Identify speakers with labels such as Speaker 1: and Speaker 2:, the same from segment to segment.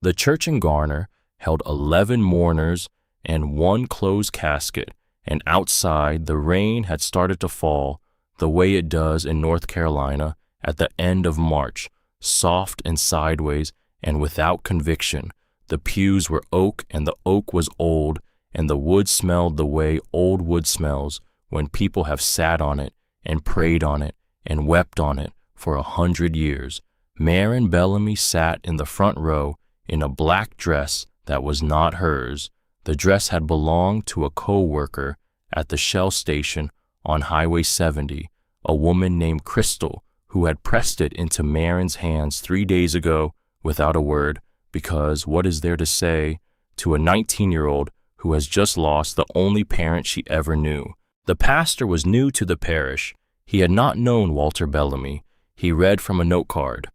Speaker 1: The church in Garner held 11 mourners and one closed casket, and outside the rain had started to fall the way it does in North Carolina at the end of March, soft and sideways and without conviction. The pews were oak, and the oak was old, and the wood smelled the way old wood smells when people have sat on it and prayed on it and wept on it for 100 years. Marin Bellamy sat in the front row in a black dress that was not hers. The dress had belonged to a co-worker at the Shell station on Highway 70, a woman named Crystal, who had pressed it into Marin's hands 3 days ago without a word, because what is there to say to a 19-year-old who has just lost the only parent she ever knew? The pastor was new to the parish. He had not known Walter Bellamy. He read from a note card.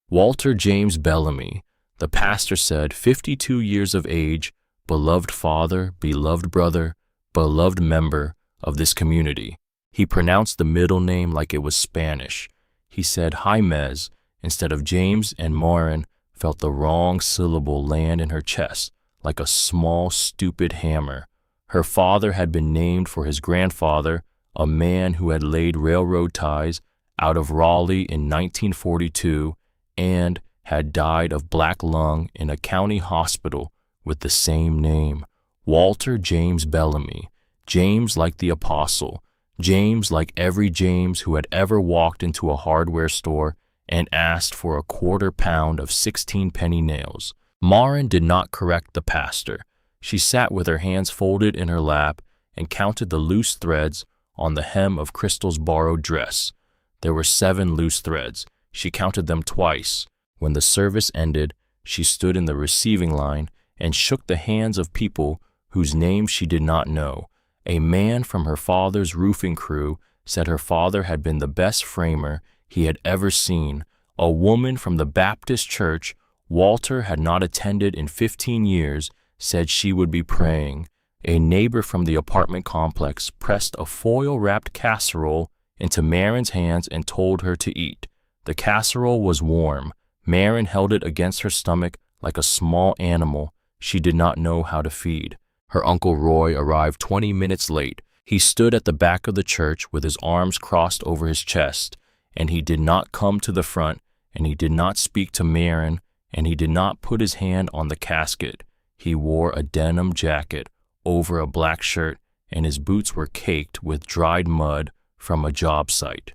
Speaker 1: Walter James Bellamy, the pastor said, 52 years of age, beloved father, beloved brother, beloved member of this community. He pronounced the middle name like it was Spanish. He said Jaimez instead of James, and Marin felt the wrong syllable land in her chest like a small, stupid hammer. Her father had been named for his grandfather, a man who had laid railroad ties out of Raleigh in 1942 and had died of black lung in a county hospital with the same name, Walter James Bellamy. James like the apostle, James like every James who had ever walked into a hardware store and asked for a quarter pound of 16-penny nails. Marin did not correct the pastor. She sat with her hands folded in her lap and counted the loose threads on the hem of Crystal's borrowed dress. There were 7 loose threads. She counted them twice. When the service ended, she stood in the receiving line and shook the hands of people whose names she did not know. A man from her father's roofing crew said her father had been the best framer he had ever seen. A woman from the Baptist church Walter had not attended in 15 years said she would be praying. A neighbor from the apartment complex pressed a foil-wrapped casserole into Marin's hands and told her to eat. The casserole was warm. Marin held it against her stomach like a small animal she did not know how to feed. Her Uncle Roy arrived 20 minutes late. He stood at the back of the church with his arms crossed over his chest, and he did not come to the front, and he did not speak to Marin, and he did not put his hand on the casket. He wore a denim jacket over a black shirt, and his boots were caked with dried mud from a job site.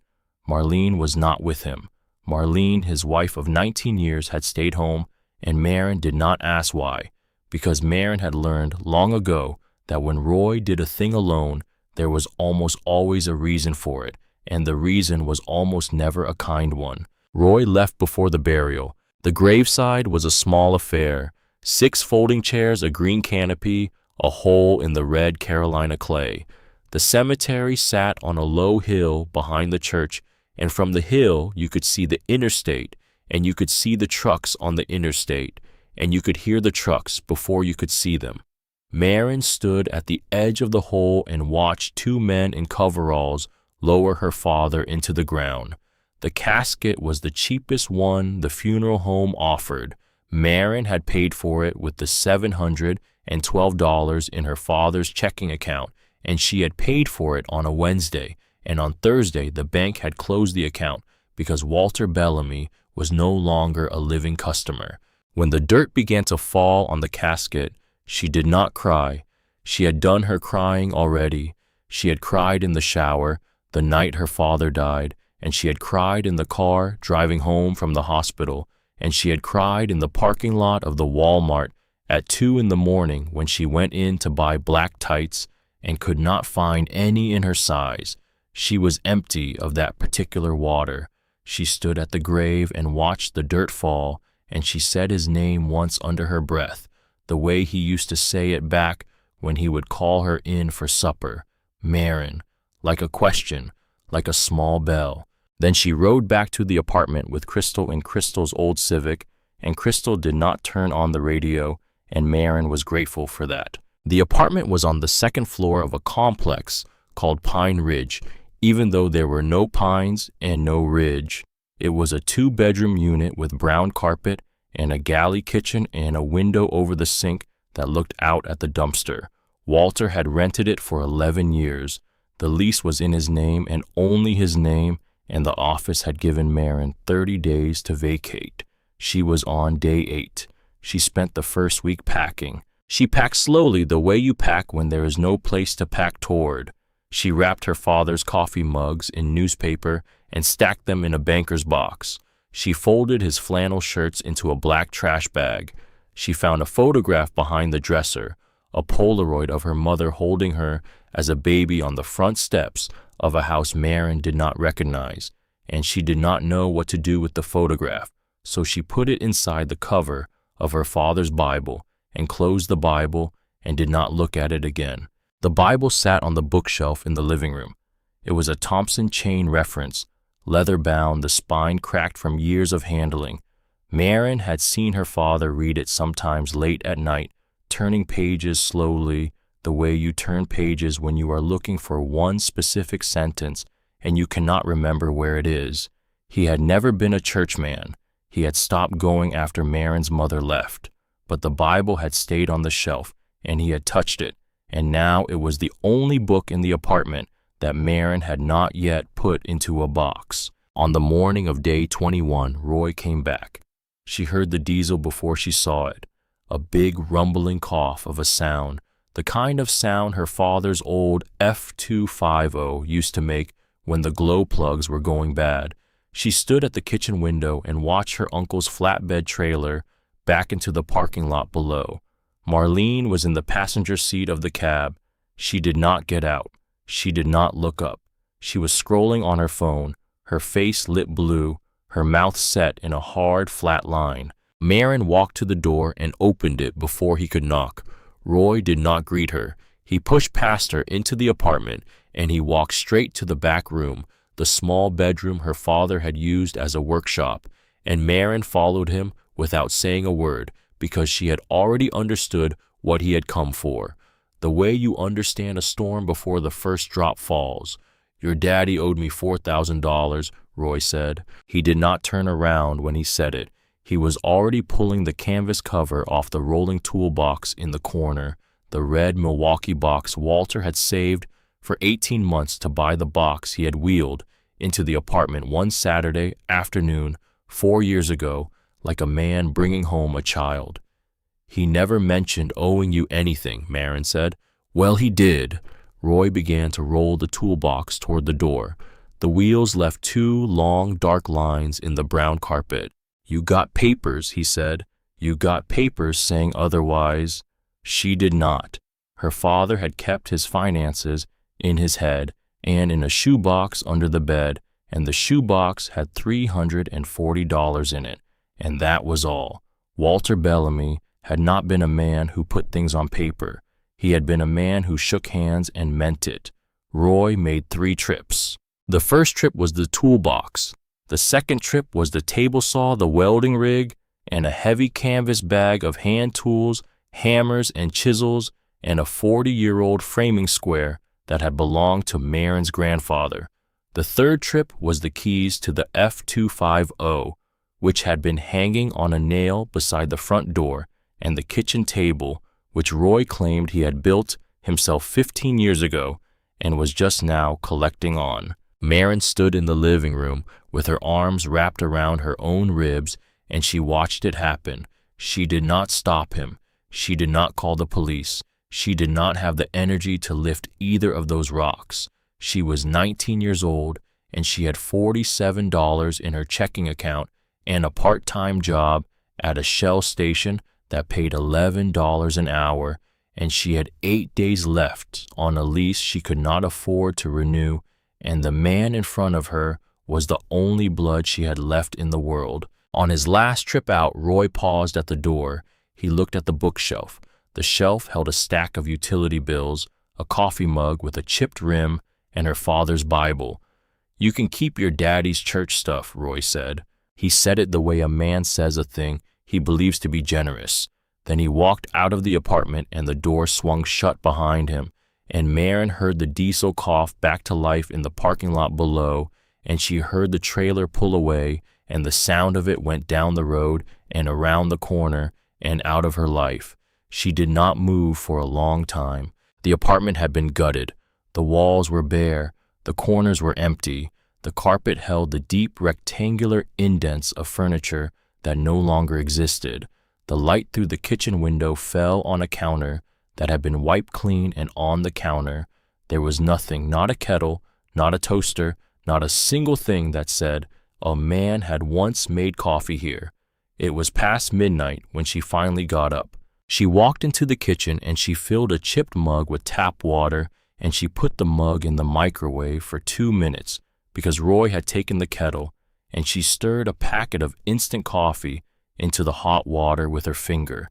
Speaker 1: Marlene was not with him. Marlene, his wife of 19 years, had stayed home, and Marin did not ask why, because Marin had learned long ago that when Roy did a thing alone, there was almost always a reason for it, and the reason was almost never a kind one. Roy left before the burial. The graveside was a small affair. 6 folding chairs, a green canopy, a hole in the red Carolina clay. The cemetery sat on a low hill behind the church, and from the hill you could see the interstate, and you could see the trucks on the interstate, and you could hear the trucks before you could see them. Marin stood at the edge of the hole and watched 2 men in coveralls lower her father into the ground. The casket was the cheapest one the funeral home offered. Marin had paid for it with the $712 in her father's checking account, and she had paid for it on a Wednesday, and on Thursday the bank had closed the account because Walter Bellamy was no longer a living customer. When the dirt began to fall on the casket, she did not cry. She had done her crying already. She had cried in the shower the night her father died, and she had cried in the car driving home from the hospital, and she had cried in the parking lot of the Walmart at 2 in the morning when she went in to buy black tights and could not find any in her size. She was empty of that particular water. She stood at the grave and watched the dirt fall, and she said his name once under her breath, the way he used to say it back when he would call her in for supper, Marin, like a question, like a small bell. Then she rode back to the apartment with Crystal in Crystal's old Civic, and Crystal did not turn on the radio, and Marin was grateful for that. The apartment was on the 2nd floor of a complex called Pine Ridge, even though there were no pines and no ridge. It was a 2-bedroom unit with brown carpet and a galley kitchen and a window over the sink that looked out at the dumpster. Walter had rented it for 11 years. The lease was in his name and only his name, and the office had given Maren 30 days to vacate. She was on day 8. She spent the first week packing. She packed slowly, the way you pack when there is no place to pack toward. She wrapped her father's coffee mugs in newspaper and stacked them in a banker's box. She folded his flannel shirts into a black trash bag. She found a photograph behind the dresser, a Polaroid of her mother holding her as a baby on the front steps of a house Maren did not recognize, and she did not know what to do with the photograph, so she put it inside the cover of her father's Bible and closed the Bible and did not look at it again. The Bible sat on the bookshelf in the living room. It was a Thompson chain reference, leather-bound, the spine cracked from years of handling. Maren had seen her father read it sometimes late at night, turning pages slowly, the way you turn pages when you are looking for one specific sentence and you cannot remember where it is. He had never been a churchman. He had stopped going after Maren's mother left, but the Bible had stayed on the shelf and he had touched it, and now it was the only book in the apartment that Maren had not yet put into a box. On the morning of day 21, Roy came back. She heard the diesel before she saw it, a big rumbling cough of a sound, the kind of sound her father's old F250 used to make when the glow plugs were going bad. She stood at the kitchen window and watched her uncle's flatbed trailer back into the parking lot below. Marlene was in the passenger seat of the cab. She did not get out. She did not look up. She was scrolling on her phone, her face lit blue, her mouth set in a hard, flat line. Maren walked to the door and opened it before he could knock. Roy did not greet her. He pushed past her into the apartment, and he walked straight to the back room, the small bedroom her father had used as a workshop, and Maren followed him without saying a word because she had already understood what he had come for. The way you understand a storm before the first drop falls. Your daddy owed me $4,000, Roy said. He did not turn around when he said it. He was already pulling the canvas cover off the rolling toolbox in the corner, the red Milwaukee box Walter had saved for 18 months to buy the box he had wheeled into the apartment one Saturday afternoon 4 years ago, like a man bringing home a child. He never mentioned owing you anything, Maren said. Well, he did. Roy began to roll the toolbox toward the door. The wheels left 2 long, dark lines in the brown carpet. You got papers, he said. You got papers saying otherwise. She did not. Her father had kept his finances in his head and in a shoebox under the bed, and the shoebox had $340 in it, and that was all. Walter Bellamy had not been a man who put things on paper. He had been a man who shook hands and meant it. Roy made 3 trips. The first trip was the toolbox. The second trip was the table saw, the welding rig, and a heavy canvas bag of hand tools, hammers and chisels, and a 40-year-old framing square that had belonged to Maren's grandfather. The third trip was the keys to the F250, which had been hanging on a nail beside the front door, and the kitchen table, which Roy claimed he had built himself 15 years ago and was just now collecting on. Maren stood in the living room with her arms wrapped around her own ribs, and she watched it happen. She did not stop him. She did not call the police. She did not have the energy to lift either of those rocks. She was 19 years old, and she had $47 in her checking account and a part-time job at a Shell station that paid $11 an hour, and she had 8 days left on a lease she could not afford to renew, and the man in front of her was the only blood she had left in the world. On his last trip out, Roy paused at the door. He looked at the bookshelf. The shelf held a stack of utility bills, a coffee mug with a chipped rim, and her father's Bible. You can keep your daddy's church stuff, Roy said. He said it the way a man says a thing he believes to be generous. Then he walked out of the apartment and the door swung shut behind him, and Maren heard the diesel cough back to life in the parking lot below, and she heard the trailer pull away, and the sound of it went down the road and around the corner and out of her life. She did not move for a long time. The apartment had been gutted. The walls were bare. The corners were empty. The carpet held the deep rectangular indents of furniture that no longer existed. The light through the kitchen window fell on a counter that had been wiped clean, and on the counter there was nothing, not a kettle, not a toaster, not a single thing that said, "A man had once made coffee here." It was past midnight when she finally got up. She walked into the kitchen and she filled a chipped mug with tap water, and she put the mug in the microwave for 2 minutes because Roy had taken the kettle, and she stirred a packet of instant coffee into the hot water with her finger.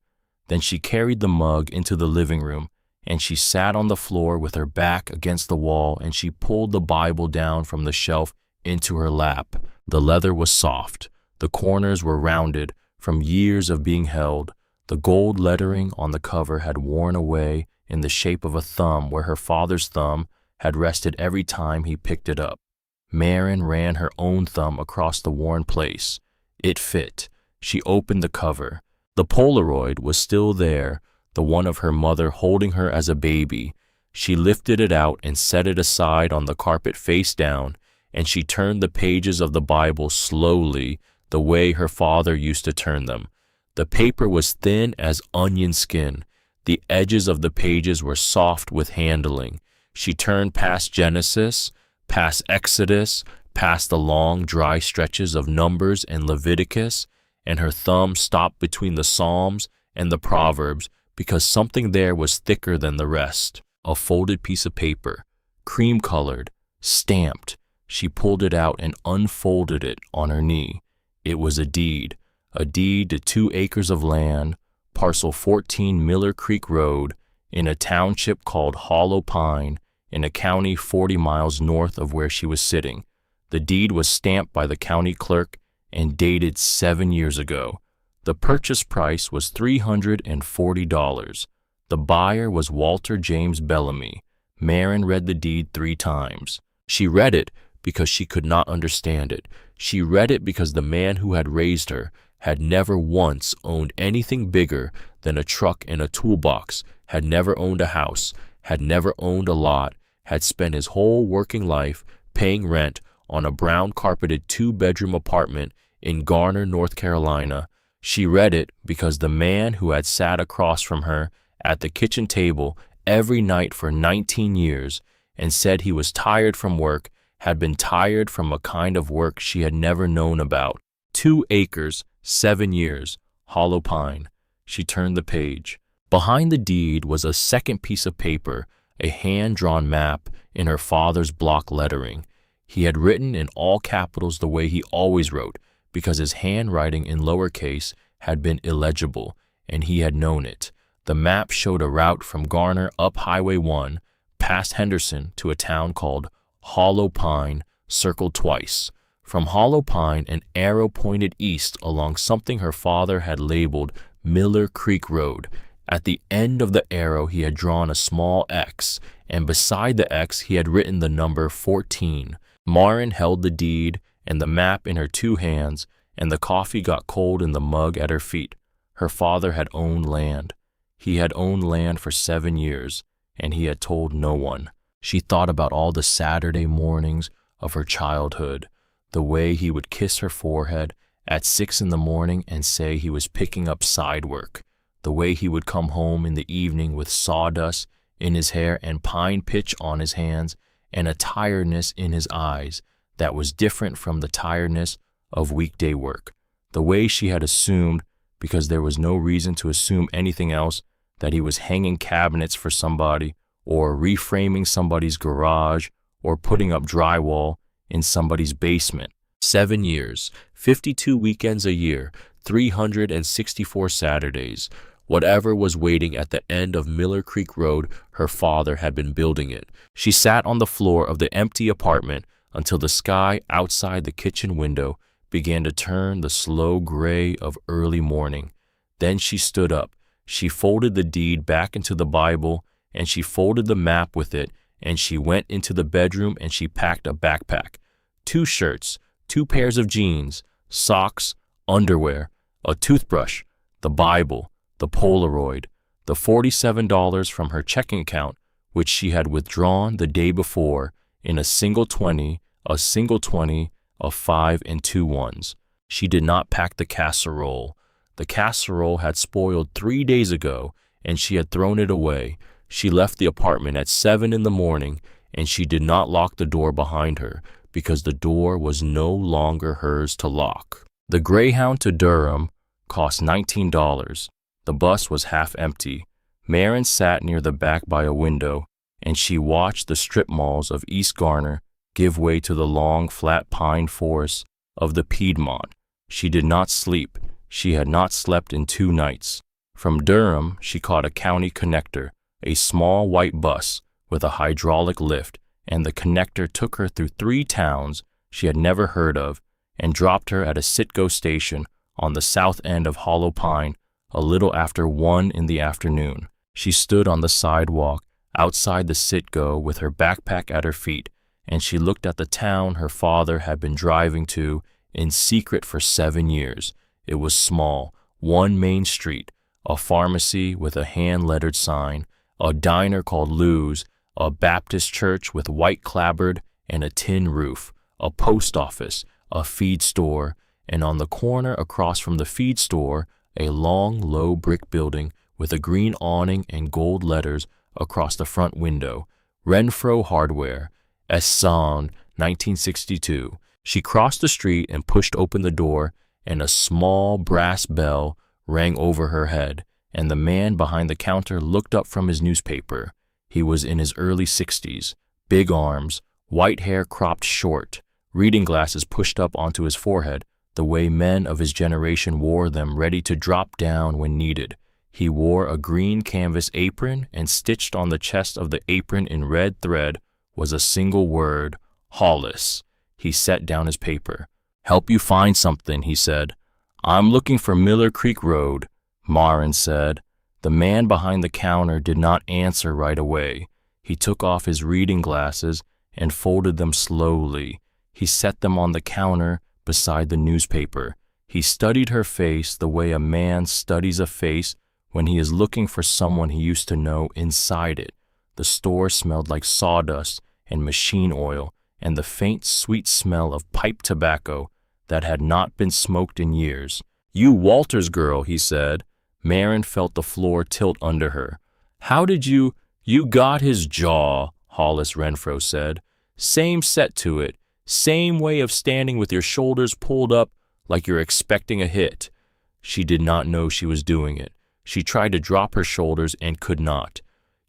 Speaker 1: Then she carried the mug into the living room, and she sat on the floor with her back against the wall, and she pulled the Bible down from the shelf into her lap. The leather was soft. The corners were rounded from years of being held. The gold lettering on the cover had worn away in the shape of a thumb where her father's thumb had rested every time he picked it up. Marin ran her own thumb across the worn place. It fit. She opened the cover. The Polaroid was still there, the one of her mother holding her as a baby. She lifted it out and set it aside on the carpet face down, and she turned the pages of the Bible slowly, the way her father used to turn them. The paper was thin as onion skin. The edges of the pages were soft with handling. She turned past Genesis, past Exodus, past the long, dry stretches of Numbers and Leviticus, and her thumb stopped between the Psalms and the Proverbs because something there was thicker than the rest. A folded piece of paper, cream-colored, stamped. She pulled it out and unfolded it on her knee. It was a deed to 2 acres of land, parcel 14 Miller Creek Road, in a township called Hollow Pine, in a county 40 miles north of where she was sitting. The deed was stamped by the county clerk and dated 7 years ago. The purchase price was $340. The buyer was Walter James Bellamy. Marin read the deed 3 times. She read it because she could not understand it. She read it because the man who had raised her had never once owned anything bigger than a truck and a toolbox, had never owned a house, had never owned a lot, had spent his whole working life paying rent on a brown-carpeted 2-bedroom apartment in Garner, North Carolina. She read it because the man who had sat across from her at the kitchen table every night for 19 years and said he was tired from work had been tired from a kind of work she had never known about. 2 acres, 7 years, Hollow Pine. She turned the page. Behind the deed was a second piece of paper, a hand-drawn map in her father's block lettering. He had written in all capitals the way he always wrote, because his handwriting in lowercase had been illegible, and he had known it. The map showed a route from Garner up Highway 1, past Henderson, to a town called Hollow Pine, circled twice. From Hollow Pine, an arrow pointed east along something her father had labeled Miller Creek Road. At the end of the arrow he had drawn a small X, and beside the X he had written the number 14. Marin held the deed and the map in her 2 hands, and the coffee got cold in the mug at her feet. Her father had owned land. He had owned land for 7 years, and he had told no one. She thought about all the Saturday mornings of her childhood, the way he would kiss her forehead at 6 in the morning and say he was picking up side work, the way he would come home in the evening with sawdust in his hair and pine pitch on his hands and a tiredness in his eyes that was different from the tiredness of weekday work, the way she had assumed, because there was no reason to assume anything else, that he was hanging cabinets for somebody or reframing somebody's garage or putting up drywall in somebody's basement. 7 years, 52 weekends a year, 364 Saturdays. Whatever was waiting at the end of Miller Creek Road, her father had been building it. She sat on the floor of the empty apartment until the sky outside the kitchen window began to turn the slow gray of early morning. Then she stood up. She folded the deed back into the Bible, and she folded the map with it, and she went into the bedroom and she packed a backpack, 2 shirts, 2 pairs of jeans, socks, underwear, a toothbrush, the Bible, the Polaroid, the $47 from her checking account, which she had withdrawn the day before in a single 20, of 5 and 2 ones. She did not pack the casserole. The casserole had spoiled 3 days ago, and she had thrown it away. She left the apartment at 7 in the morning, and she did not lock the door behind her because the door was no longer hers to lock. The Greyhound to Durham cost $19. The bus was half empty. Marin sat near the back by a window, and she watched the strip malls of East Garner give way to the long, flat pine forests of the Piedmont. She did not sleep. She had not slept in 2 nights. From Durham, she caught a county connector, a small white bus with a hydraulic lift, and the connector took her through 3 towns she had never heard of and dropped her at a Citgo station on the south end of Hollow Pine a little after 1 in the afternoon. She stood on the sidewalk outside the Citgo with her backpack at her feet, and she looked at the town her father had been driving to in secret for 7 years. It was small, 1 main street, a pharmacy with a hand-lettered sign, a diner called Lou's, a Baptist church with white clapboard and a tin roof, a post office, a feed store, and on the corner across from the feed store, a long, low brick building with a green awning and gold letters across the front window, Renfro Hardware, Esson, 1962. She crossed the street and pushed open the door, and a small brass bell rang over her head, and the man behind the counter looked up from his newspaper. He was in his early 60s, big arms, white hair cropped short, reading glasses pushed up onto his forehead, the way men of his generation wore them, ready to drop down when needed. He wore a green canvas apron, and stitched on the chest of the apron in red thread was a single word, Hollis. He set down his paper. "Help you find something," he said. "I'm looking for Miller Creek Road," Marin said. The man behind the counter did not answer right away. He took off his reading glasses and folded them slowly. He set them on the counter beside the newspaper. He studied her face the way a man studies a face when he is looking for someone he used to know inside it. The store smelled like sawdust and machine oil and the faint, sweet smell of pipe tobacco that had not been smoked in years. "You Walters girl," he said. Marin felt the floor tilt under her. "How did you got his jaw," Hollis Renfro said. "Same set to it. Same way of standing with your shoulders pulled up like you're expecting a hit." She did not know she was doing it. She tried to drop her shoulders and could not.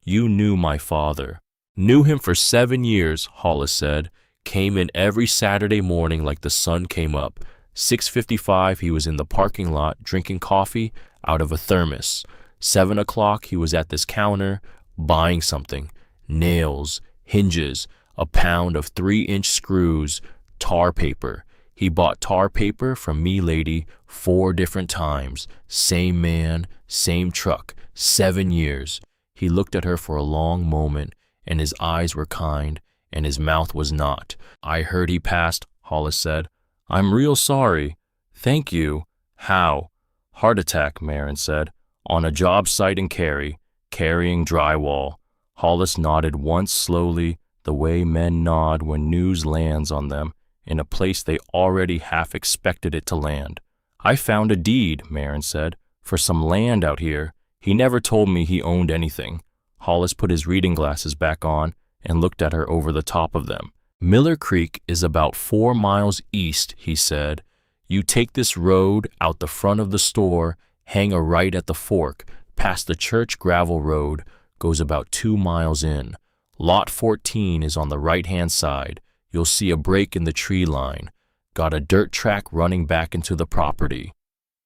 Speaker 1: "You knew my father." "Knew him for 7 years," Hollis said. "Came in every Saturday morning like the sun came up. 6:55 he was in the parking lot drinking coffee out of a thermos. 7 o'clock he was at this counter buying something. Nails, hinges, a pound of 3-inch screws, tar paper. He bought tar paper from me lady 4 different times. Same man, same truck, 7 years. He looked at her for a long moment, and his eyes were kind, and his mouth was not. "I heard he passed," Hollis said. "I'm real sorry." "Thank you." "How?" "Heart attack," Marin said. "On a job site in Cary, carrying drywall." Hollis nodded once slowly, the way men nod when news lands on them in a place they already half expected it to land. "I found a deed," Marin said, "for some land out here. He never told me he owned anything." Hollis put his reading glasses back on and looked at her over the top of them. "Miller Creek is about 4 miles east," he said. "You take this road out the front of the store, hang a right at the fork, past the church gravel road, goes about 2 miles in. Lot 14 is on the right-hand side. You'll see a break in the tree line. Got a dirt track running back into the property."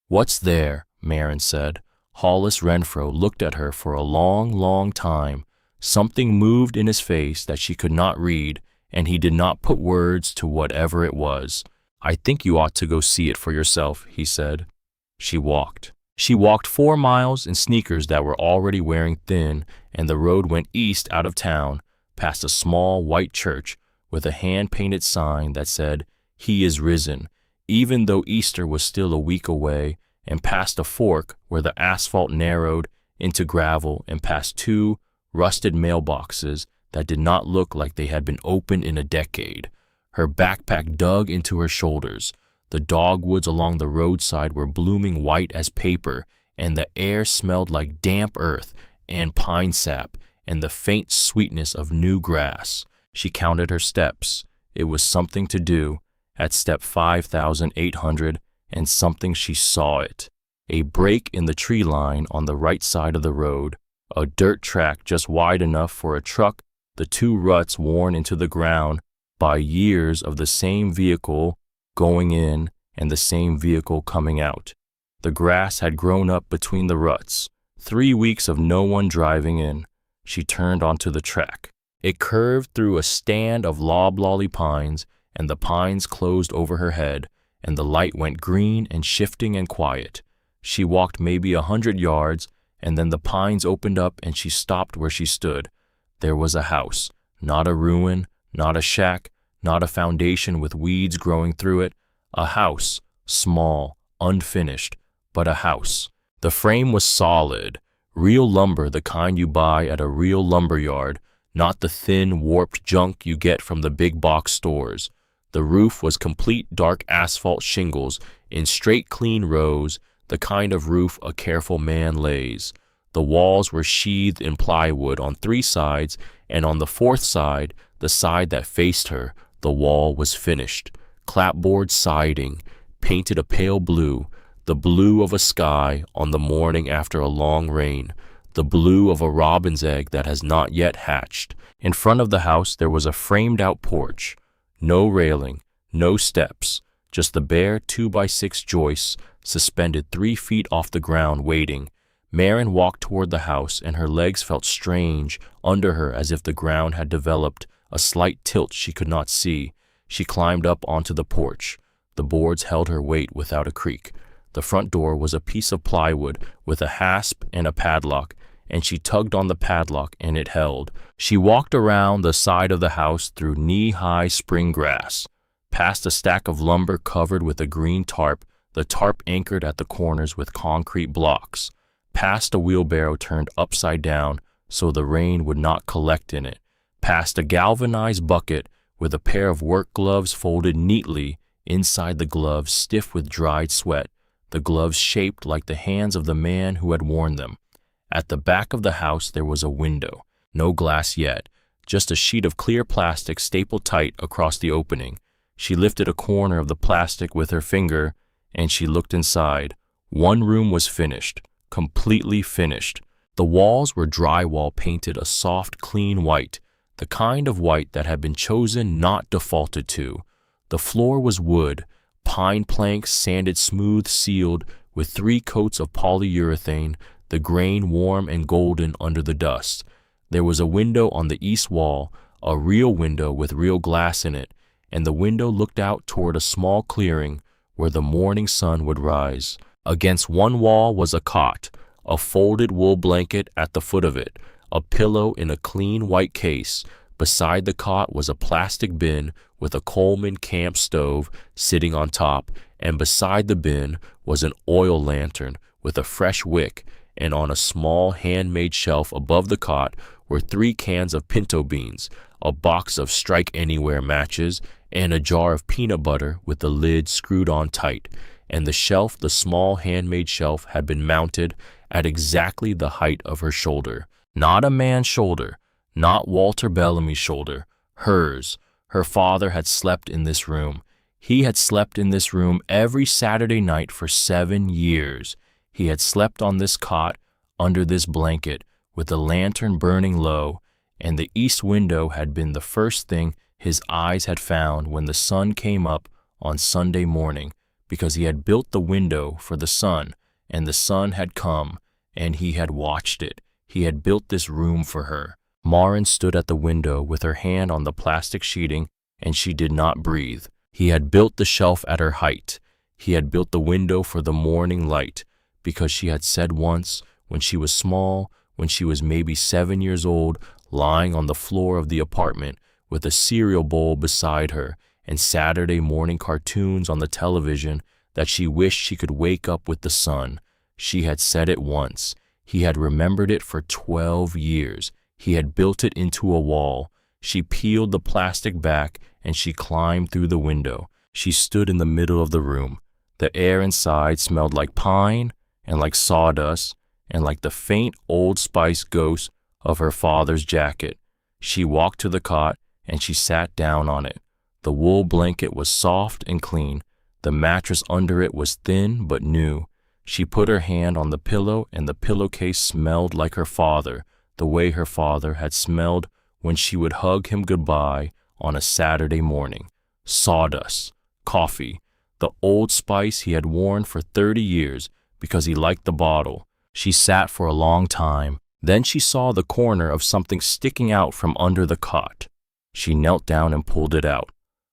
Speaker 1: "What's there?" Marin said. Hollis Renfro looked at her for a long, long time. Something moved in his face that she could not read, and he did not put words to whatever it was. "I think you ought to go see it for yourself," he said. She walked. She walked 4 miles in sneakers that were already wearing thin, and the road went east out of town, past a small white church with a hand-painted sign that said, "He is risen," even though Easter was still a week away and past a fork where the asphalt narrowed into gravel and past two rusted mailboxes that did not look like they had been opened in a decade. Her backpack dug into her shoulders. The dogwoods along the roadside were blooming white as paper, and the air smelled like damp earth and pine sap and the faint sweetness of new grass. She counted her steps. It was something to do. At step 5,800 and something, she saw it. A break in the tree line on the right side of the road, a dirt track just wide enough for a truck, the two ruts worn into the ground by years of the same vehicle going in and the same vehicle coming out. The grass had grown up between the ruts. 3 weeks of no one driving in. She turned onto the track. It curved through a stand of loblolly pines, and the pines closed over her head, and the light went green and shifting and quiet. She walked maybe 100 yards, and then the pines opened up and she stopped where she stood. There was a house, not a ruin, not a shack, not a foundation with weeds growing through it. A house, small, unfinished, but a house. The frame was solid, real lumber, the kind you buy at a real lumber yard, not the thin, warped junk you get from the big box stores. The roof was complete dark asphalt shingles in straight, clean rows, the kind of roof a careful man lays. The walls were sheathed in plywood on 3 sides, and on the 4th side, the side that faced her, the wall was finished. Clapboard siding, painted a pale blue, the blue of a sky on the morning after a long rain, the blue of a robin's egg that has not yet hatched. In front of the house there was a framed-out porch. No railing, no steps, just the bare 2x6 joists suspended 3 feet off the ground waiting. Marin walked toward the house, and her legs felt strange under her as if the ground had developed a slight tilt she could not see. She climbed up onto the porch. The boards held her weight without a creak. The front door was a piece of plywood with a hasp and a padlock, and she tugged on the padlock and it held. She walked around the side of the house through knee-high spring grass, past a stack of lumber covered with a green tarp, the tarp anchored at the corners with concrete blocks, past a wheelbarrow turned upside down so the rain would not collect in it, past a galvanized bucket with a pair of work gloves folded neatly inside the gloves, stiff with dried sweat, the gloves shaped like the hands of the man who had worn them. At the back of the house there was a window, no glass yet, just a sheet of clear plastic stapled tight across the opening. She lifted a corner of the plastic with her finger, and she looked inside. One room was finished, completely finished. The walls were drywall painted a soft, clean white, the kind of white that had been chosen, not defaulted to. The floor was wood, pine planks sanded smooth, sealed with 3 coats of polyurethane, the grain warm and golden under the dust. There was a window on the east wall, a real window with real glass in it, and the window looked out toward a small clearing where the morning sun would rise. Against one wall was a cot, a folded wool blanket at the foot of it, a pillow in a clean white case. Beside the cot was a plastic bin with a Coleman camp stove sitting on top, and beside the bin was an oil lantern with a fresh wick, and on a small handmade shelf above the cot were 3 cans of pinto beans, a box of Strike Anywhere matches, and a jar of peanut butter with the lid screwed on tight. And the shelf, the small handmade shelf, had been mounted at exactly the height of her shoulder. Not a man's shoulder, not Walter Bellamy's shoulder, hers. Her father had slept in this room. He had slept in this room every Saturday night for 7 years. He had slept on this cot, under this blanket, with the lantern burning low, and the east window had been the first thing his eyes had found when the sun came up on Sunday morning, because he had built the window for the sun, and the sun had come, and he had watched it. He had built this room for her. Marin stood at the window with her hand on the plastic sheeting, and she did not breathe. He had built the shelf at her height. He had built the window for the morning light, because she had said once, when she was small, when she was maybe 7 years old, lying on the floor of the apartment with a cereal bowl beside her and Saturday morning cartoons on the television, that she wished she could wake up with the sun. She had said it once. He had remembered it for 12 years. He had built it into a wall. She peeled the plastic back and she climbed through the window. She stood in the middle of the room. The air inside smelled like pine and like sawdust and like the faint Old Spice ghost of her father's jacket. She walked to the cot and she sat down on it. The wool blanket was soft and clean. The mattress under it was thin but new. She put her hand on the pillow and the pillowcase smelled like her father, the way her father had smelled when she would hug him goodbye on a Saturday morning. Sawdust, coffee, the Old Spice he had worn for 30 years because he liked the bottle. She sat for a long time. Then she saw the corner of something sticking out from under the cot. She knelt down and pulled it out.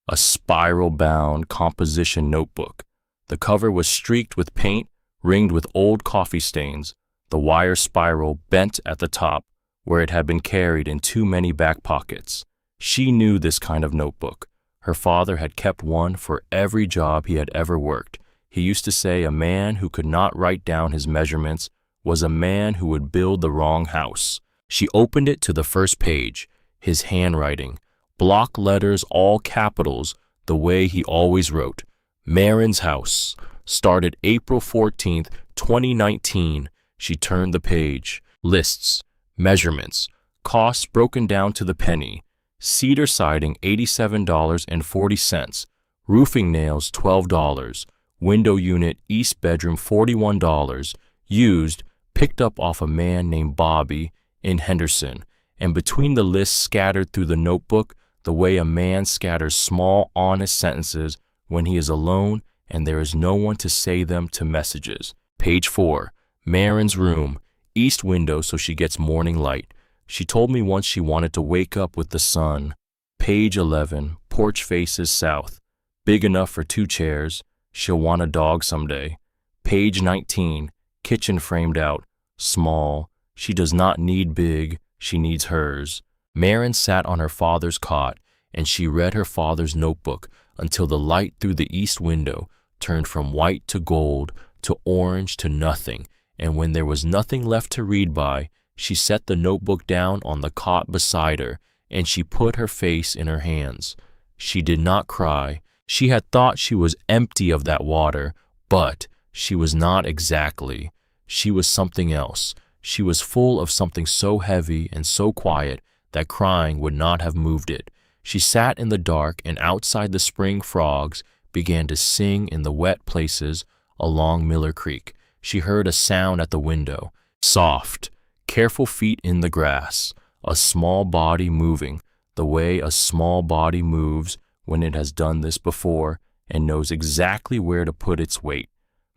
Speaker 1: A spiral-bound composition notebook. The cover was streaked with paint, ringed with old coffee stains. The wire spiral bent at the top, where it had been carried in too many back pockets. She knew this kind of notebook. Her father had kept one for every job he had ever worked. He used to say a man who could not write down his measurements was a man who would build the wrong house. She opened it to the first page, his handwriting, block letters, all capitals, the way he always wrote. Marin's house. Started April 14th, 2019. She turned the page. Lists, measurements, costs broken down to the penny. Cedar siding, $87.40. Roofing nails, $12. Window unit, east bedroom, $41. Used, picked up off a man named Bobby in Henderson. And between the lists scattered through the notebook, the way a man scatters small, honest sentences when he is alone and there is no one to say them to messages. Page 4. Marin's room, east window so she gets morning light. She told me once she wanted to wake up with the sun. Page 11. Porch faces south. Big enough for 2 chairs. She'll want a dog someday. Page 19. Kitchen framed out. Small. She does not need big. She needs hers. Marin sat on her father's cot, and she read her father's notebook until the light through the east window turned from white to gold to orange to nothing, and when there was nothing left to read by, she set the notebook down on the cot beside her, and she put her face in her hands. She did not cry. She had thought she was empty of that water, but she was not exactly. She was something else. She was full of something so heavy and so quiet that crying would not have moved it. She sat in the dark, and outside the spring frogs began to sing in the wet places along Miller Creek. She heard a sound at the window, soft, careful feet in the grass, a small body moving, the way a small body moves when it has done this before and knows exactly where to put its weight.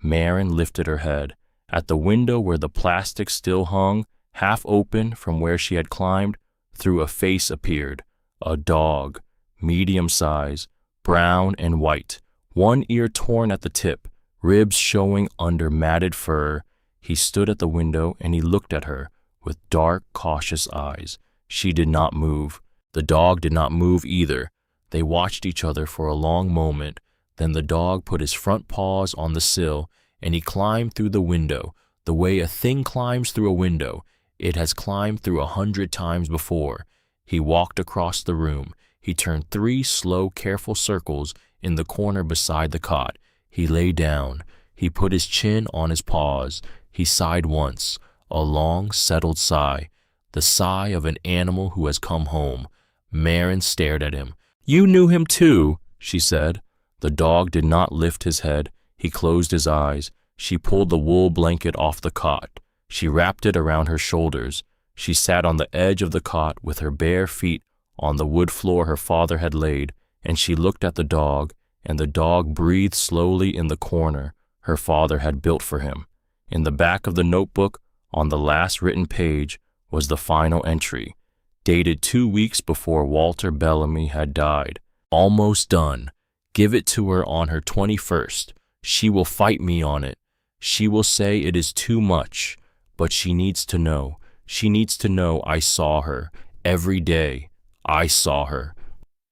Speaker 1: Marin lifted her head. At the window where the plastic still hung, half open from where she had climbed, through a face appeared. A dog, medium size, brown and white, one ear torn at the tip, ribs showing under matted fur. He stood at the window and he looked at her with dark, cautious eyes. She did not move. The dog did not move either. They watched each other for a long moment. Then the dog put his front paws on the sill and he climbed through the window, the way a thing climbs through a window. It has climbed through 100 times before. He walked across the room. He turned 3 slow, careful circles in the corner beside the cot. He lay down. He put his chin on his paws. He sighed once, a long, settled sigh, the sigh of an animal who has come home. Marin stared at him. "You knew him too," she said. The dog did not lift his head. He closed his eyes. She pulled the wool blanket off the cot. She wrapped it around her shoulders. She sat on the edge of the cot with her bare feet on the wood floor her father had laid, and she looked at the dog, and the dog breathed slowly in the corner her father had built for him. In the back of the notebook, on the last written page, was the final entry, dated 2 weeks before Walter Bellamy had died. Almost done. Give it to her on her 21st. She will fight me on it. She will say it is too much, but she needs to know. She needs to know I saw her. Every day, I saw her.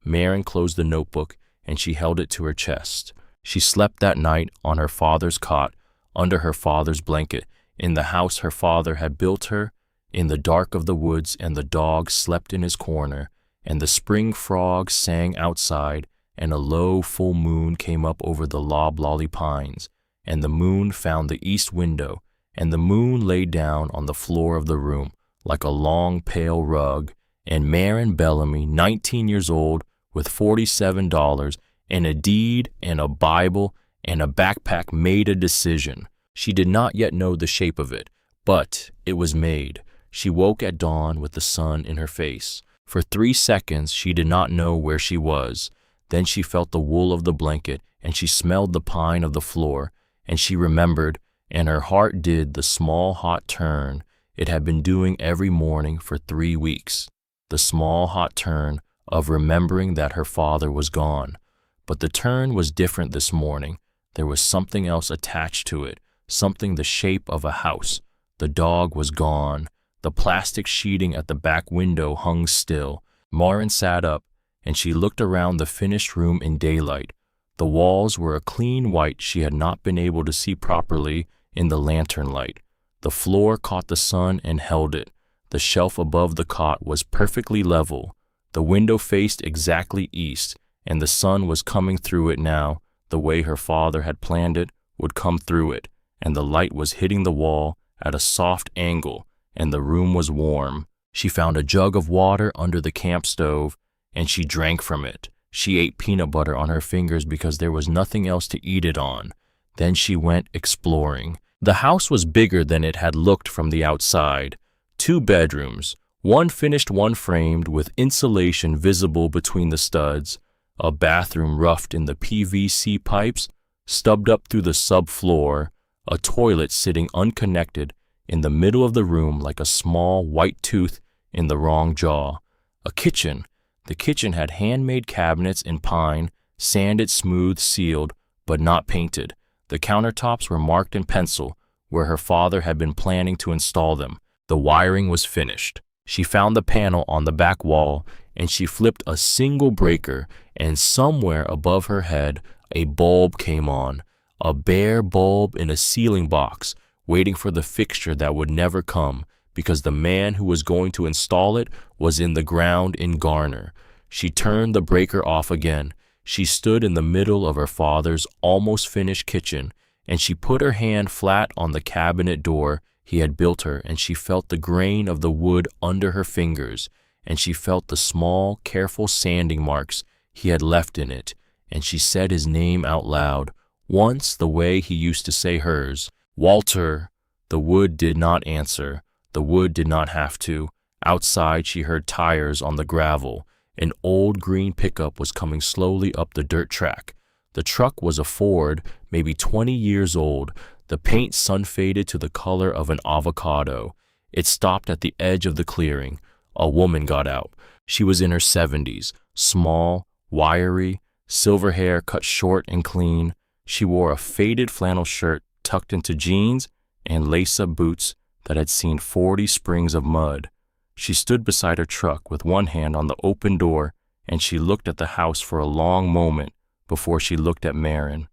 Speaker 1: Marin closed the notebook and she held it to her chest. She slept that night on her father's cot, under her father's blanket, in the house her father had built her, in the dark of the woods, and the dog slept in his corner, and the spring frogs sang outside, and a low full moon came up over the loblolly pines, and the moon found the east window, and the moon lay down on the floor of the room like a long pale rug, and Marin Bellamy, 19 years old, with $47 and a deed and a Bible and a backpack, made a decision. She did not yet know the shape of it, but it was made. She woke at dawn with the sun in her face. For 3 seconds she did not know where she was. Then she felt the wool of the blanket, and she smelled the pine of the floor, and she remembered, and her heart did the small hot turn it had been doing every morning for 3 weeks. The small hot turn of remembering that her father was gone. But the turn was different this morning. There was something else attached to it, something the shape of a house. The dog was gone. The plastic sheeting at the back window hung still. Marin sat up, and she looked around the finished room in daylight. The walls were a clean white she had not been able to see properly in the lantern light. The floor caught the sun and held it. The shelf above the cot was perfectly level. The window faced exactly east, and the sun was coming through it now, the way her father had planned it would come through it, and the light was hitting the wall at a soft angle, and the room was warm. She found a jug of water under the camp stove, and she drank from it. She ate peanut butter on her fingers because there was nothing else to eat it on. Then she went exploring. The house was bigger than it had looked from the outside. 2 bedrooms, one finished, one framed, with insulation visible between the studs, a bathroom roughed in the PVC pipes, stubbed up through the subfloor, a toilet sitting unconnected in the middle of the room like a small white tooth in the wrong jaw, a kitchen. The kitchen had handmade cabinets in pine, sanded, smooth, sealed, but not painted. The countertops were marked in pencil where her father had been planning to install them. The wiring was finished. She found the panel on the back wall, and she flipped a single breaker, and somewhere above her head a bulb came on, a bare bulb in a ceiling box, waiting for the fixture that would never come, because the man who was going to install it was in the ground in Garner. She turned the breaker off again. She stood in the middle of her father's almost finished kitchen, and she put her hand flat on the cabinet door he had built her, and she felt the grain of the wood under her fingers, and she felt the small, careful sanding marks he had left in it, and she said his name out loud, once the way he used to say hers, "Walter." The wood did not answer. The wood did not have to. Outside she heard tires on the gravel. An old green pickup was coming slowly up the dirt track. The truck was a Ford, maybe 20 years old. The paint sun-faded to the color of an avocado. It stopped at the edge of the clearing. A woman got out. She was in her 70s, small, wiry, silver hair cut short and clean. She wore a faded flannel shirt tucked into jeans and lace-up boots that had seen 40 springs of mud. She stood beside her truck with one hand on the open door, and she looked at the house for a long moment before she looked at Marin.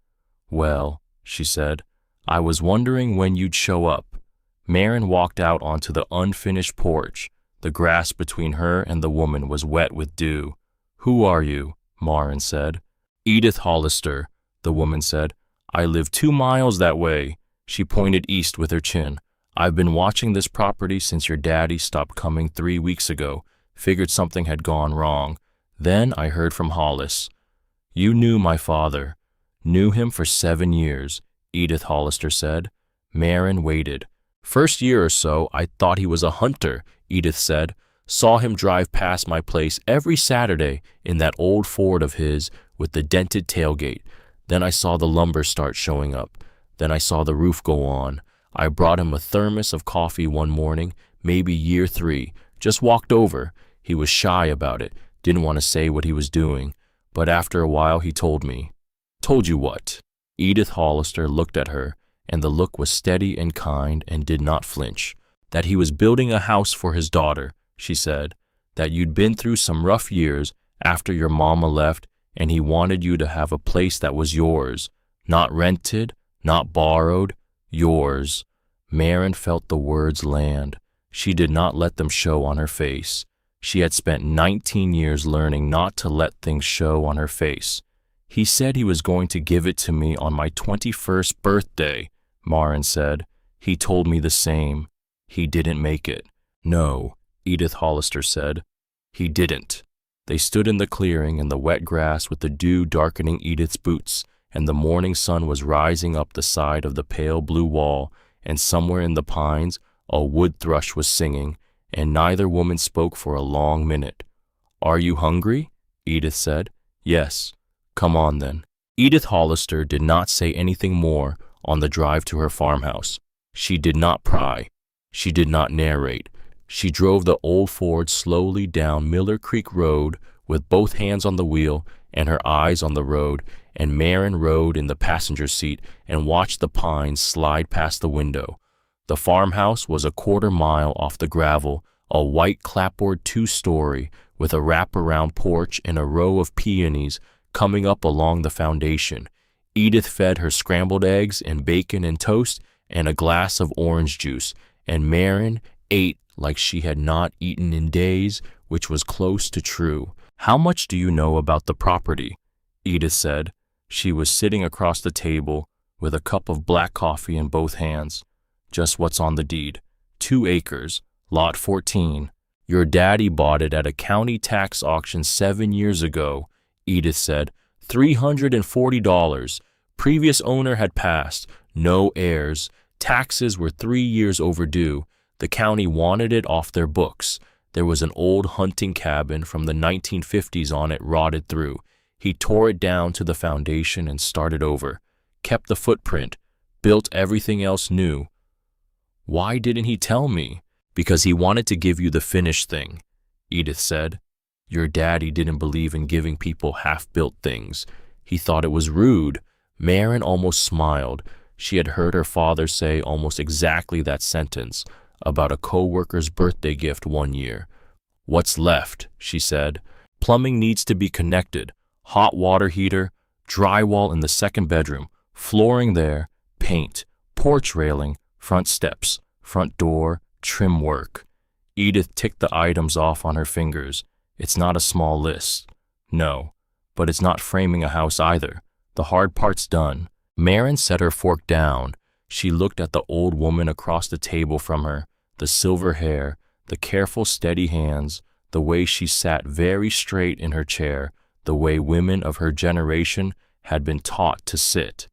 Speaker 1: "Well," she said, "I was wondering when you'd show up." Marin walked out onto the unfinished porch. The grass between her and the woman was wet with dew. "Who are you?" Marin said. "Edith Hollister," the woman said. "I live 2 miles that way." She pointed east with her chin. "I've been watching this property since your daddy stopped coming 3 weeks ago. Figured something had gone wrong. Then I heard from Hollis. You knew my father." "Knew him for 7 years," Edith Hollister said. Marin waited. "First year or so, I thought he was a hunter," Edith said. "Saw him drive past my place every Saturday in that old Ford of his with the dented tailgate. Then I saw the lumber start showing up. Then I saw the roof go on. I brought him a thermos of coffee one morning, maybe year 3. Just walked over. He was shy about it, didn't want to say what he was doing. But after a while he told me." "Told you what?" Edith Hollister looked at her, and the look was steady and kind and did not flinch. "That he was building a house for his daughter," she said. "That you'd been through some rough years after your mama left, and he wanted you to have a place that was yours. Not rented, not borrowed, yours. Maren felt the words land. She did not let them show on her face. She had spent 19 years learning not to let things show on her face. He said he was going to give it to me on my 21st birthday, Maren said. He told me the same. He didn't make it. No, Edith Hollister said. He didn't. They stood in the clearing in the wet grass with the dew darkening Edith's boots, and the morning sun was rising up the side of the pale blue wall, and somewhere in the pines a wood thrush was singing, and neither woman spoke for a long minute. Are you hungry? Edith said. Yes. Come on then. Edith Hollister did not say anything more on the drive to her farmhouse. She did not pry. She did not narrate. She drove the old Ford slowly down Miller Creek Road with both hands on the wheel and her eyes on the road, and Maren rode in the passenger seat and watched the pines slide past the window. The farmhouse was a quarter-mile off the gravel, a white clapboard two-story with a wraparound porch and a row of peonies coming up along the foundation. Edith fed her scrambled eggs and bacon and toast and a glass of orange juice, and Maren ate like she had not eaten in days, which was close to true. How much do you know about the property? Edith said. She was sitting across the table with a cup of black coffee in both hands. Just what's on the deed. 2 acres, lot 14. Your daddy bought it at a county tax auction 7 years ago, Edith said. $340. Previous owner had passed. No heirs. Taxes were 3 years overdue. The county wanted it off their books. There was an old hunting cabin from the 1950s on it rotted through. He tore it down to the foundation and started over. Kept the footprint. Built everything else new. Why didn't he tell me? Because he wanted to give you the finished thing, Edith said. Your daddy didn't believe in giving people half-built things. He thought it was rude. Maren almost smiled. She had heard her father say almost exactly that sentence about a co-worker's birthday gift one year. What's left, she said. Plumbing needs to be connected. Hot water heater, drywall in the second bedroom, flooring there, paint, porch railing, front steps, front door, trim work. Edith ticked the items off on her fingers. It's not a small list. No, but it's not framing a house either. The hard part's done. Maren set her fork down. She looked at the old woman across the table from her, the silver hair, the careful, steady hands, the way she sat very straight in her chair, the way women of her generation had been taught to sit.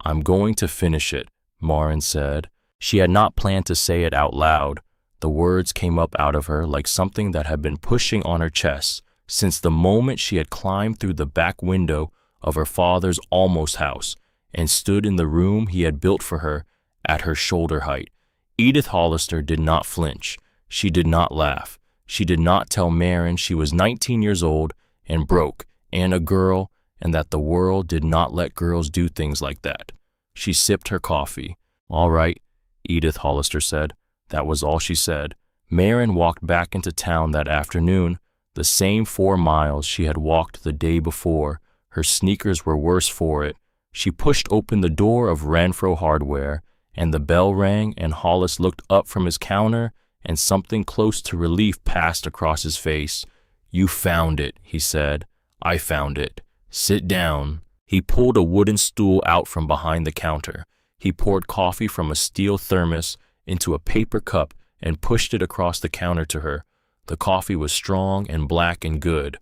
Speaker 1: I'm going to finish it, Maren said. She had not planned to say it out loud. The words came up out of her like something that had been pushing on her chest since the moment she had climbed through the back window of her father's almost house and stood in the room he had built for her at her shoulder height. Edith Hollister did not flinch. She did not laugh. She did not tell Maren she was 19 years old and broke and a girl and that the world did not let girls do things like that. She sipped her coffee. All right, Edith Hollister said. That was all she said. Maren walked back into town that afternoon, the same 4 miles she had walked the day before. Her sneakers were worse for it. She pushed open the door of Renfro Hardware, and the bell rang, and Hollis looked up from his counter, and something close to relief passed across his face. You found it, he said. I found it. Sit down. He pulled a wooden stool out from behind the counter. He poured coffee from a steel thermos into a paper cup and pushed it across the counter to her. The coffee was strong and black and good.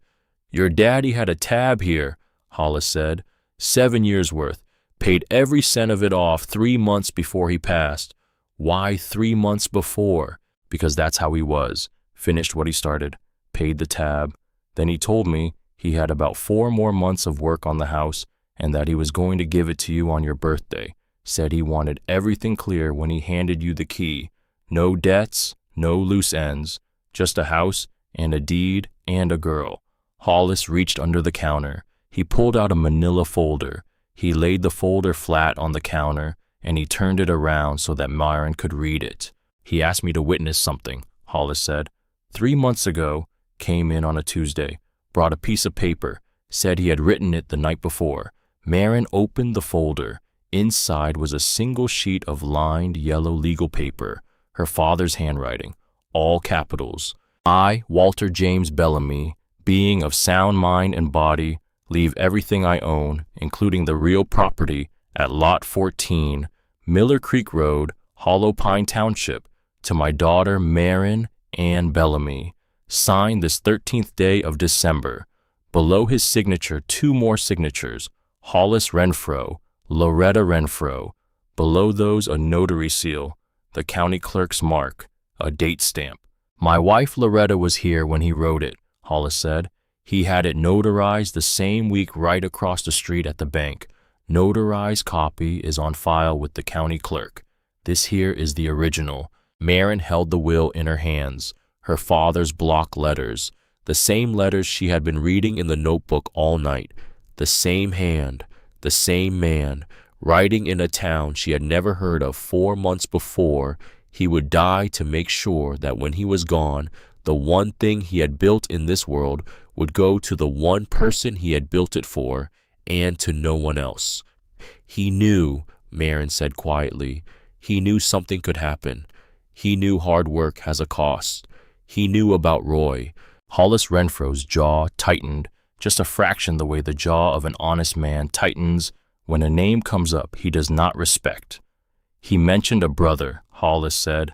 Speaker 1: Your daddy had a tab here, Hollis said. 7 years' worth. Paid every cent of it off 3 months before he passed. Why 3 months before? Because that's how he was. Finished what he started. Paid the tab. Then he told me he had about 4 more months of work on the house and that he was going to give it to you on your birthday. Said he wanted everything clear when he handed you the key. No debts, no loose ends. Just a house and a deed and a girl. Hollis reached under the counter. He pulled out a manila folder. He laid the folder flat on the counter, and he turned it around so that Maren could read it. He asked me to witness something, Hollis said. 3 months ago, came in on a Tuesday, brought a piece of paper, said he had written it the night before. Marin opened the folder. Inside was a single sheet of lined yellow legal paper, her father's handwriting, all capitals. I, Walter James Bellamy, being of sound mind and body, leave everything I own, including the real property, at Lot 14, Miller Creek Road, Hollow Pine Township, to my daughter Marin Ann Bellamy. Signed this 13th day of December. Below his signature, 2 more signatures, Hollis Renfro, Loretta Renfro. Below those, a notary seal, the county clerk's mark, a date stamp. My wife Loretta was here when he wrote it, Hollis said. He had it notarized the same week right across the street at the bank. Notarized copy is on file with the county clerk. This here is the original. Marin held the will in her hands, her father's block letters, the same letters she had been reading in the notebook all night, the same hand, the same man, writing in a town she had never heard of 4 months before. He would die to make sure that when he was gone, the one thing he had built in this world would go to the one person he had built it for, and to no one else. He knew, Marin said quietly, he knew something could happen. He knew hard work has a cost. He knew about Roy. Hollis Renfro's jaw tightened, just a fraction the way the jaw of an honest man tightens when a name comes up he does not respect. He mentioned a brother, Hollis said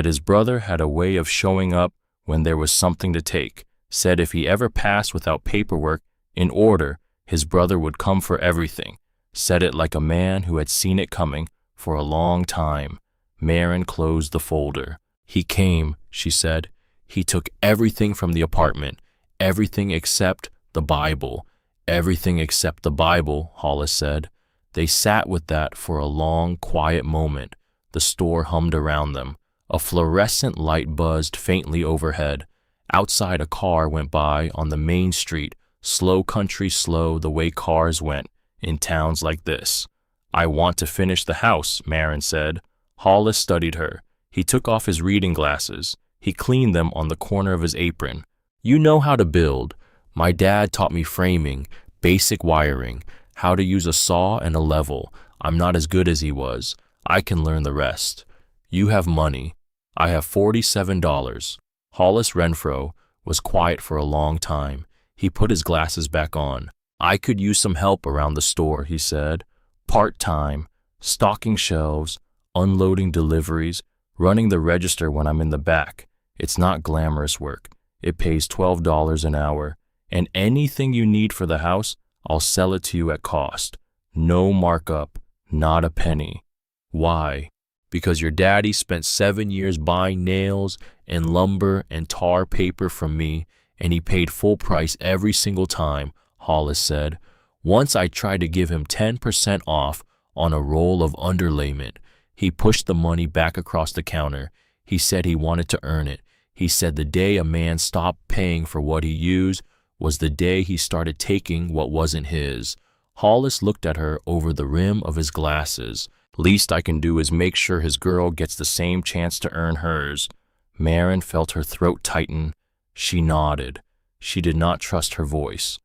Speaker 1: his brother had a way of showing up when there was something to take, said if he ever passed without paperwork in order, his brother would come for everything, said it like a man who had seen it coming for a long time. Marin closed the folder. He came, she said. He took everything from the apartment, everything except the Bible. Everything except the Bible, Hollis said. They sat with that for a long, quiet moment. The store hummed around them. A fluorescent light buzzed faintly overhead. Outside, a car went by on the main street, slow country slow the way cars went in towns like this. I want to finish the house, Marin said. Hollis studied her. He took off his reading glasses. He cleaned them on the corner of his apron. You know how to build. My dad taught me framing, basic wiring, how to use a saw and a level. I'm not as good as he was. I can learn the rest. You have money. I have $47. Hollis Renfro was quiet for a long time. He put his glasses back on. I could use some help around the store, he said. Part-time, stocking shelves, unloading deliveries, running the register when I'm in the back. It's not glamorous work. It pays $12 an hour. And anything you need for the house, I'll sell it to you at cost. No markup, not a penny. Why? Because your daddy spent 7 years buying nails and lumber and tar paper from me, and he paid full price every single time, Hollis said. Once I tried to give him 10% off on a roll of underlayment. He pushed the money back across the counter. He said he wanted to earn it. He said the day a man stopped paying for what he used was the day he started taking what wasn't his. Hollis looked at her over the rim of his glasses. Least I can do is make sure his girl gets the same chance to earn hers. Marin felt her throat tighten. She nodded. She did not trust her voice.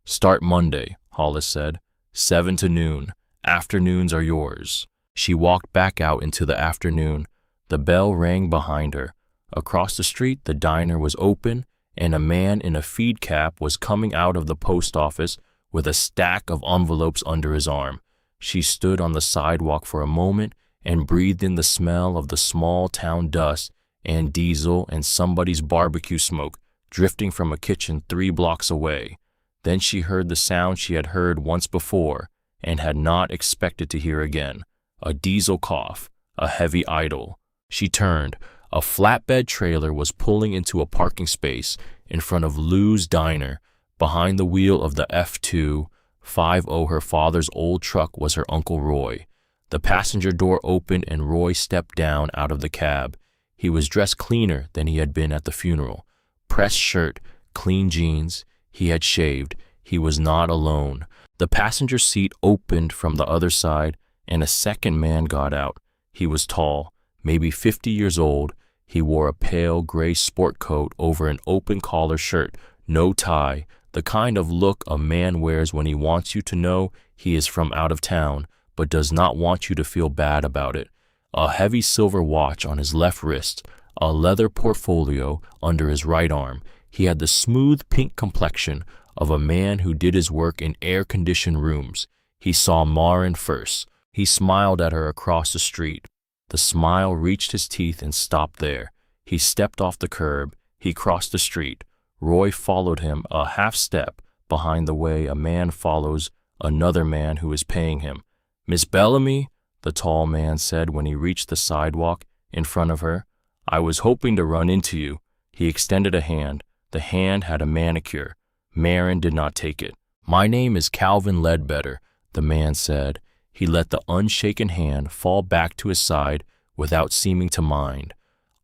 Speaker 1: Start Monday, Hollis said. 7 to noon. Afternoons are yours. She walked back out into the afternoon. The bell rang behind her. Across the street, the diner was open, and a man in a feed cap was coming out of the post office with a stack of envelopes under his arm. She stood on the sidewalk for a moment and breathed in the smell of the small town dust and diesel and somebody's barbecue smoke drifting from a kitchen 3 blocks away. Then she heard the sound she had heard once before and had not expected to hear again. A diesel cough, a heavy idle. She turned. A flatbed trailer was pulling into a parking space in front of Lou's Diner. Behind the wheel of the F250, her father's old truck, was her Uncle Roy. The passenger door opened and Roy stepped down out of the cab. He was dressed cleaner than he had been at the funeral. Pressed shirt, clean jeans. He had shaved. He was not alone. The passenger seat opened from the other side, and a second man got out. He was tall, maybe 50 years old. He wore a pale gray sport coat over an open collar shirt, no tie, the kind of look a man wears when he wants you to know he is from out of town, but does not want you to feel bad about it. A heavy silver watch on his left wrist, a leather portfolio under his right arm. He had the smooth pink complexion of a man who did his work in air-conditioned rooms. He saw Maren first. He smiled at her across the street. The smile reached his teeth and stopped there. He stepped off the curb. He crossed the street. Roy followed him a half step behind the way a man follows another man who is paying him. "Miss Bellamy," the tall man said when he reached the sidewalk in front of her. "I was hoping to run into you." He extended a hand. The hand had a manicure. Maren did not take it. "My name is Calvin Ledbetter," the man said. He let the unshaken hand fall back to his side without seeming to mind.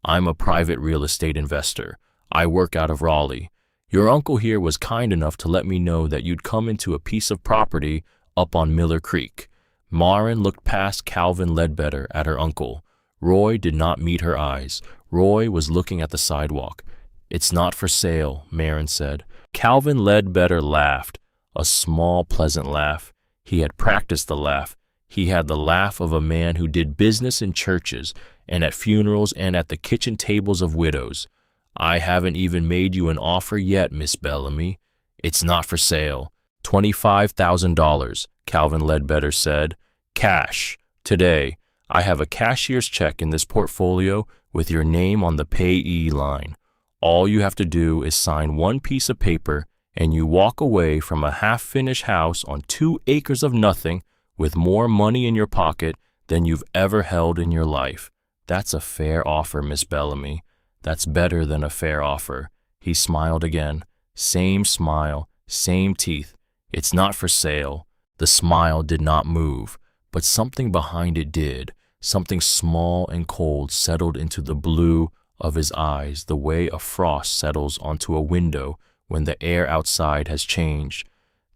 Speaker 1: "I'm a private real estate investor. I work out of Raleigh. Your uncle here was kind enough to let me know that you'd come into a piece of property up on Miller Creek." Maren looked past Calvin Ledbetter at her uncle. Roy did not meet her eyes. Roy was looking at the sidewalk. "It's not for sale," Maren said. Calvin Ledbetter laughed, a small, pleasant laugh. He had practiced the laugh. He had the laugh of a man who did business in churches and at funerals and at the kitchen tables of widows. "I haven't even made you an offer yet, Miss Bellamy. It's not for sale." $25,000, Calvin Ledbetter said. "Cash. Today. I have a cashier's check in this portfolio with your name on the payee line. All you have to do is sign one piece of paper and you walk away from a half-finished house on 2 acres of nothing with more money in your pocket than you've ever held in your life. That's a fair offer, Miss Bellamy. That's better than a fair offer." He smiled again. Same smile, same teeth. "It's not for sale." The smile did not move, but something behind it did. Something small and cold settled into the blue of his eyes the way a frost settles onto a window when the air outside has changed.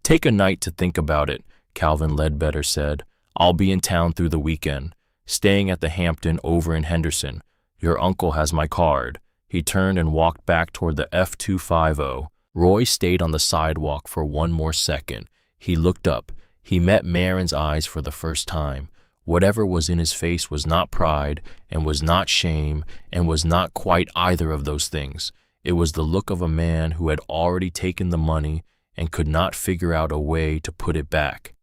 Speaker 1: "Take a night to think about it," Calvin Ledbetter said. "I'll be in town through the weekend, staying at the Hampton over in Henderson. Your uncle has my card." He turned and walked back toward the F250. Roy stayed on the sidewalk for one more second. He looked up. He met Maren's eyes for the first time. Whatever was in his face was not pride, and was not shame, and was not quite either of those things. It was the look of a man who had already taken the money and could not figure out a way to put it back.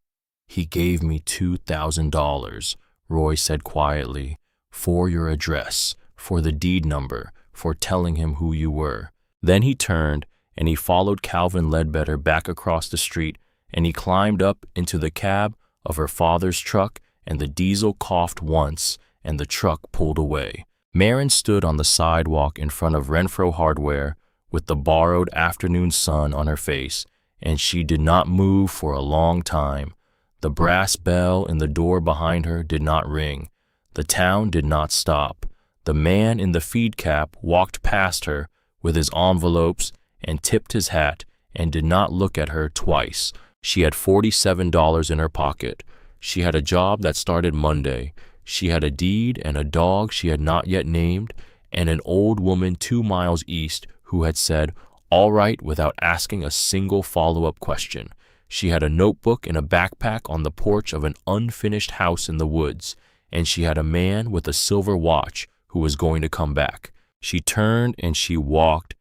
Speaker 1: "He gave me $2,000, Roy said quietly, "for your address, for the deed number, for telling him who you were." Then he turned and he followed Calvin Ledbetter back across the street, and he climbed up into the cab of her father's truck, and the diesel coughed once, and the truck pulled away. Maren stood on the sidewalk in front of Renfro Hardware with the borrowed afternoon sun on her face, and she did not move for a long time. The brass bell in the door behind her did not ring. The town did not stop. The man in the feed cap walked past her with his envelopes and tipped his hat and did not look at her twice. She had $47 in her pocket. She had a job that started Monday. She had a deed and a dog she had not yet named, and an old woman 2 miles east who had said, "All right," without asking a single follow-up question. She had a notebook and a backpack on the porch of an unfinished house in the woods, and she had a man with a silver watch who was going to come back. She turned and she walked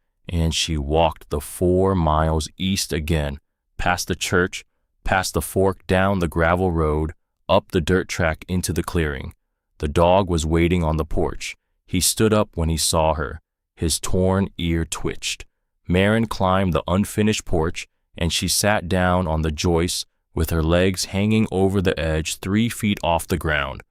Speaker 1: the 4 miles east again, past the church, past the fork, down the gravel road, up the dirt track into the clearing. The dog was waiting on the porch. He stood up when he saw her. His torn ear twitched. Maren climbed the unfinished porch, and she sat down on the joist with her legs hanging over the edge 3 feet off the ground.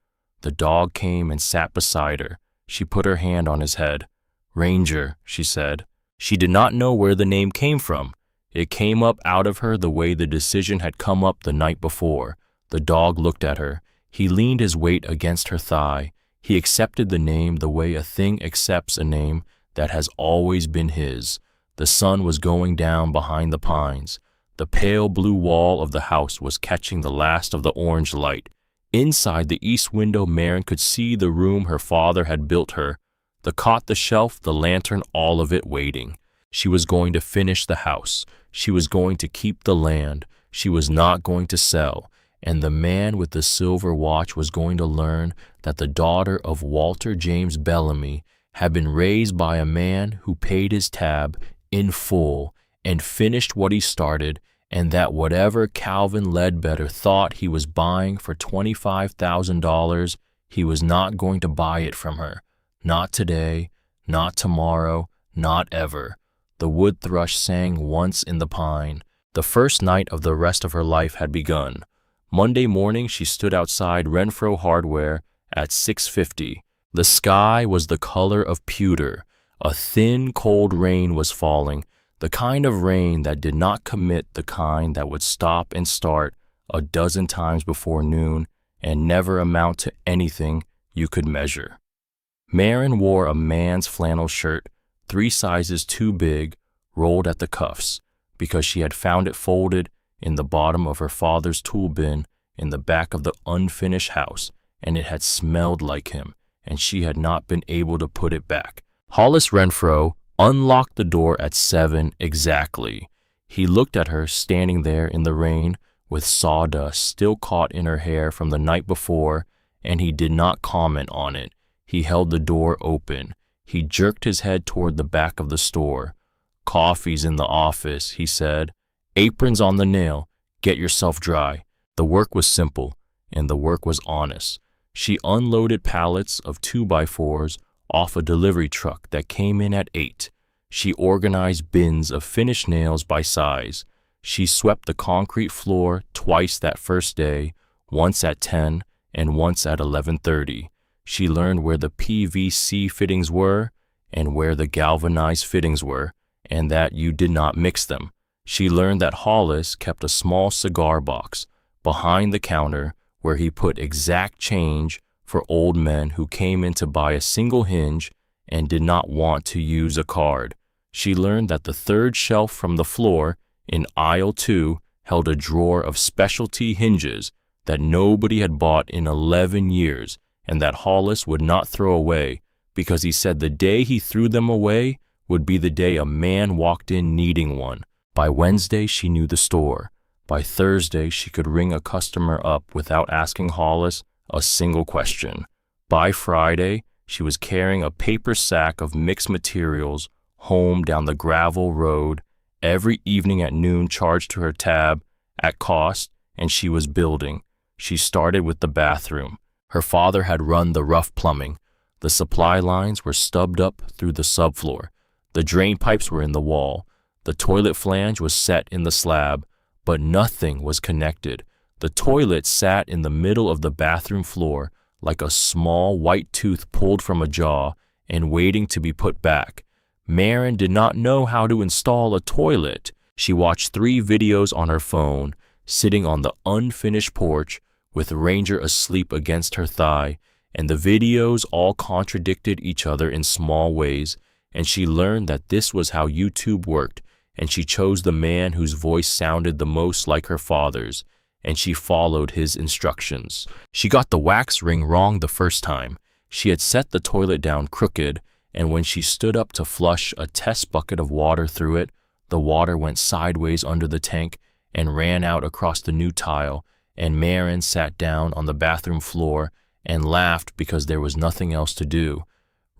Speaker 1: The dog came and sat beside her. She put her hand on his head. "Ranger," she said. She did not know where the name came from. It came up out of her the way the decision had come up the night before. The dog looked at her. He leaned his weight against her thigh. He accepted the name the way a thing accepts a name that has always been his. The sun was going down behind the pines. The pale blue wall of the house was catching the last of the orange light. Inside the east window, Maren could see the room her father had built her. The cot, the shelf, the lantern, all of it waiting. She was going to finish the house. She was going to keep the land. She was not going to sell. And the man with the silver watch was going to learn that the daughter of Walter James Bellamy had been raised by a man who paid his tab in full and finished what he started, and that whatever Calvin Ledbetter thought he was buying for $25,000, he was not going to buy it from her. Not today, not tomorrow, not ever. The wood thrush sang once in the pine. The first night of the rest of her life had begun. Monday morning she stood outside Renfro Hardware at 6:50. The sky was the color of pewter. A thin, cold rain was falling, the kind of rain that did not commit, the kind that would stop and start a dozen times before noon and never amount to anything you could measure. Marin wore a man's flannel shirt, 3 sizes too big, rolled at the cuffs, because she had found it folded in the bottom of her father's tool bin in the back of the unfinished house, and it had smelled like him, and she had not been able to put it back. Hollis Renfro unlocked the door at 7 exactly. He looked at her standing there in the rain with sawdust still caught in her hair from the night before, and he did not comment on it. He held the door open. He jerked his head toward the back of the store. "Coffee's in the office," he said. "Apron's on the nail. Get yourself dry." The work was simple, and the work was honest. She unloaded pallets of 2x4s off a delivery truck that came in at 8. She organized bins of finished nails by size. She swept the concrete floor twice that first day, once at 10 and once at 11:30. She learned where the PVC fittings were and where the galvanized fittings were, and that you did not mix them. She learned that Hollis kept a small cigar box behind the counter where he put exact change for old men who came in to buy a single hinge and did not want to use a card. She learned that the third shelf from the floor in aisle 2 held a drawer of specialty hinges that nobody had bought in 11 years and that Hollis would not throw away, because he said the day he threw them away would be the day a man walked in needing one. By Wednesday, she knew the store. By Thursday, she could ring a customer up without asking Hollis a single question. By Friday, she was carrying a paper sack of mixed materials home down the gravel road. Every evening at noon charged to her tab at cost, and she was building. She started with the bathroom. Her father had run the rough plumbing. The supply lines were stubbed up through the subfloor. The drain pipes were in the wall. The toilet flange was set in the slab, but nothing was connected. The toilet sat in the middle of the bathroom floor like a small white tooth pulled from a jaw and waiting to be put back. Marin did not know how to install a toilet. She watched 3 videos on her phone, sitting on the unfinished porch with Ranger asleep against her thigh, and the videos all contradicted each other in small ways, and she learned that this was how YouTube worked, and she chose the man whose voice sounded the most like her father's, and she followed his instructions. She got the wax ring wrong the first time. She had set the toilet down crooked, and when she stood up to flush a test bucket of water through it, the water went sideways under the tank and ran out across the new tile, and Marin sat down on the bathroom floor and laughed because there was nothing else to do.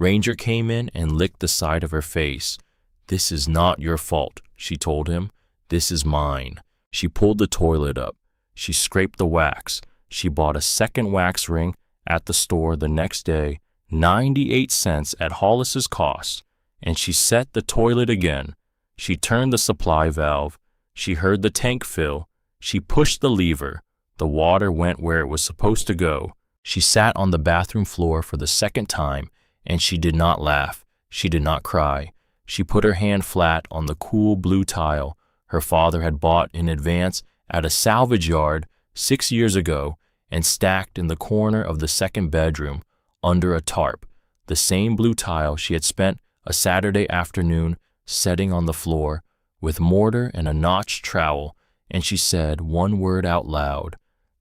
Speaker 1: Ranger came in and licked the side of her face. "This is not your fault," she told him. "This is mine." She pulled the toilet up. She scraped the wax. She bought a second wax ring at the store the next day, 98 cents at Hollis's cost, and she set the toilet again. She turned the supply valve. She heard the tank fill. She pushed the lever. The water went where it was supposed to go. She sat on the bathroom floor for the second time, and she did not laugh. She did not cry. She put her hand flat on the cool blue tile her father had bought in advance at a salvage yard 6 years ago and stacked in the corner of the second bedroom under a tarp, the same blue tile she had spent a Saturday afternoon setting on the floor with mortar and a notched trowel, and she said one word out loud,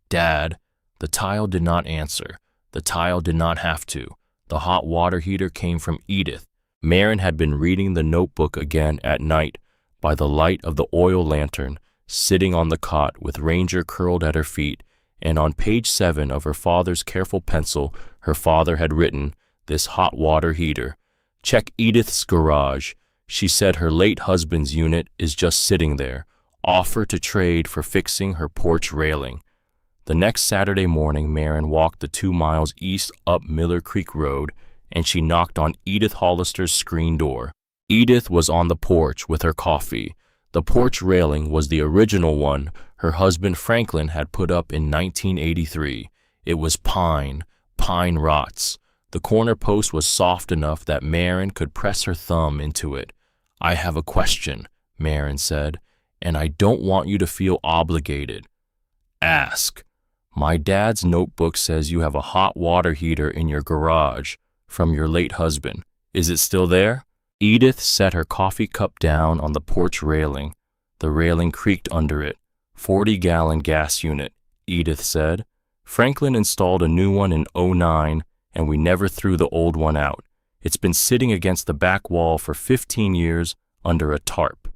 Speaker 1: "Dad." The tile did not answer. The tile did not have to. The hot water heater came from Edith. Marin had been reading the notebook again at night by the light of the oil lantern, sitting on the cot with Ranger curled at her feet, and on page 7 of her father's careful pencil, her father had written, "This hot water heater. Check Edith's garage. She said her late husband's unit is just sitting there. Offer to trade for fixing her porch railing." The next Saturday morning, Marin walked the 2 miles east up Miller Creek Road, and she knocked on Edith Hollister's screen door. Edith was on the porch with her coffee. The porch railing was the original one her husband Franklin had put up in 1983. It was pine rots. The corner post was soft enough that Marin could press her thumb into it. "I have a question," Marin said, "and I don't want you to feel obligated." "Ask." "My dad's notebook says you have a hot water heater in your garage from your late husband. Is it still there?" Edith set her coffee cup down on the porch railing. The railing creaked under it. 40-gallon gas unit, Edith said. "Franklin installed a new one in '09, and we never threw the old one out. It's been sitting against the back wall for 15 years under a tarp."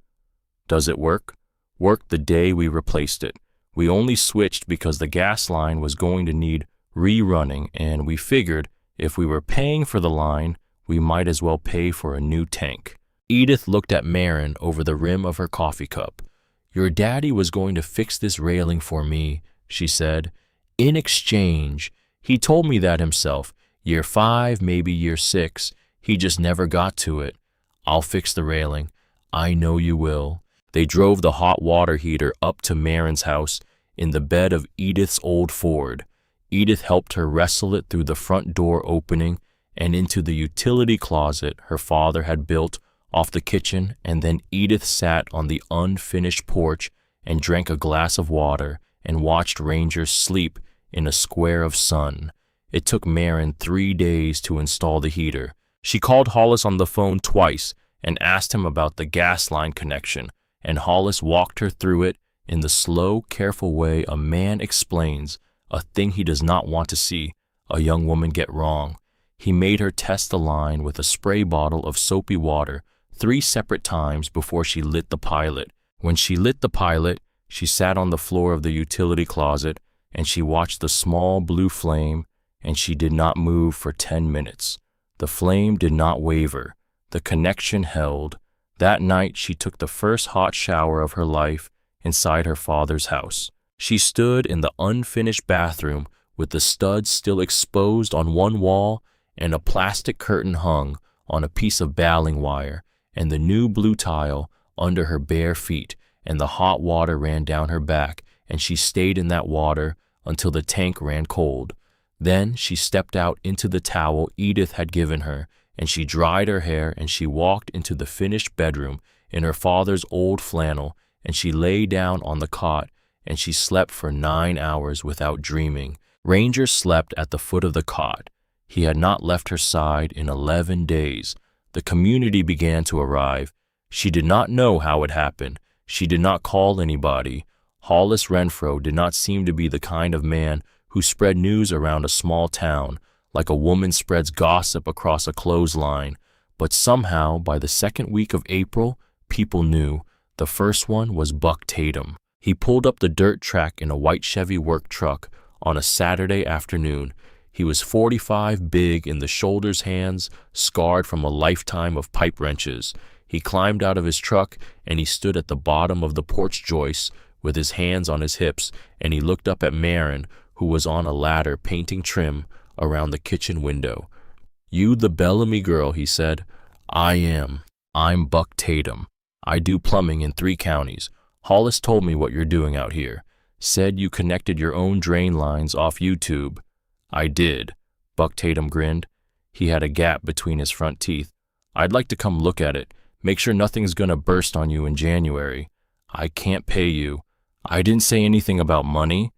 Speaker 1: "Does it work?" "Worked the day we replaced it. We only switched because the gas line was going to need rerunning, and we figured if we were paying for the line, we might as well pay for a new tank." Edith looked at Marin over the rim of her coffee cup. "Your daddy was going to fix this railing for me," she said. "In exchange. He told me that himself. Year 5, maybe year 6. He just never got to it. I'll fix the railing. I know you will." They drove the hot water heater up to Marin's house in the bed of Edith's old Ford. Edith helped her wrestle it through the front door opening and into the utility closet her father had built off the kitchen, and then Edith sat on the unfinished porch and drank a glass of water and watched Ranger sleep in a square of sun. It took Marin 3 days to install the heater. She called Hollis on the phone twice and asked him about the gas line connection, and Hollis walked her through it in the slow, careful way a man explains a thing he does not want to see a young woman get wrong. He made her test the line with a spray bottle of soapy water 3 separate times before she lit the pilot. When she lit the pilot, she sat on the floor of the utility closet and she watched the small blue flame, and she did not move for 10 minutes. The flame did not waver. The connection held. That night, she took the first hot shower of her life inside her father's house. She stood in the unfinished bathroom with the studs still exposed on one wall and a plastic curtain hung on a piece of baling wire, and the new blue tile under her bare feet, and the hot water ran down her back, and she stayed in that water until the tank ran cold. Then she stepped out into the towel Edith had given her, and she dried her hair, and she walked into the finished bedroom in her father's old flannel, and she lay down on the cot, and she slept for 9 hours without dreaming. Ranger slept at the foot of the cot. He had not left her side in 11 days. The community began to arrive. She did not know how it happened. She did not call anybody. Hollis Renfro did not seem to be the kind of man who spread news around a small town, like a woman spreads gossip across a clothesline. But somehow, by the second week of April, people knew. The first one was Buck Tatum. He pulled up the dirt track in a white Chevy work truck on a Saturday afternoon. He was 45, big in the shoulders, hands scarred from a lifetime of pipe wrenches. He climbed out of his truck, and he stood at the bottom of the porch joist with his hands on his hips, and he looked up at Marin, who was on a ladder painting trim around the kitchen window. "You the Bellamy girl," he said. "I am. I'm Buck Tatum. I do plumbing in 3 counties. Hollis told me what you're doing out here. Said you connected your own drain lines off YouTube." "I did." Buck Tatum grinned. He had a gap between his front teeth. "I'd like to come look at it. Make sure nothing's gonna burst on you in January." "I can't pay you." "I didn't say anything about money."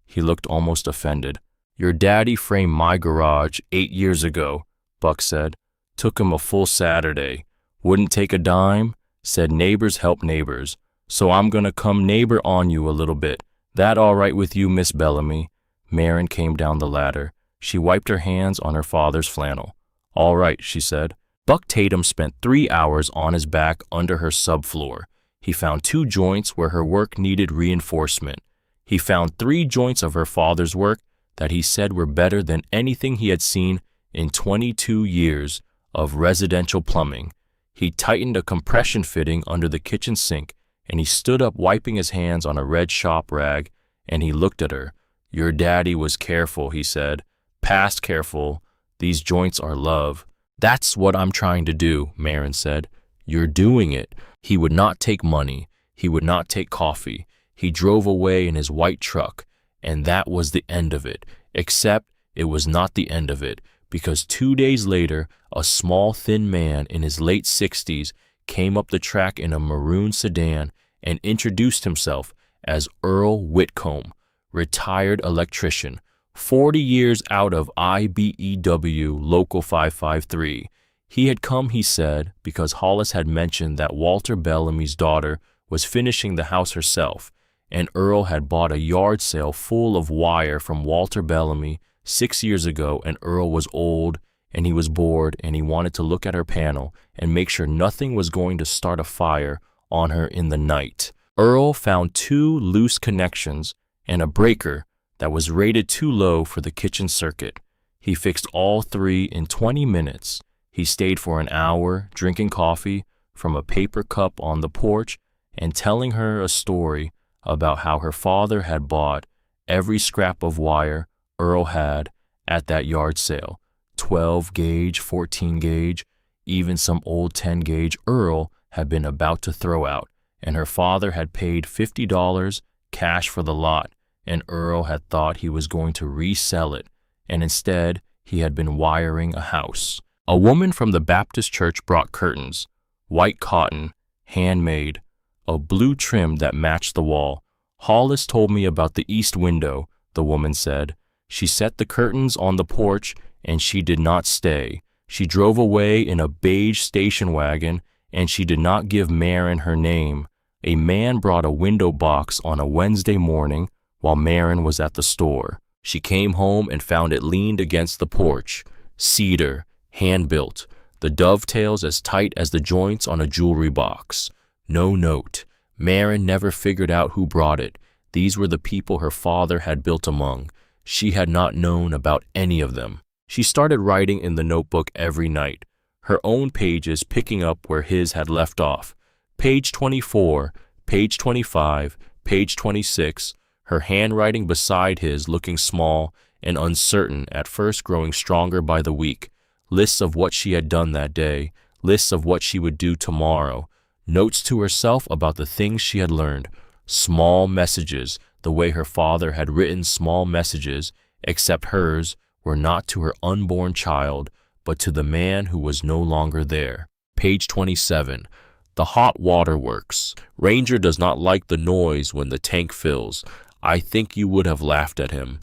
Speaker 1: He looked almost offended. "Your daddy framed my garage 8 years ago," Buck said. "Took him a full Saturday. Wouldn't take a dime. Said neighbors help neighbors. So I'm gonna come neighbor on you a little bit. That all right with you, Miss Bellamy?" Marin came down the ladder. She wiped her hands on her father's flannel. "All right," she said. Buck Tatum spent 3 hours on his back under her subfloor. He found 2 joints where her work needed reinforcement. He found 3 joints of her father's work that he said were better than anything he had seen in 22 years of residential plumbing. He tightened a compression fitting under the kitchen sink, and he stood up wiping his hands on a red shop rag, and he looked at her. "Your daddy was careful," he said. "Past careful. These joints are love." "That's what I'm trying to do," Marin said. "You're doing it." He would not take money. He would not take coffee. He drove away in his white truck, and that was the end of it. Except it was not the end of it, because 2 days later, a small, thin man in his late 60s came up the track in a maroon sedan and introduced himself as Earl Whitcomb, retired electrician, 40 years out of IBEW Local 553. He had come, he said, because Hollis had mentioned that Walter Bellamy's daughter was finishing the house herself, and Earl had bought a yard sale full of wire from Walter Bellamy 6 years ago, and Earl was old, and he was bored, and he wanted to look at her panel and make sure nothing was going to start a fire on her in the night. Earl found 2 loose connections and a breaker that was rated too low for the kitchen circuit. He fixed all 3 in 20 minutes. He stayed for an hour drinking coffee from a paper cup on the porch and telling her a story about how her father had bought every scrap of wire Earl had at that yard sale, 12 gauge, 14 gauge, even some old 10 gauge Earl had been about to throw out, and her father had paid $50 cash for the lot, and Earl had thought he was going to resell it, and instead he had been wiring a house. A woman from the Baptist church brought curtains, white cotton, handmade, a blue trim that matched the wall. "Hollis told me about the east window," the woman said. "She set the curtains on the porch, and she did not stay. She drove away in a beige station wagon, and she did not give Marin her name. A man brought a window box on a Wednesday morning while Marin was at the store. She came home and found it leaned against the porch. Cedar, hand-built, the dovetails as tight as the joints on a jewelry box. No note. Marin never figured out who brought it. These were the people her father had built among. She had not known about any of them. She started writing in the notebook every night, her own pages picking up where his had left off. Page 24, page 25, page 26, her handwriting beside his looking small and uncertain, at first growing stronger by the week. Lists of what she had done that day, lists of what she would do tomorrow, notes to herself about the things she had learned, small messages, the way her father had written small messages, except hers were not to her unborn child, but to the man who was no longer there. Page 27. The hot water works. Ranger does not like the noise when the tank fills. I think you would have laughed at him.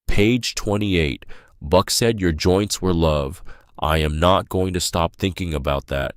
Speaker 1: Page 28. Buck said your joints were love. I am not going to stop thinking about that.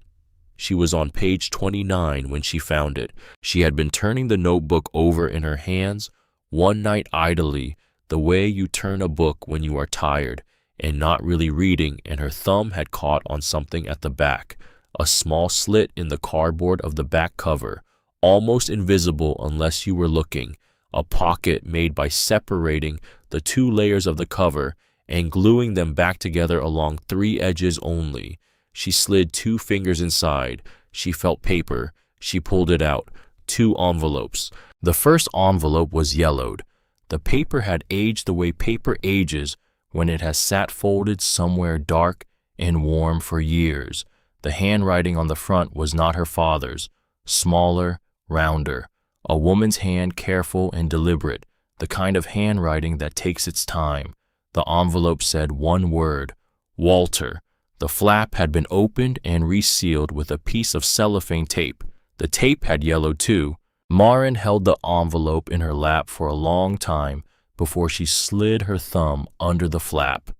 Speaker 1: She was on page 29 when she found it. She had been turning the notebook over in her hands one night idly, the way you turn a book when you are tired and not really reading, and her thumb had caught on something at the back, a small slit in the cardboard of the back cover, almost invisible unless you were looking, a pocket made by separating the 2 layers of the cover and gluing them back together along 3 edges only. She slid 2 fingers inside. She felt paper. She pulled it out. 2 envelopes. The first envelope was yellowed. The paper had aged the way paper ages when it has sat folded somewhere dark and warm for years. The handwriting on the front was not her father's. Smaller, rounder. A woman's hand, careful and deliberate, the kind of handwriting that takes its time. The envelope said 1 word, Walter. The flap had been opened and resealed with a piece of cellophane tape. The tape had yellowed too. Marin held the envelope in her lap for a long time before she slid her thumb under the flap.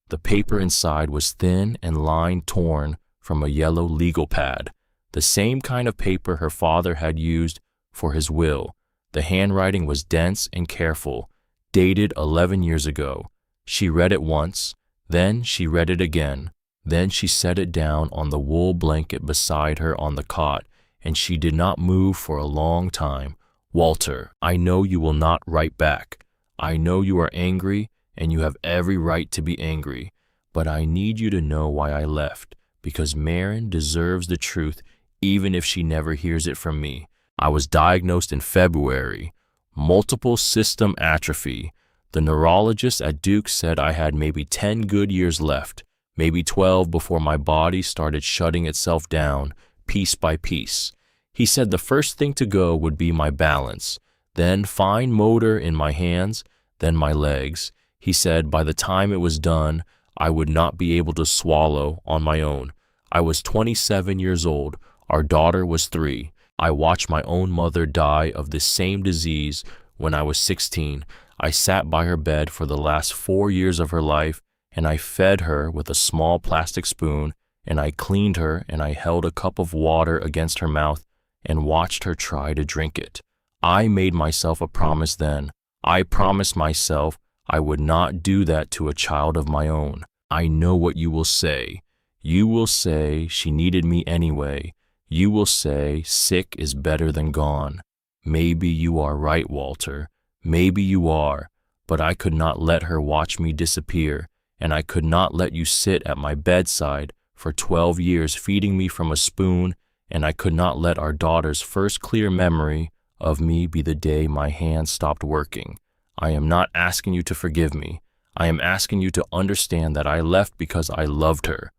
Speaker 1: The paper inside was thin and line torn from a yellow legal pad, the same kind of paper her father had used for his will. The handwriting was dense and careful, dated 11 years ago. She read it once, then she read it again. Then she set it down on the wool blanket beside her on the cot, and she did not move for a long time. Walter, I know you will not write back. I know you are angry, and you have every right to be angry. But I need you to know why I left, because Maren deserves the truth even if she never hears it from me. I was diagnosed in February. Multiple system atrophy. The neurologist at Duke said I had maybe 10 good years left, maybe 12 before my body started shutting itself down, piece by piece. He said the first thing to go would be my balance, then fine motor in my hands, then my legs. He said by the time it was done, I would not be able to swallow on my own. I was 27 years old. Our daughter was 3. I watched my own mother die of this same disease when I was 16. I sat by her bed for the last 4 years of her life, and I fed her with a small plastic spoon, and I cleaned her, and I held a cup of water against her mouth and watched her try to drink it. I made myself a promise then. I promised myself I would not do that to a child of my own. I know what you will say. You will say she needed me anyway. You will say sick is better than gone. Maybe you are right, Walter. Maybe you are. But I could not let her watch me disappear, and I could not let you sit at my bedside for 12 years feeding me from a spoon, and I could not let our daughter's first clear memory of me be the day my hands stopped working. I am not asking you to forgive me. I am asking you to understand that I left because I loved her,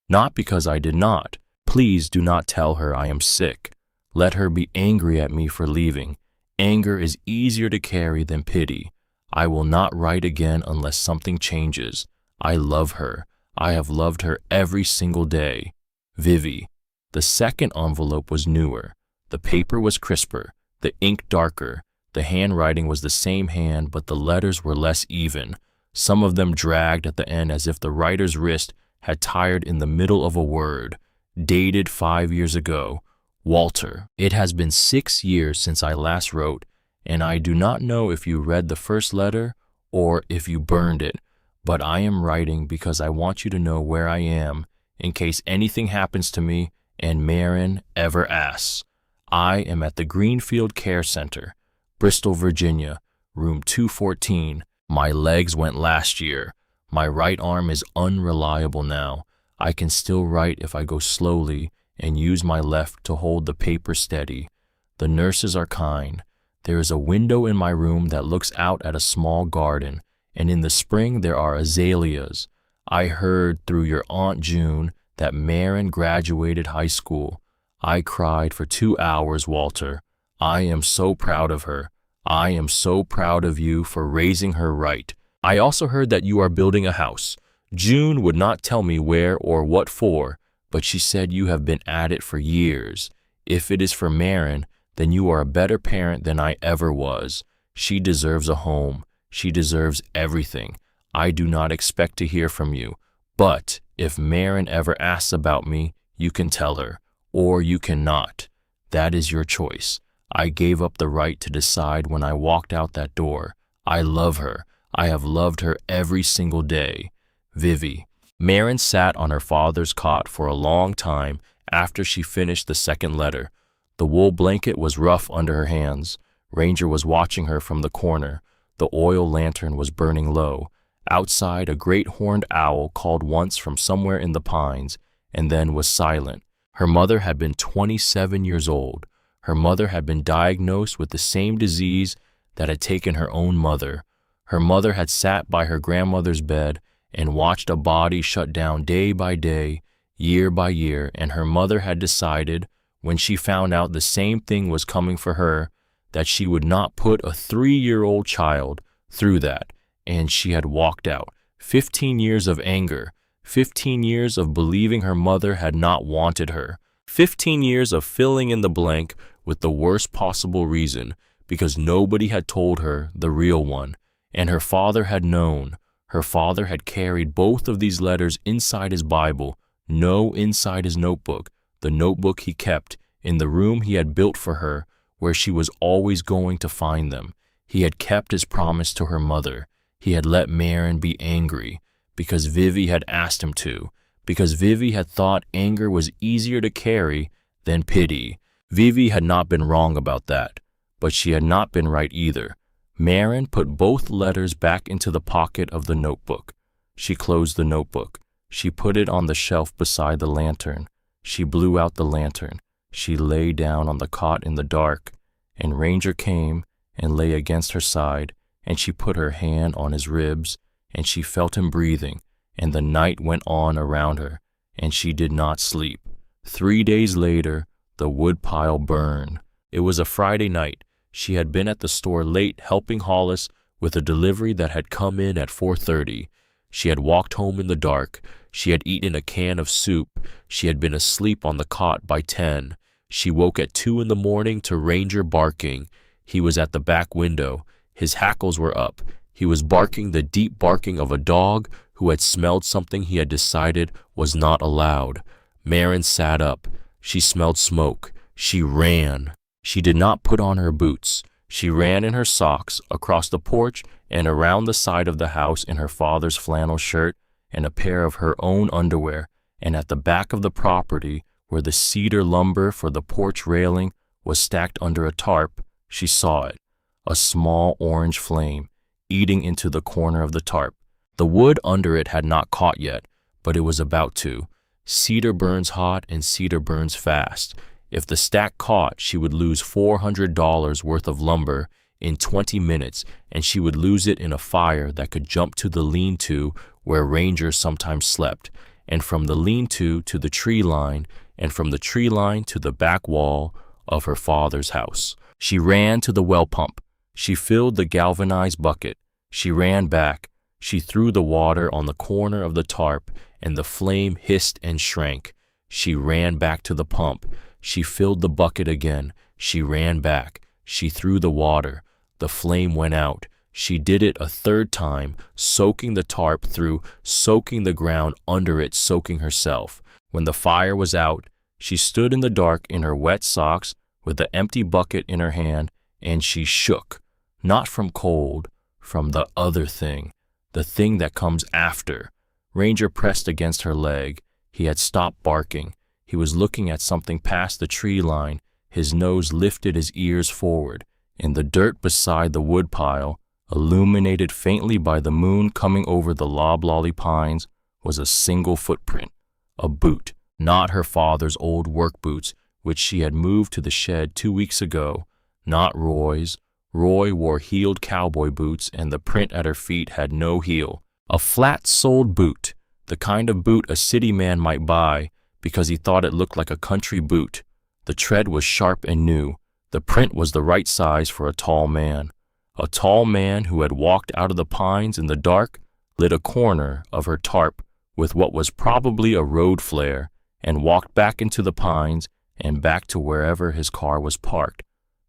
Speaker 1: not because I did not. Please do not tell her I am sick. Let her be angry at me for leaving. Anger is easier to carry than pity. I will not write again unless something changes. I love her. I have loved her every single day. Vivi. The second envelope was newer. The paper was crisper, the ink darker. The handwriting was the same hand, but the letters were less even. Some of them dragged at the end as if the writer's wrist had tired in the middle of a word. Dated 5 years ago. Walter, it has been 6 years since I last wrote, and I do not know if you read the first letter or if you burned it, but I am writing because I want you to know where I am in case anything happens to me and Maren ever asks. I am at the Greenfield Care Center, Bristol, Virginia, room 214. My legs went last year. My right arm is unreliable now. I can still write if I go slowly and use my left to hold the paper steady. The nurses are kind. There is a window in my room that looks out at a small garden, and in the spring there are azaleas. I heard through your Aunt June that Maren graduated high school. I cried for 2 hours, Walter. I am so proud of her. I am so proud of you for raising her right. I also heard that you are building a house. June would not tell me where or what for, but she said you have been at it for years. If it is for Maren, then you are a better parent than I ever was. She deserves a home. She deserves everything. I do not expect to hear from you, but if Maren ever asks about me, you can tell her, or you cannot. That is your choice. I gave up the right to decide when I walked out that door. I love her. I have loved her every single day. Vivi. Maren sat on her father's cot for a long time after she finished the second letter. The wool blanket was rough under her hands. Ranger was watching her from the corner. The oil lantern was burning low. Outside, a great horned owl called once from somewhere in the pines and then was silent. Her mother had been 27 years old. Her mother had been diagnosed with the same disease that had taken her own mother. Her mother had sat by her grandmother's bed and watched a body shut down day by day, year by year, and her mother had decided, when she found out the same thing was coming for her, that she would not put a 3-year-old child through that, and she had walked out. 15 years of anger, 15 years of believing her mother had not wanted her, 15 years of filling in the blank with the worst possible reason, because nobody had told her the real one, and her father had known. Her father had carried both of these letters inside his Bible, no inside his notebook, the notebook he kept in the room he had built for her, where she was always going to find them. He had kept his promise to her mother. He had let Maren be angry because Vivi had asked him to, because Vivi had thought anger was easier to carry than pity. Vivi had not been wrong about that, but she had not been right either. Maren put both letters back into the pocket of the notebook. She closed the notebook. She put it on the shelf beside the lantern. She blew out the lantern. She lay down on the cot in the dark, and Ranger came and lay against her side, and she put her hand on his ribs, and she felt him breathing, and the night went on around her, and she did not sleep. 3 days later, the woodpile burned. It was a Friday night. She had been at the store late helping Hollis with a delivery that had come in at 4:30. She had walked home in the dark. She had eaten a can of soup. She had been asleep on the cot by 10. She woke at 2 in the morning to Ranger barking. He was at the back window. His hackles were up. He was barking the deep barking of a dog who had smelled something he had decided was not allowed. Maren sat up. She smelled smoke. She ran. She did not put on her boots. She ran in her socks across the porch and around the side of the house in her father's flannel shirt and a pair of her own underwear, and at the back of the property where the cedar lumber for the porch railing was stacked under a tarp, she saw it, a small orange flame, eating into the corner of the tarp. The wood under it had not caught yet, but it was about to. Cedar burns hot and cedar burns fast. If the stack caught, she would lose $400 worth of lumber in 20 minutes, and she would lose it in a fire that could jump to the lean-to where Ranger sometimes slept, and from the lean-to to the tree line, and from the tree line to the back wall of her father's house. She ran to the well pump. She filled the galvanized bucket. She ran back. She threw the water on the corner of the tarp, and the flame hissed and shrank. She ran back to the pump. She filled the bucket again. She ran back. She threw the water. The flame went out. She did it a third time, soaking the tarp through, soaking the ground under it, soaking herself. When the fire was out, she stood in the dark in her wet socks with the empty bucket in her hand, and she shook, not from cold, from the other thing, the thing that comes after. Ranger pressed against her leg. He had stopped barking. He was looking at something past the tree line. His nose lifted his ears forward. In the dirt beside the woodpile, illuminated faintly by the moon coming over the loblolly pines, was a single footprint. A boot, not her father's old work boots, which she had moved to the shed 2 weeks ago, not Roy's. Roy wore heeled cowboy boots, and the print at her feet had no heel. A flat-soled boot, the kind of boot a city man might buy because he thought it looked like a country boot. The tread was sharp and new. The print was the right size for a tall man. A tall man who had walked out of the pines in the dark, lit a corner of her tarp with what was probably a road flare, and walked back into the pines and back to wherever his car was parked.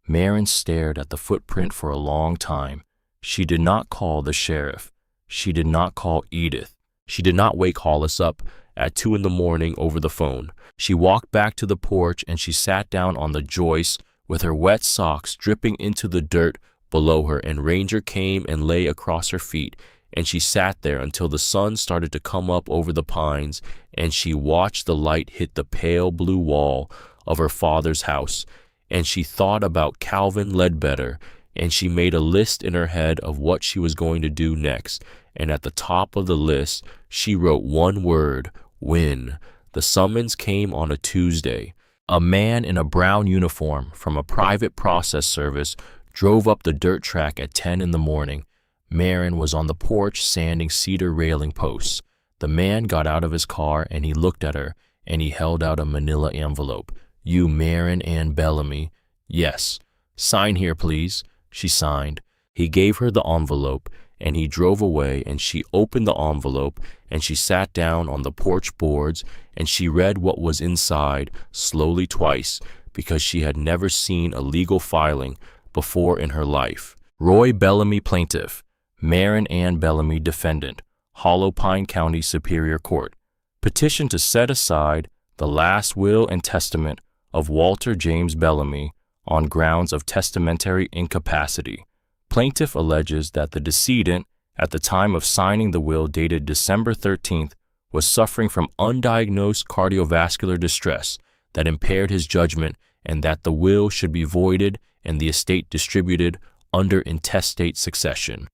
Speaker 1: Maren stared at the footprint for a long time. She did not call the sheriff. She did not call Edith. She did not wake Hollis up at 2 in the morning over the phone. She walked back to the porch and she sat down on the joist with her wet socks dripping into the dirt below her, and Ranger came and lay across her feet, and she sat there until the sun started to come up over the pines, and she watched the light hit the pale blue wall of her father's house, and she thought about Calvin Ledbetter, and she made a list in her head of what she was going to do next, and at the top of the list, she wrote one word: win. The summons came on a Tuesday. A man in a brown uniform from a private process service drove up the dirt track at 10 in the morning. Maren was on the porch sanding cedar railing posts. The man got out of his car and he looked at her, and he held out a manila envelope. "You Maren Ann Bellamy?" "Yes." "Sign here, please." She signed. He gave her the envelope, and he drove away, and she opened the envelope, and she sat down on the porch boards, and she read what was inside slowly twice, because she had never seen a legal filing before in her life. Roy Bellamy, plaintiff. Maren Ann Bellamy, defendant. Hollow Pine County Superior Court. Petition to set aside the last will and testament of Walter James Bellamy on grounds of testamentary incapacity. Plaintiff alleges that the decedent, at the time of signing the will dated December 13th, was suffering from undiagnosed cardiovascular distress that impaired his judgment, and that the will should be voided and the estate distributed under intestate succession.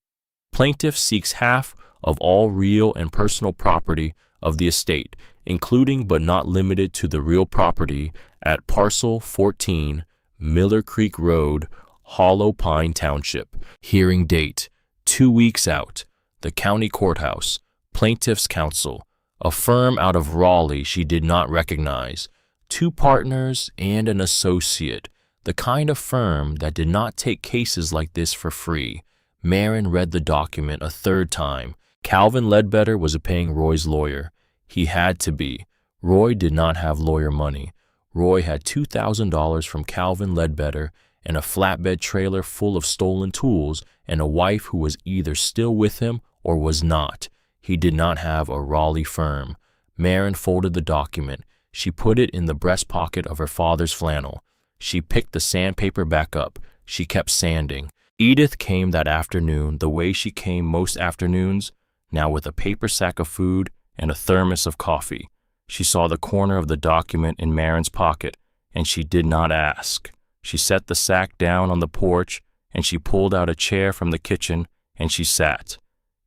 Speaker 1: Plaintiff seeks half of all real and personal property of the estate, including but not limited to the real property at Parcel 14, Miller Creek Road, Hollow Pine Township. Hearing date: 2 weeks out. The county courthouse. Plaintiff's counsel. A firm out of Raleigh she did not recognize. 2 partners and an associate. The kind of firm that did not take cases like this for free. Marin read the document a 3rd time. Calvin Ledbetter was paying Roy's lawyer. He had to be. Roy did not have lawyer money. Roy had $2,000 from Calvin Ledbetter and a flatbed trailer full of stolen tools and a wife who was either still with him or was not. He did not have a Raleigh firm. Marin folded the document. She put it in the breast pocket of her father's flannel. She picked the sandpaper back up. She kept sanding. Edith came that afternoon the way she came most afternoons, now with a paper sack of food and a thermos of coffee. She saw the corner of the document in Marin's pocket, and she did not ask. She set the sack down on the porch, and she pulled out a chair from the kitchen, and she sat.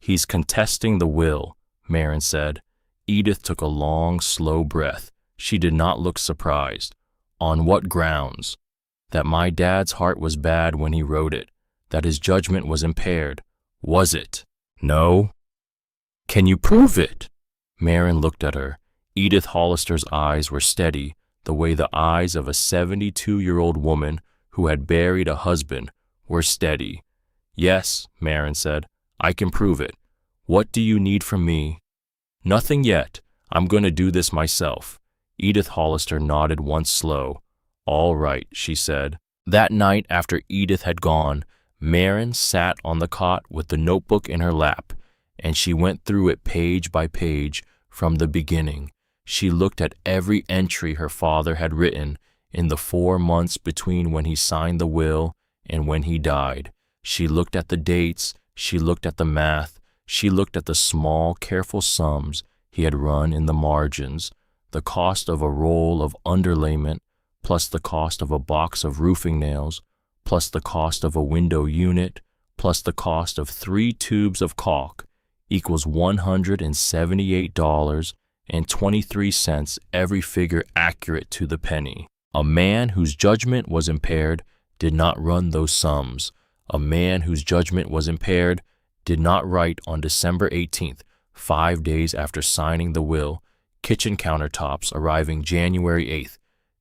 Speaker 1: "He's contesting the will," Marin said. Edith took a long, slow breath. She did not look surprised. "On what grounds?" "That my dad's heart was bad when he wrote it. That his judgment was impaired." "Was it?" "No." "Can you prove it?" Marin looked at her. Edith Hollister's eyes were steady, the way the eyes of a 72-year-old woman who had buried a husband were steady. "Yes," Marin said, "I can prove it. What do you need from me?" "Nothing yet. I'm going to do this myself." Edith Hollister nodded once slow. "All right," she said. That night after Edith had gone, Marin sat on the cot with the notebook in her lap, and she went through it page by page from the beginning. She looked at every entry her father had written in the 4 months between when he signed the will and when he died. She looked at the dates, she looked at the math, she looked at the small, careful sums he had run in the margins, the cost of a roll of underlayment, plus the cost of a box of roofing nails, plus the cost of a window unit, plus the cost of 3 tubes of caulk, equals $178.23, every figure accurate to the penny. A man whose judgment was impaired did not run those sums. A man whose judgment was impaired did not write on December 18th, 5 days after signing the will, kitchen countertops arriving January 8th.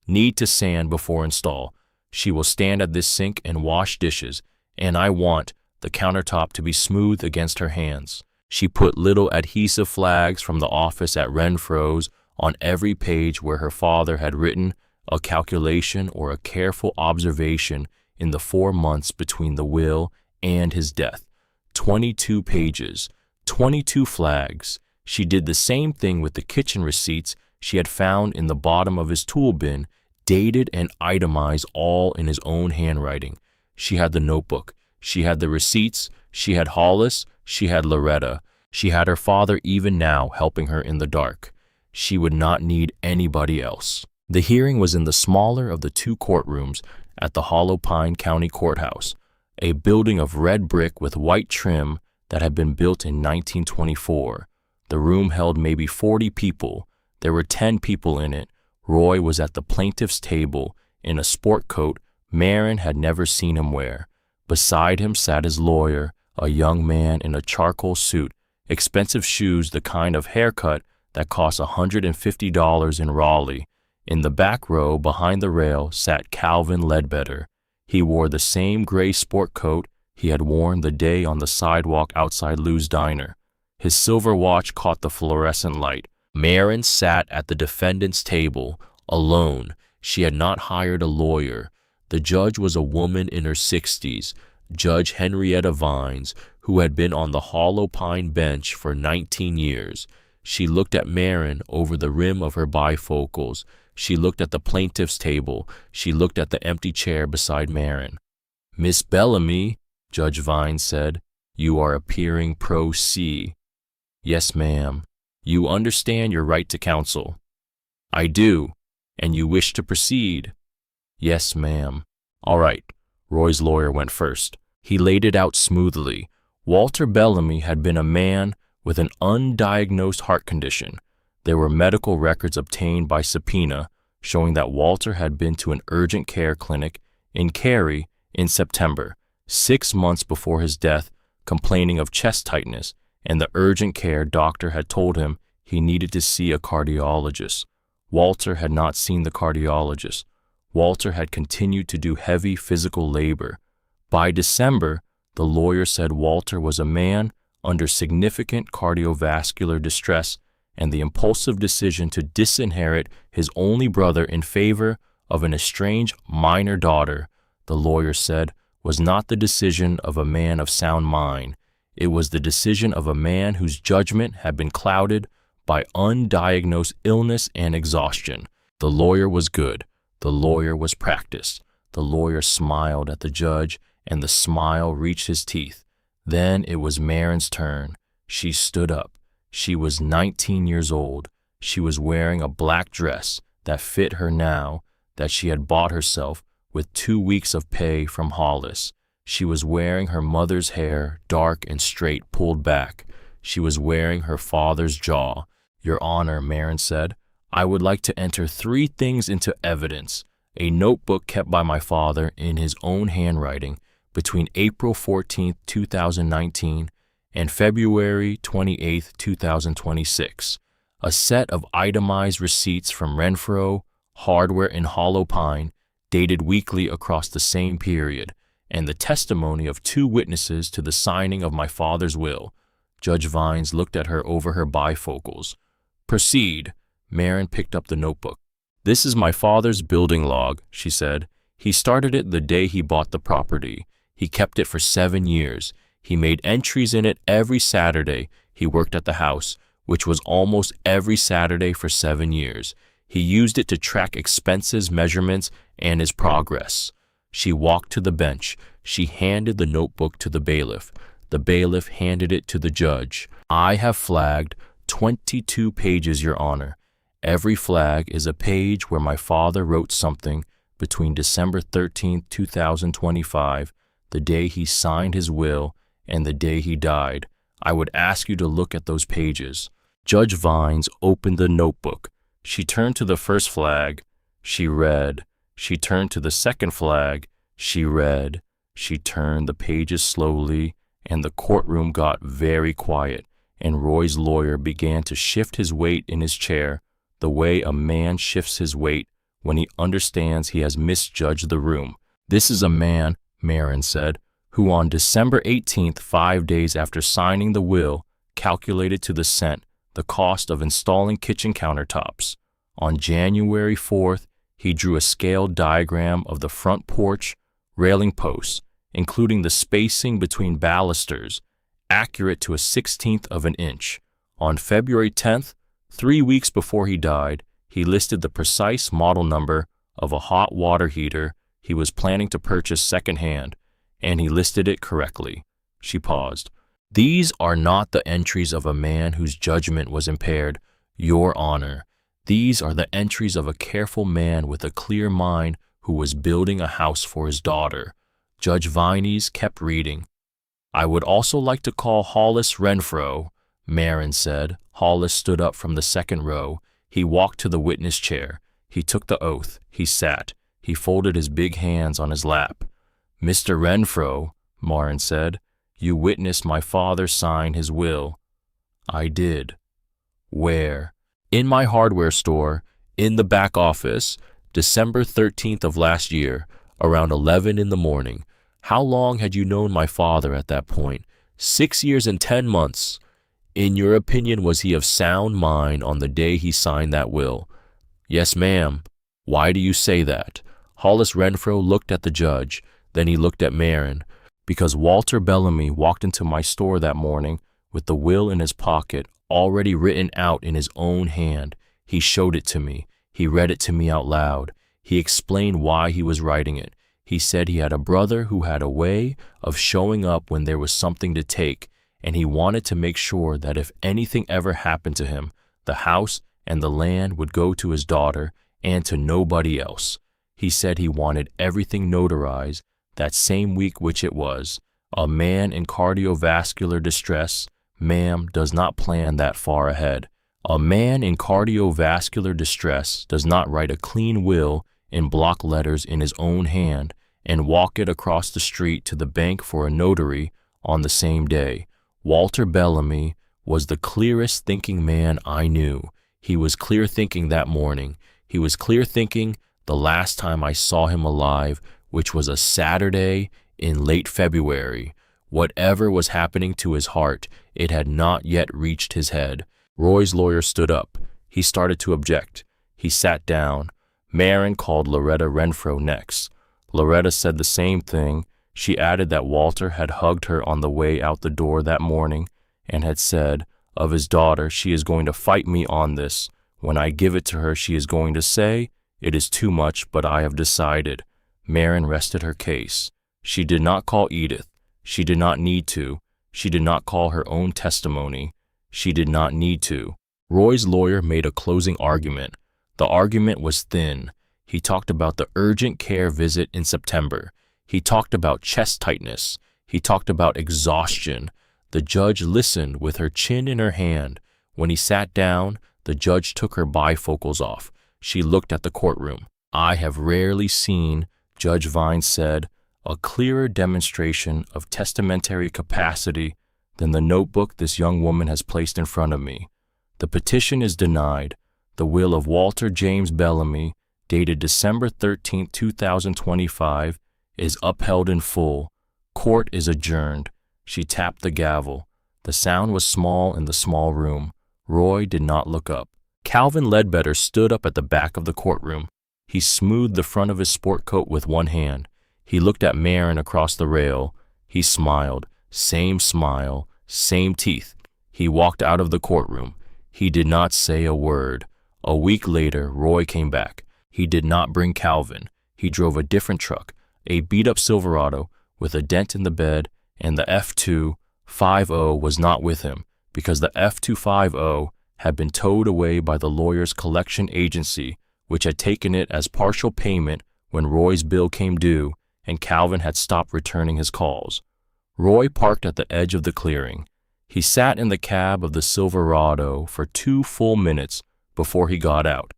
Speaker 1: Need to sand before install. She will stand at this sink and wash dishes, and I want the countertop to be smooth against her hands. She put little adhesive flags from the office at Renfro's on every page where her father had written a calculation or a careful observation in the 4 months between the will and his death. 22 pages, 22 flags. She did the same thing with the kitchen receipts she had found in the bottom of his tool bin, dated and itemized all in his own handwriting. She had the notebook. She had the receipts. She had Hollis. She had Loretta. She had her father even now helping her in the dark. She would not need anybody else. The hearing was in the smaller of the 2 courtrooms at the Hollow Pine County Courthouse, a building of red brick with white trim that had been built in 1924. The room held maybe 40 people. There were 10 people in it. Roy was at the plaintiff's table in a sport coat Marin had never seen him wear. Beside him sat his lawyer, a young man in a charcoal suit, expensive shoes, the kind of haircut that cost $150 in Raleigh. In the back row behind the rail sat Calvin Ledbetter. He wore the same gray sport coat he had worn the day on the sidewalk outside Lou's Diner. His silver watch caught the fluorescent light. Marin sat at the defendant's table, alone. She had not hired a lawyer. The judge was a woman in her 60s, Judge Henrietta Vines, who had been on the Hollow Pine bench for 19 years. She looked at Marin over the rim of her bifocals. She looked at the plaintiff's table. She looked at the empty chair beside Marin. "Miss Bellamy," Judge Vines said, "you are appearing pro se." "Yes, ma'am." You understand your right to counsel. I do. And you wish to proceed? Yes, ma'am. All right. Roy's lawyer went first. He laid it out smoothly. Walter Bellamy had been a man with an undiagnosed heart condition. There were medical records obtained by subpoena showing that Walter had been to an urgent care clinic in Cary in September, 6 months before his death, complaining of chest tightness, and the urgent care doctor had told him he needed to see a cardiologist. Walter had not seen the cardiologist. Walter had continued to do heavy physical labor. By December, the lawyer said Walter was a man under significant cardiovascular distress, and the impulsive decision to disinherit his only brother in favor of an estranged minor daughter, the lawyer said, was not the decision of a man of sound mind. It was the decision of a man whose judgment had been clouded by undiagnosed illness and exhaustion. The lawyer was good. The lawyer was practiced. The lawyer smiled at the judge, and the smile reached his teeth. Then it was Marin's turn. She stood up. She was 19 years old. She was wearing a black dress that fit her now, that she had bought herself with 2 weeks of pay from Hollis. She was wearing her mother's hair, dark and straight, pulled back. She was wearing her father's jaw. Your Honor, Marin said, I would like to enter 3 things into evidence. A notebook kept by my father in his own handwriting between April 14, 2019 and February 28, 2026. A set of itemized receipts from Renfro, Hardware in Hollow Pine, dated weekly across the same period, and the testimony of 2 witnesses to the signing of my father's will. Judge Vines looked at her over her bifocals. Proceed. Marin picked up the notebook. This is my father's building log, she said. He started it the day he bought the property. He kept it for 7 years. He made entries in it every Saturday he worked at the house, which was almost every Saturday for 7 years. He used it to track expenses, measurements, and his progress. She walked to the bench. She handed the notebook to the bailiff. The bailiff handed it to the judge. I have flagged 22 pages, Your Honor. Every flag is a page where my father wrote something between December 13, 2025, the day he signed his will, and the day he died. I would ask you to look at those pages. Judge Vines opened the notebook. She turned to the first flag. She read. She turned to the second flag. She read. She turned the pages slowly, and the courtroom got very quiet, and Roy's lawyer began to shift his weight in his chair the way a man shifts his weight when he understands he has misjudged the room. This is a man, Marin said, who on December 18th, 5 days after signing the will, calculated to the cent the cost of installing kitchen countertops. On January 4th, he drew a scaled diagram of the front porch railing posts, including the spacing between balusters, accurate to a 1/16 of an inch. On February 10th, 3 weeks before he died, he listed the precise model number of a hot water heater he was planning to purchase secondhand, and he listed it correctly. She paused. These are not the entries of a man whose judgment was impaired, Your Honor. These are the entries of a careful man with a clear mind who was building a house for his daughter. Judge Vines kept reading. I would also like to call Hollis Renfro, Marin said. Hollis stood up from the second row. He walked to the witness chair. He took the oath. He sat. He folded his big hands on his lap. Mr. Renfro, Marin said, you witnessed my father sign his will. I did. Where? In my hardware store, in the back office, December 13th of last year, around 11 in the morning. How long had you known my father at that point? 6 years and 10 months. In your opinion, was he of sound mind on the day he signed that will? Yes, ma'am. Why do you say that? Hollis Renfro looked at the judge. Then he looked at Marin. Because Walter Bellamy walked into my store that morning with the will in his pocket, already written out in his own hand. He showed it to me. He read it to me out loud. He explained why he was writing it. He said he had a brother who had a way of showing up when there was something to take, and he wanted to make sure that if anything ever happened to him, The house and the land would go to his daughter and to nobody else. He said he wanted everything notarized that same week, which it was. A man in cardiovascular distress, ma'am, does not plan that far ahead. A man in cardiovascular distress does not write a clean will in block letters in his own hand and walk it across the street to the bank for a notary on the same day. Walter Bellamy was the clearest thinking man I knew. He was clear thinking that morning. He was clear thinking the last time I saw him alive, which was a Saturday in late February. Whatever was happening to his heart, it had not yet reached his head. Roy's lawyer stood up. He started to object. He sat down. Marin called Loretta Renfro next. Loretta said the same thing. She added that Walter had hugged her on the way out the door that morning and had said, of his daughter, she is going to fight me on this. When I give it to her, she is going to say, it is too much, but I have decided. Marin rested her case. She did not call Edith. She did not need to. She did not call her own testimony. She did not need to. Roy's lawyer made a closing argument. The argument was thin. He talked about the urgent care visit in September. He talked about chest tightness. He talked about exhaustion. The judge listened with her chin in her hand. When he sat down, the judge took her bifocals off. She looked at the courtroom. I have rarely seen, Judge Vines said, a clearer demonstration of testamentary capacity than the notebook this young woman has placed in front of me. The petition is denied. The will of Walter James Bellamy, dated December 13, 2025, is upheld in full. Court is adjourned. She tapped the gavel. The sound was small in the small room. Roy did not look up. Calvin Ledbetter stood up at the back of the courtroom. He smoothed the front of his sport coat with one hand. He looked at Marin across the rail. He smiled. Same smile, same teeth. He walked out of the courtroom. He did not say a word. A week later, Roy came back. He did not bring Calvin. He drove a different truck, a beat-up Silverado with a dent in the bed, and the F250 was not with him because the F250 had been towed away by the lawyer's collection agency, which had taken it as partial payment when Roy's bill came due and Calvin had stopped returning his calls. Roy parked at the edge of the clearing. He sat in the cab of the Silverado for 2 full minutes before he got out.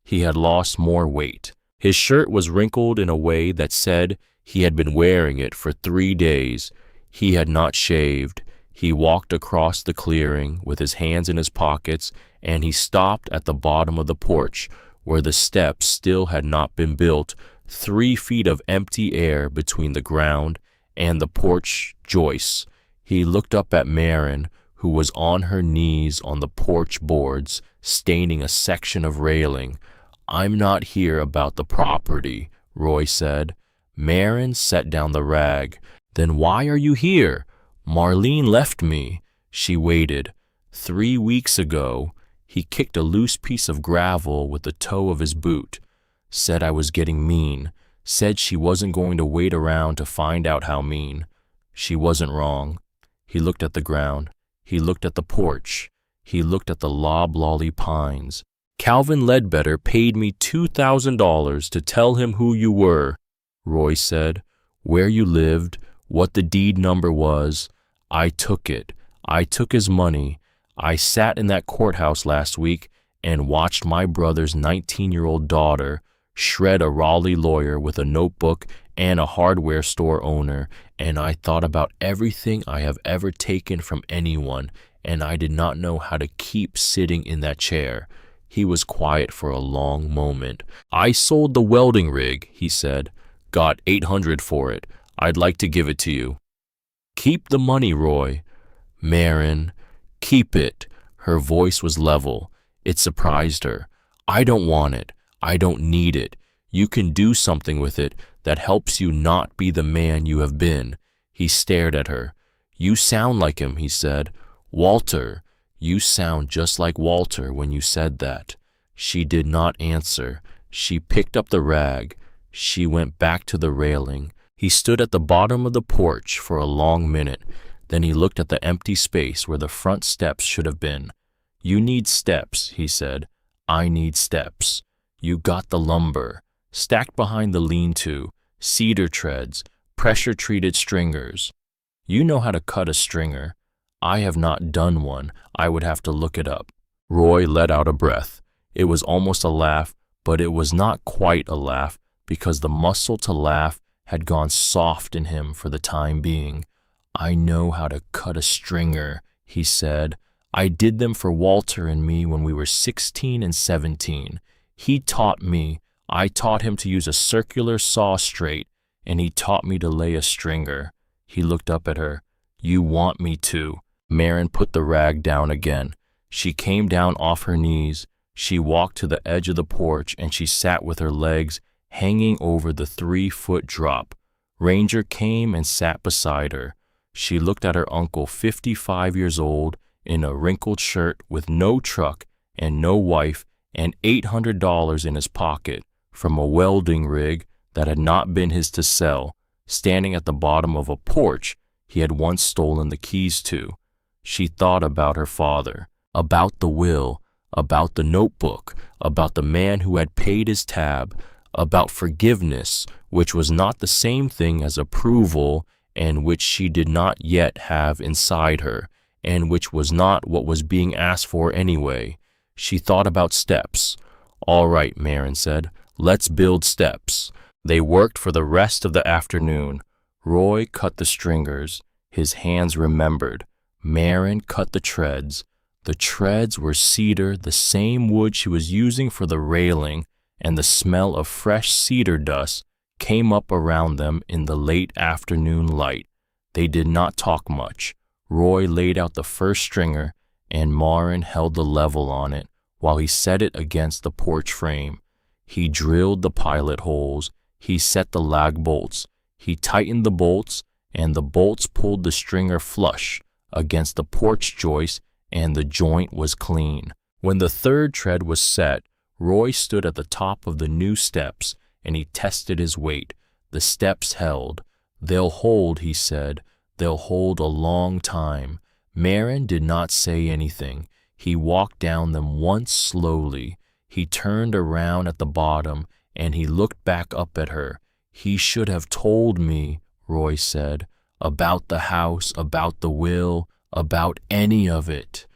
Speaker 1: He had lost more weight. His shirt was wrinkled in a way that said he had been wearing it for 3 days. He had not shaved. He walked across the clearing with his hands in his pockets, and he stopped at the bottom of the porch where the steps still had not been built, 3 feet of empty air between the ground and the porch joists. He looked up at Marin, who was on her knees on the porch boards, staining a section of railing. I'm not here about the property, Roy said. Marin set down the rag. Then why are you here? Marlene left me. She waited. 3 weeks ago, he kicked a loose piece of gravel with the toe of his boot. Said I was getting mean. Said she wasn't going to wait around to find out how mean. She wasn't wrong. He looked at the ground. He looked at the porch. He looked at the loblolly pines. Calvin Ledbetter paid me $2,000 to tell him who you were, Roy said, where you lived, what the deed number was. I took it. I took his money. I sat in that courthouse last week and watched my brother's 19-year-old daughter shred a Raleigh lawyer with a notebook and a hardware store owner, and I thought about everything I have ever taken from anyone, and I did not know how to keep sitting in that chair. He was quiet for a long moment. I sold the welding rig, he said. Got $800 for it. I'd like to give it to you. Keep the money, Roy. Marin, keep it. Her voice was level. It surprised her. I don't want it. I don't need it. You can do something with it that helps you not be the man you have been. He stared at her. You sound like him, he said. Walter. You sound just like Walter when you said that. She did not answer. She picked up the rag. She went back to the railing. He stood at the bottom of the porch for a long minute. Then he looked at the empty space where the front steps should have been. You need steps, he said. I need steps. You got the lumber. Stacked behind the lean-to, cedar treads, pressure-treated stringers. You know how to cut a stringer. I have not done one. I would have to look it up. Roy let out a breath. It was almost a laugh, but it was not quite a laugh because the muscle to laugh had gone soft in him for the time being. I know how to cut a stringer, he said. I did them for Walter and me when we were 16 and 17. He taught me. I taught him to use a circular saw straight, and he taught me to lay a stringer. He looked up at her. You want me to. Maren put the rag down again. She came down off her knees. She walked to the edge of the porch, and she sat with her legs hanging over the 3-foot drop. Ranger came and sat beside her. She looked at her uncle, 55 years old, in a wrinkled shirt with no truck and no wife and $800 in his pocket from a welding rig that had not been his to sell, standing at the bottom of a porch he had once stolen the keys to. She thought about her father, about the will, about the notebook, about the man who had paid his tab, about forgiveness, which was not the same thing as approval and which she did not yet have inside her, and which was not what was being asked for anyway. She thought about steps. All right, Maren said, let's build steps. They worked for the rest of the afternoon. Roy cut the stringers. His hands remembered. Maren cut the treads. The treads were cedar, the same wood she was using for the railing, and the smell of fresh cedar dust came up around them in the late afternoon light. They did not talk much. Roy laid out the first stringer, and Maren held the level on it while he set it against the porch frame. He drilled the pilot holes. He set the lag bolts. He tightened the bolts, and the bolts pulled the stringer flush against the porch joist, and the joint was clean. When the third tread was set, Roy stood at the top of the new steps, and he tested his weight. The steps held. They'll hold, he said. They'll hold a long time. Maren did not say anything. He walked down them once slowly. He turned around at the bottom, and he looked back up at her. He should have told me, Roy said, about the house, about the will, about any of it.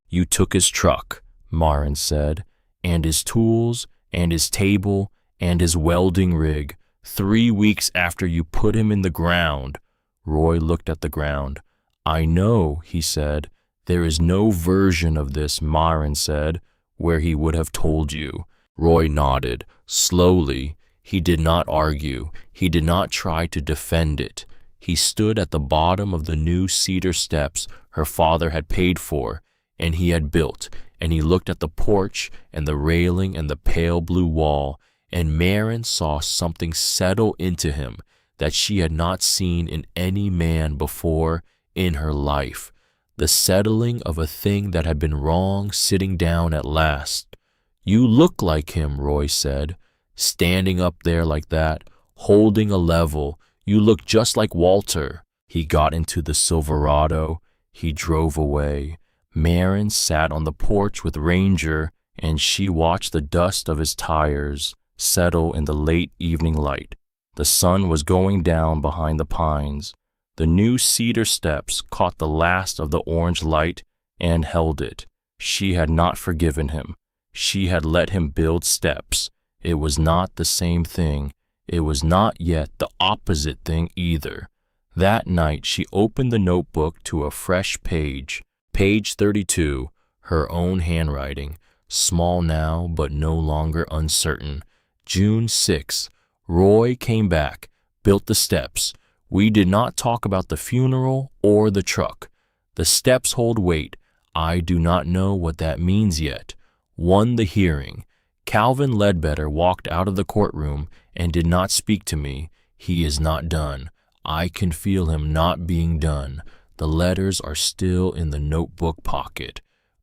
Speaker 1: You took his truck, Maren said, and his tools, and his table, and his welding rig, 3 weeks after you put him in the ground. Roy looked at the ground. I know, he said. There is no version of this, Maren said, where he would have told you. Roy nodded. Slowly. He did not argue. He did not try to defend it. He stood at the bottom of the new cedar steps her father had paid for, and he had built, and he looked at the porch and the railing and the pale blue wall, and Maren saw something settle into him that she had not seen in any man before in her life. The settling of a thing that had been wrong sitting down at last. You look like him, Roy said, standing up there like that, holding a level. You look just like Walter. He got into the Silverado. He drove away. Maren sat on the porch with Ranger, and she watched the dust of his tires settle in the late evening light. The sun was going down behind the pines. The new cedar steps caught the last of the orange light and held it. She had not forgiven him. She had let him build steps. It was not the same thing. It was not yet the opposite thing either. That night she opened the notebook to a fresh page, page 32, her own handwriting, small now but no longer uncertain. June 6. Roy came back, built the steps. We did not talk about the funeral or the truck. The steps hold weight. I do not know what that means yet. Won the hearing. Calvin Ledbetter walked out of the courtroom and did not speak to me. He is not done. I can feel him not being done. The letters are still in the notebook pocket.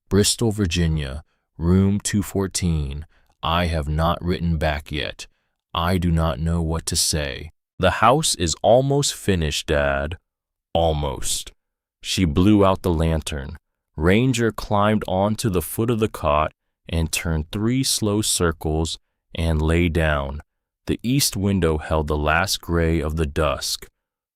Speaker 1: Bristol, Virginia, room 214. I have not written back yet. I do not know what to say. The house is almost finished, Dad. Almost. She blew out the lantern. Ranger climbed onto the foot of the cot and turned 3 slow circles and lay down. The east window held the last gray of the dusk.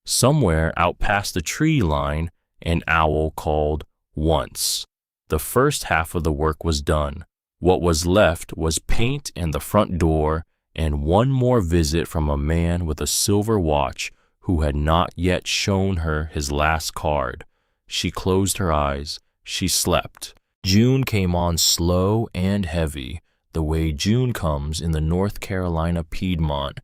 Speaker 1: Somewhere out past the tree line, an owl called once. The first half of the work was done. What was left was paint and the front door and one more visit from a man with a silver watch who had not yet shown her his last card. She closed her eyes. She slept. June came on slow and heavy, the way June comes in the North Carolina Piedmont,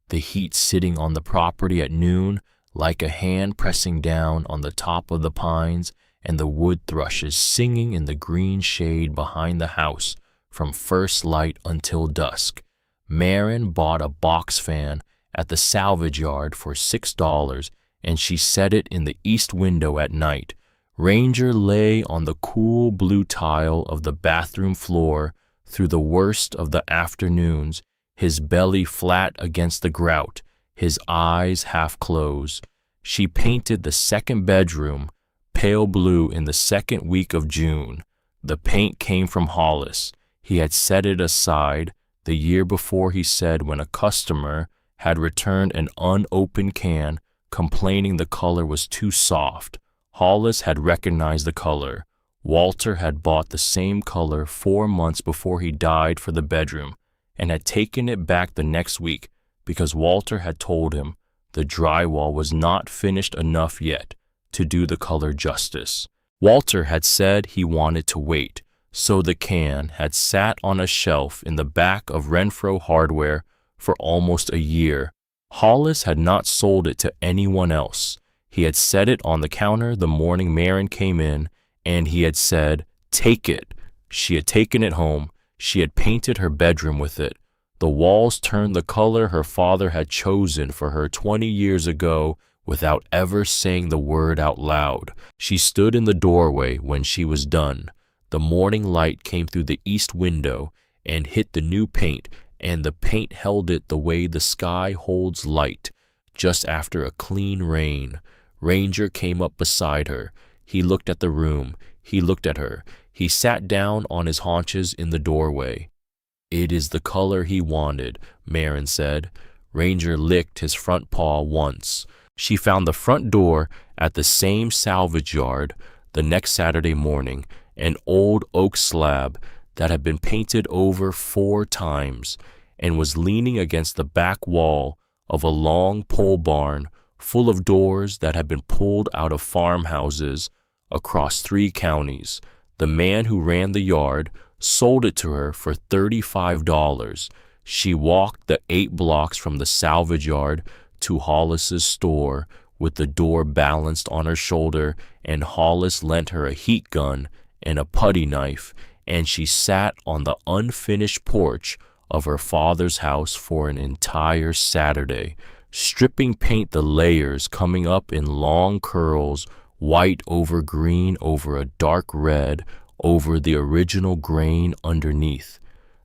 Speaker 1: the heat sitting on the property at noon like a hand pressing down on the top of the pines, and the wood thrushes singing in the green shade behind the house from first light until dusk. Marin bought a box fan at the salvage yard for $6, and she set it in the east window at night. Ranger lay on the cool blue tile of the bathroom floor through the worst of the afternoons, his belly flat against the grout, his eyes half closed. She painted the second bedroom pale blue in the second week of June. The paint came from Hollis. He had set it aside the year before, he said, when a customer had returned an unopened can, complaining the color was too soft. Hollis had recognized the color. Walter had bought the same color 4 months before he died for the bedroom, and had taken it back the next week because Walter had told him the drywall was not finished enough yet to do the color justice. Walter had said he wanted to wait, so the can had sat on a shelf in the back of Renfro Hardware for almost a year. Hollis had not sold it to anyone else. He had set it on the counter the morning Marin came in, and he had said, "Take it." She had taken it home. She had painted her bedroom with it. The walls turned the color her father had chosen for her 20 years ago without ever saying the word out loud. She stood in the doorway when she was done. The morning light came through the east window and hit the new paint, and the paint held it the way the sky holds light, just after a clean rain. Ranger came up beside her. He looked at the room. He looked at her. He sat down on his haunches in the doorway. "It is the color he wanted," Marin said. Ranger licked his front paw once. She found the front door at the same salvage yard the next Saturday morning, an old oak slab that had been painted over 4 times and was leaning against the back wall of a long pole barn full of doors that had been pulled out of farmhouses across 3 counties. The man who ran the yard sold it to her for $35. She walked the 8 blocks from the salvage yard to Hollis's store with the door balanced on her shoulder, and Hollis lent her a heat gun and a putty knife, and she sat on the unfinished porch of her father's house for an entire Saturday, stripping paint the layers coming up in long curls, white over green over a dark red over the original grain underneath.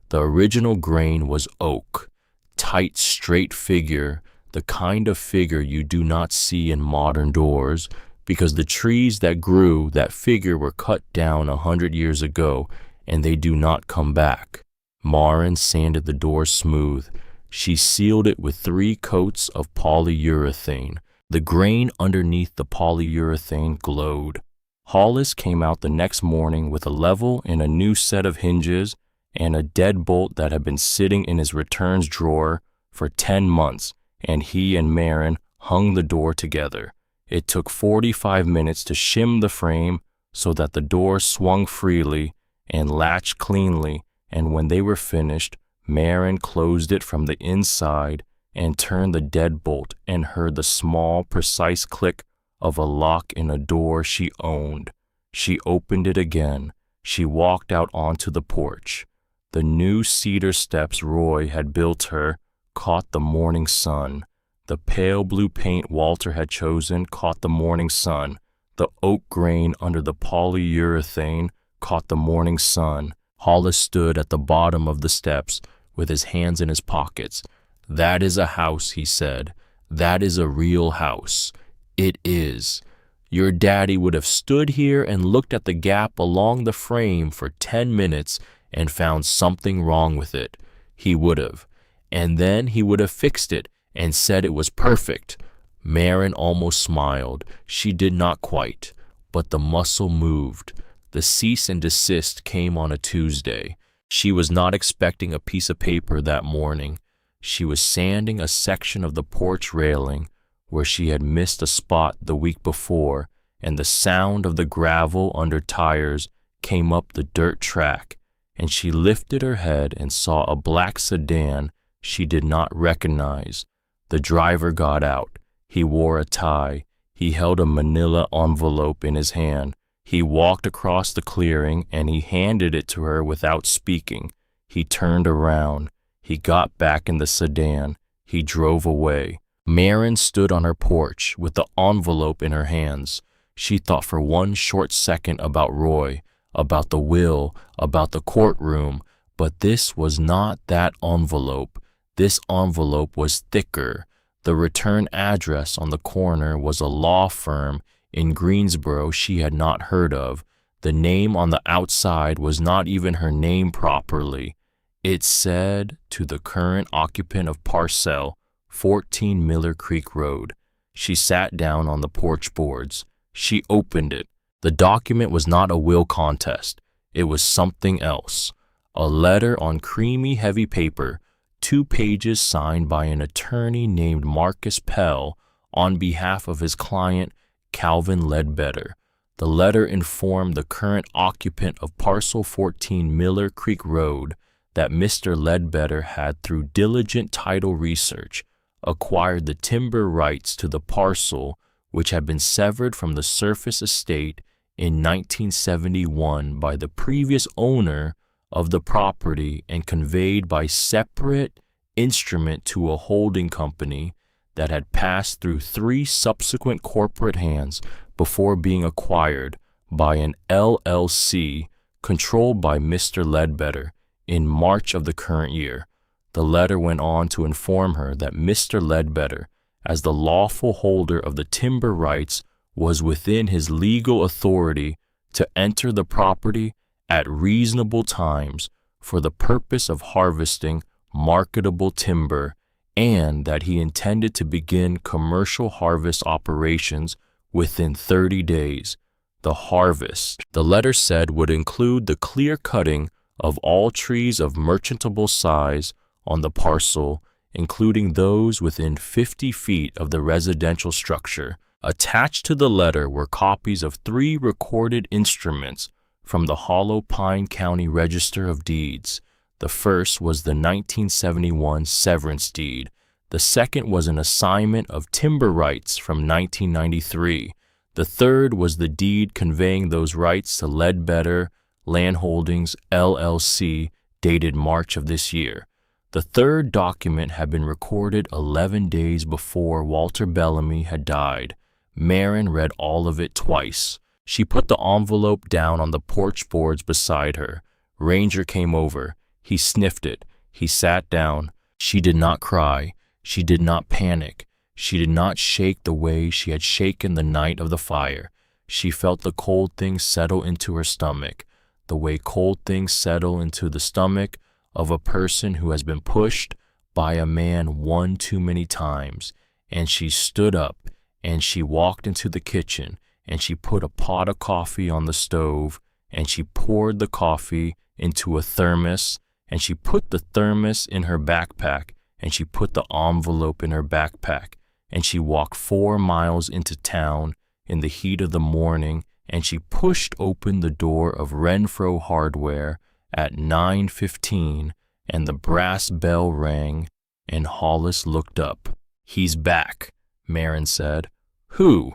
Speaker 1: The original grain was oak, tight, straight figure, the kind of figure you do not see in modern doors, because the trees that grew that figure were cut down 100 years ago, and they do not come back. Marin sanded the door smooth. She sealed it with 3 coats of polyurethane. The grain underneath the polyurethane glowed. Hollis came out the next morning with a level and a new set of hinges and a deadbolt that had been sitting in his returns drawer for 10 months, and he and Marin hung the door together. It took 45 minutes to shim the frame so that the door swung freely and latched cleanly, and when they were finished, Marin closed it from the inside and turned the deadbolt and heard the small, precise click of a lock in a door she owned. She opened it again. She walked out onto the porch. The new cedar steps Roy had built her caught the morning sun. The pale blue paint Walter had chosen caught the morning sun. The oak grain under the polyurethane caught the morning sun. Hollis stood at the bottom of the steps with his hands in his pockets. "That is a house," he said. "That is a real house. It is." Your daddy would have stood here and looked at the gap along the frame for 10 minutes and found something wrong with it. He would have. And then he would have fixed it and said it was perfect. Marin almost smiled. She did not quite, but the muscle moved. The cease and desist came on a Tuesday. She was not expecting a piece of paper that morning. She was sanding a section of the porch railing where she had missed a spot the week before, and the sound of the gravel under tires came up the dirt track, and she lifted her head and saw a black sedan she did not recognize. The driver got out. He wore a tie. He held a manila envelope in his hand. He walked across the clearing and he handed it to her without speaking. He turned around. He got back in the sedan. He drove away. Marin stood on her porch with the envelope in her hands. She thought for one short second about Roy, about the will, about the courtroom, but this was not that envelope. This envelope was thicker. The return address on the corner was a law firm in Greensboro she had not heard of. The name on the outside was not even her name properly. It said, to the current occupant of Parcel, 14 Miller Creek Road. She sat down on the porch boards. She opened it. The document was not a will contest. It was something else. A letter on creamy heavy paper, 2 pages signed by an attorney named Marcus Pell on behalf of his client, Calvin Ledbetter. The letter informed the current occupant of Parcel 14 Miller Creek Road that Mr. Ledbetter had, through diligent title research, acquired the timber rights to the parcel which had been severed from the surface estate in 1971 by the previous owner of the property and conveyed by separate instrument to a holding company that had passed through 3 subsequent corporate hands before being acquired by an LLC controlled by Mr. Ledbetter in March of the current year. The letter went on to inform her that Mr. Ledbetter, as the lawful holder of the timber rights, was within his legal authority to enter the property at reasonable times for the purpose of harvesting marketable timber, and that he intended to begin commercial harvest operations within 30 days. The harvest, the letter said, would include the clear cutting of all trees of merchantable size on the parcel, including those within 50 feet of the residential structure. Attached to the letter were copies of 3 recorded instruments from the Hollow Pine County Register of Deeds. The first was the 1971 severance deed. The second was an assignment of timber rights from 1993. The third was the deed conveying those rights to Ledbetter Land Holdings, LLC, dated March of this year. The third document had been recorded 11 days before Walter Bellamy had died. Marin read all of it twice. She put the envelope down on the porch boards beside her. Ranger came over. He sniffed it. He sat down. She did not cry. She did not panic. She did not shake the way she had shaken the night of the fire. She felt the cold things settle into her stomach, the way cold things settle into the stomach of a person who has been pushed by a man one too many times. And she stood up, and she walked into the kitchen, and she put a pot of coffee on the stove, and she poured the coffee into a thermos, and she put the thermos in her backpack, and she put the envelope in her backpack, and she walked 4 miles into town in the heat of the morning, and she pushed open the door of Renfro Hardware at 9:15, and the brass bell rang, and Hollis looked up. "He's back," Marin said. "Who?"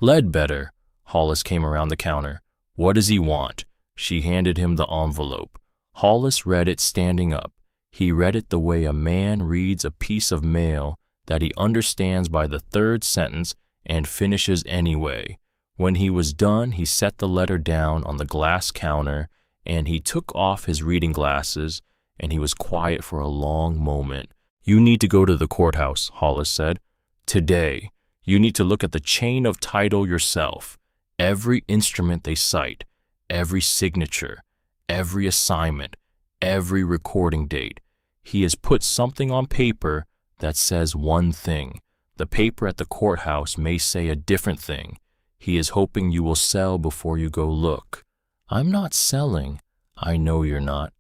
Speaker 1: "Ledbetter." Hollis came around the counter. "What does he want?" She handed him the envelope. Hollis read it standing up. He read it the way a man reads a piece of mail that he understands by the 3rd sentence and finishes anyway. When he was done, he set the letter down on the glass counter, and he took off his reading glasses, and he was quiet for a long moment. "You need to go to the courthouse," Hollis said. "Today." You need to look at the chain of title yourself. Every instrument they cite, every signature, every assignment, every recording date. He has put something on paper that says one thing. The paper at the courthouse may say a different thing. He is hoping you will sell before you go look. I'm not selling. I know you're not.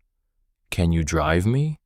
Speaker 1: Can you drive me?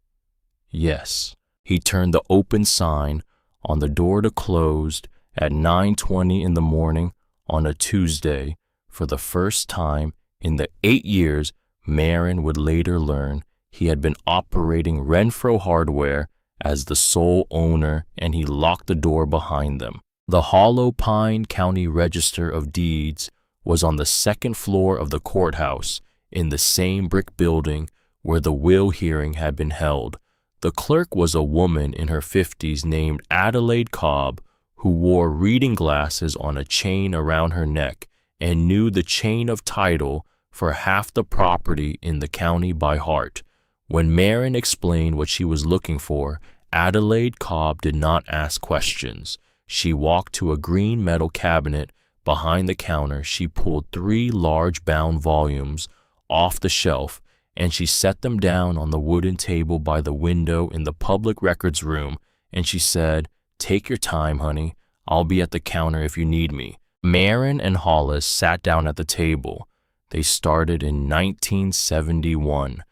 Speaker 1: Yes. He turned the open sign on the door to closed at 9:20 in the morning on a Tuesday. For the first time in the 8 years Marin would later learn he had been operating Renfro Hardware as the sole owner, and he locked the door behind them. The Hollow Pine County Register of Deeds was on the second floor of the courthouse in the same brick building where the will hearing had been held. The clerk was a woman in her 50s named Adelaide Cobb, who wore reading glasses on a chain around her neck and knew the chain of title for half the property in the county by heart. When Marin explained what she was looking for, Adelaide Cobb did not ask questions. She walked to a green metal cabinet behind the counter. She pulled 3 large bound volumes off the shelf, and she set them down on the wooden table by the window in the public records room, and she said, "Take your time, honey. I'll be at the counter if you need me." Marin and Hollis sat down at the table. They started in 1971.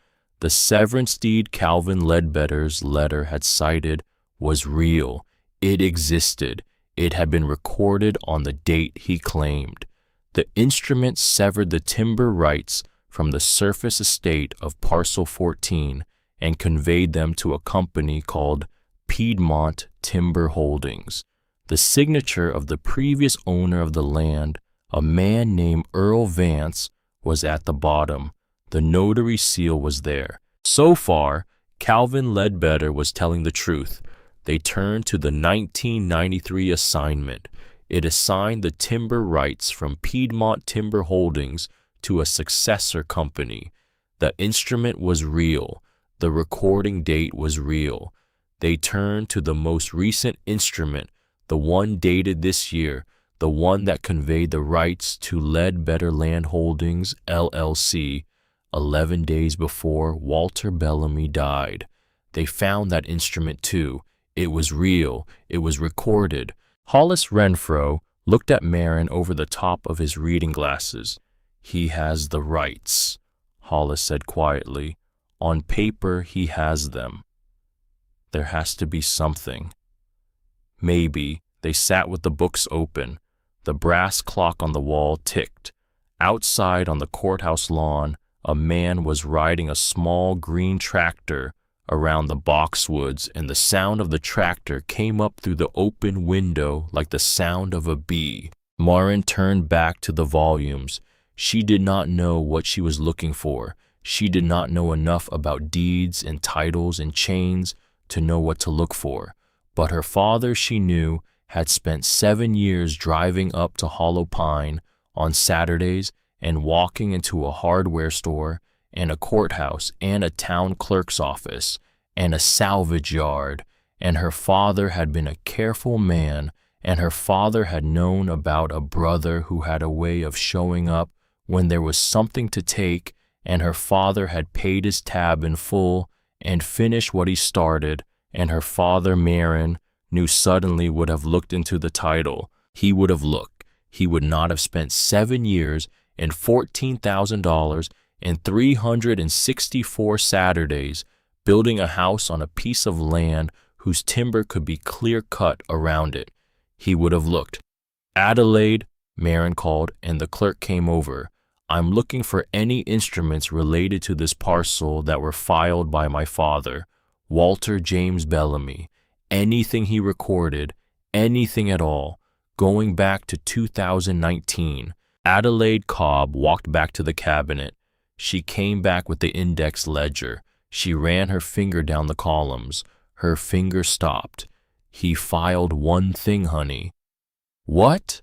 Speaker 1: The severance deed Calvin Ledbetter's letter had cited was real. It existed. It had been recorded on the date he claimed. The instrument severed the timber rights from the surface estate of Parcel 14 and conveyed them to a company called Piedmont Timber Holdings. The signature of the previous owner of the land, a man named Earl Vance, was at the bottom. The notary seal was there. So far, Calvin Ledbetter was telling the truth. They turned to the 1993 assignment. It assigned the timber rights from Piedmont Timber Holdings to a successor company. The instrument was real. The recording date was real. They turned to the most recent instrument, the one dated this year, the one that conveyed the rights to Ledbetter Land Holdings, LLC, 11 days before Walter Bellamy died. They found that instrument too. It was real. It was recorded. Hollis Renfro looked at Marin over the top of his reading glasses. "He has the rights," Hollis said quietly. "On paper, he has them. There has to be something." Maybe. They sat with the books open. The brass clock on the wall ticked. Outside on the courthouse lawn, a man was riding a small green tractor around the boxwoods, and the sound of the tractor came up through the open window like the sound of a bee. Marin turned back to the volumes. She did not know what she was looking for. She did not know enough about deeds and titles and chains to know what to look for. But her father, she knew, had spent 7 years driving up to Hollow Pine on Saturdays and walking into a hardware store and a courthouse and a town clerk's office and a salvage yard. And her father had been a careful man, and her father had known about a brother who had a way of showing up when there was something to take, and her father had paid his tab in full and finished what he started, and her father, Marin, knew suddenly would have looked into the title. He would have looked. He would not have spent 7 years and $14,000 and 364 Saturdays building a house on a piece of land whose timber could be clear-cut around it. He would have looked. "Adelaide," Marin called, and the clerk came over. "I'm looking for any instruments related to this parcel that were filed by my father, Walter James Bellamy. Anything he recorded, anything at all, going back to 2019. Adelaide Cobb walked back to the cabinet. She came back with the index ledger. She ran her finger down the columns. Her finger stopped. "He filed one thing, honey." "What?"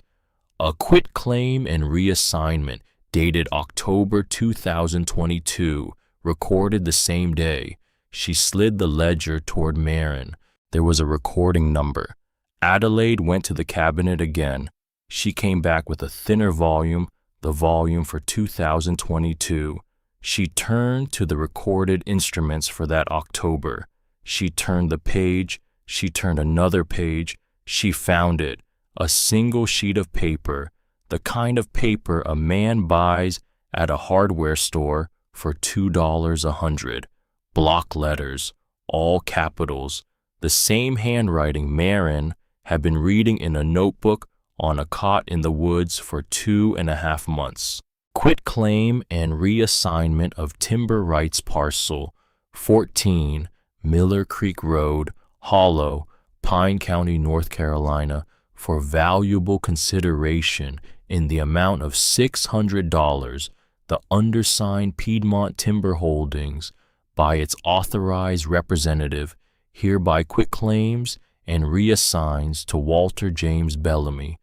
Speaker 1: "A quitclaim and reassignment dated October 2022, recorded the same day." She slid the ledger toward Marin. There was a recording number. Adelaide went to the cabinet again. She came back with a thinner volume, the volume for 2022. She turned to the recorded instruments for that October. She turned the page. She turned another page. She found it, a single sheet of paper, the kind of paper a man buys at a hardware store for $2 a hundred. Block letters, all capitals, the same handwriting Marin had been reading in a notebook on a cot in the woods for 2.5 months. Quit claim and reassignment of timber rights parcel 14 Miller Creek Road, Hollow, Pine County, North Carolina, for valuable consideration in the amount of $600, the undersigned Piedmont Timber Holdings, by its authorized representative, hereby quitclaims and reassigns to Walter James Bellamy,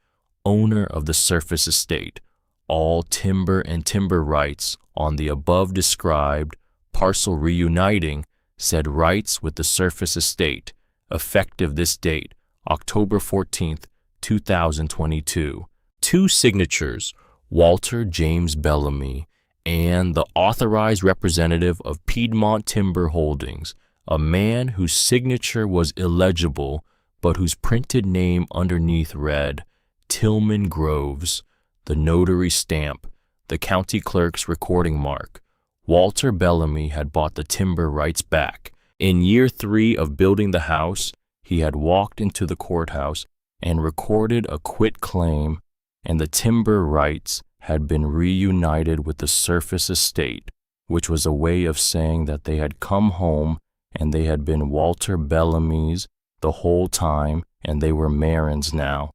Speaker 1: owner of the surface estate, all timber and timber rights on the above described parcel, reuniting said rights with the surface estate, effective this date, October 14th, 2022. Two signatures, Walter James Bellamy and the authorized representative of Piedmont Timber Holdings, a man whose signature was illegible but whose printed name underneath read Tillman Groves, the notary stamp, the county clerk's recording mark. Walter Bellamy had bought the timber rights back. In year 3 of building the house, he had walked into the courthouse and recorded a quit claim, and the timber rights had been reunited with the surface estate, which was a way of saying that they had come home and they had been Walter Bellamy's the whole time and they were Marin's now.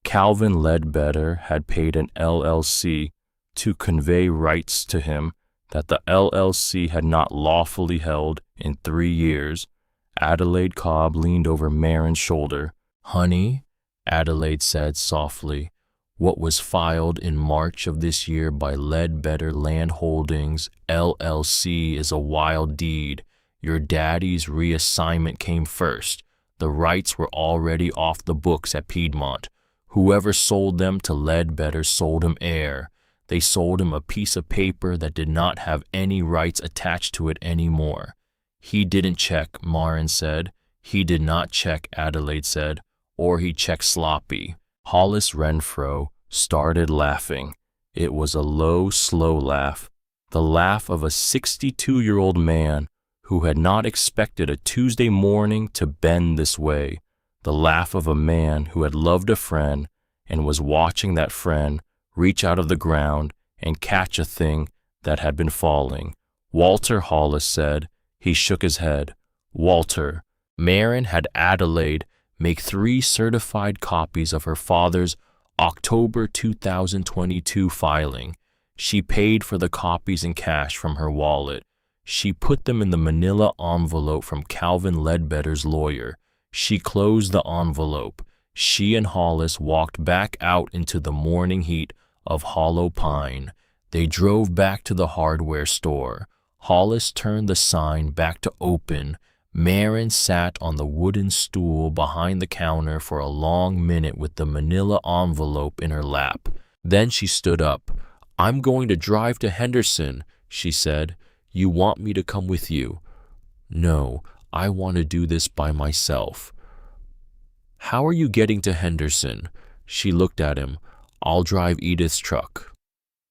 Speaker 1: Calvin Ledbetter had paid an LLC to convey rights to him that the LLC had not lawfully held in 3 years. Adelaide Cobb leaned over Marin's shoulder. "Honey," Adelaide said softly, "what was filed in March of this year by Ledbetter Land Holdings, LLC, is a wild deed. Your daddy's reassignment came first. The rights were already off the books at Piedmont. Whoever sold them to Ledbetter sold him air. They sold him a piece of paper that did not have any rights attached to it anymore." "He didn't check," Marin said. "He did not check," Adelaide said, "or he checked sloppy." Hollis Renfro started laughing. It was a low, slow laugh, the laugh of a 62-year-old man who had not expected a Tuesday morning to bend this way, the laugh of a man who had loved a friend and was watching that friend reach out of the ground and catch a thing that had been falling. "Walter," Hollis said. He shook his head. "Walter." Marin had Adelaide make 3 certified copies of her father's October 2022 filing. She paid for the copies in cash from her wallet. She put them in the manila envelope from Calvin Ledbetter's lawyer. She closed the envelope. She and Hollis walked back out into the morning heat of Hollow Pine. They drove back to the hardware store. Hollis turned the sign back to open. Marin sat on the wooden stool behind the counter for a long minute with the manila envelope in her lap. Then she stood up. "I'm going to drive to Henderson," she said. "You want me to come with you?" "No, I want to do this by myself." "How are you getting to Henderson?" She looked at him. "I'll drive Edith's truck."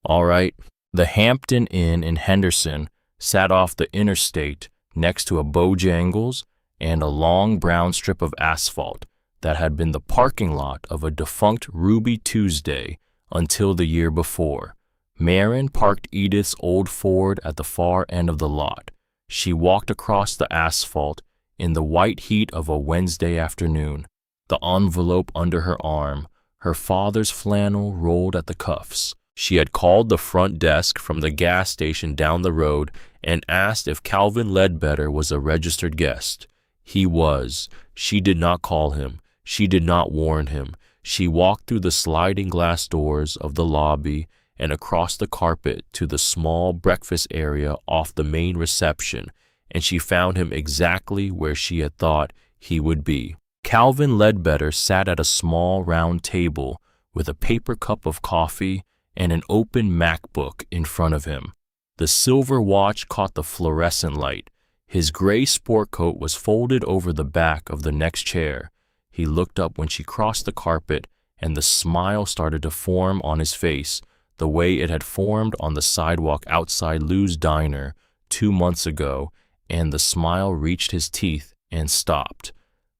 Speaker 1: "All right." The Hampton Inn in Henderson sat off the interstate next to a Bojangles and a long brown strip of asphalt that had been the parking lot of a defunct Ruby Tuesday until the year before. Marin parked Edith's old Ford at the far end of the lot. She walked across the asphalt in the white heat of a Wednesday afternoon, the envelope under her arm, her father's flannel rolled at the cuffs. She had called the front desk from the gas station down the road and asked if Calvin Ledbetter was a registered guest. He was. She did not call him. She did not warn him. She walked through the sliding glass doors of the lobby and across the carpet to the small breakfast area off the main reception, and she found him exactly where she had thought he would be. Calvin Ledbetter sat at a small round table with a paper cup of coffee and an open MacBook in front of him. The silver watch caught the fluorescent light. His gray sport coat was folded over the back of the next chair. He looked up when she crossed the carpet, and the smile started to form on his face, the way it had formed on the sidewalk outside Lou's diner 2 months ago, and the smile reached his teeth and stopped.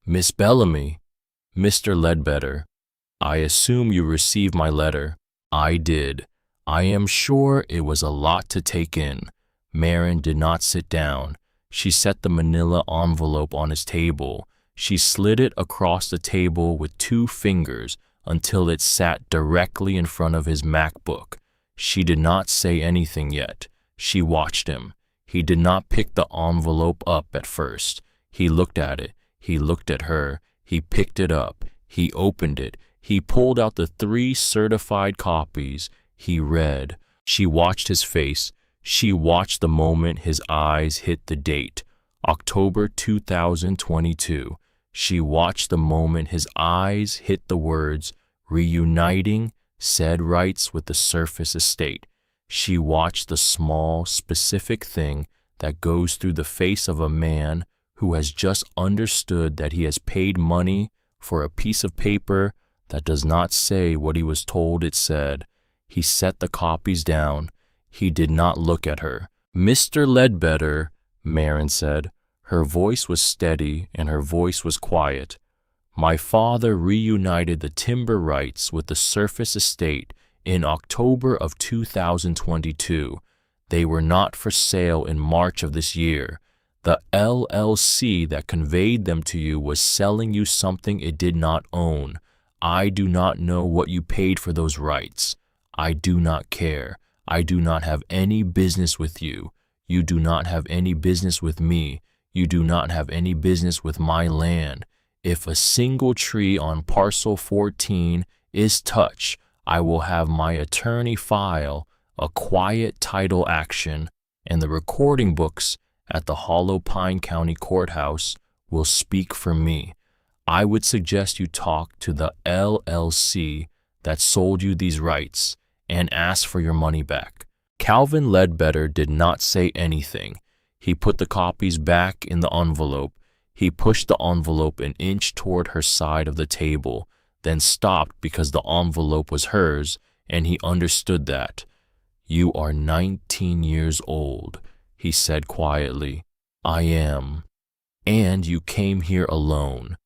Speaker 1: "Miss Bellamy." "Mr. Ledbetter, I assume you received my letter." "I did. I am sure it was a lot to take in." Marin did not sit down. She set the manila envelope on his table. She slid it across the table with 2 fingers until it sat directly in front of his MacBook. She did not say anything yet. She watched him. He did not pick the envelope up at first. He looked at it. He looked at her. He picked it up. He opened it. He pulled out the 3 certified copies. He read. She watched his face. She watched the moment his eyes hit the date, October 2022. She watched the moment his eyes hit the words, reuniting said rights with the surface estate. She watched the small, specific thing that goes through the face of a man who has just understood that he has paid money for a piece of paper that does not say what he was told it said. He set the copies down. He did not look at her. "Mr. Ledbetter," Marin said. Her voice was steady and her voice was quiet. "My father reunited the timber rights with the surface estate in October of 2022. They were not for sale in March of this year. The LLC that conveyed them to you was selling you something it did not own. I do not know what you paid for those rights. I do not care. I do not have any business with you. You do not have any business with me. You do not have any business with my land. If a single tree on parcel 14 is touched, I will have my attorney file a quiet title action, and the recording books at the Hollow Pine County Courthouse will speak for me. I would suggest you talk to the LLC that sold you these rights and ask for your money back." Calvin Ledbetter did not say anything. He put the copies back in the envelope. He pushed the envelope an inch toward her side of the table, then stopped because the envelope was hers, and he understood that. "You are 19 years old," he said quietly. "I am. And you came here alone."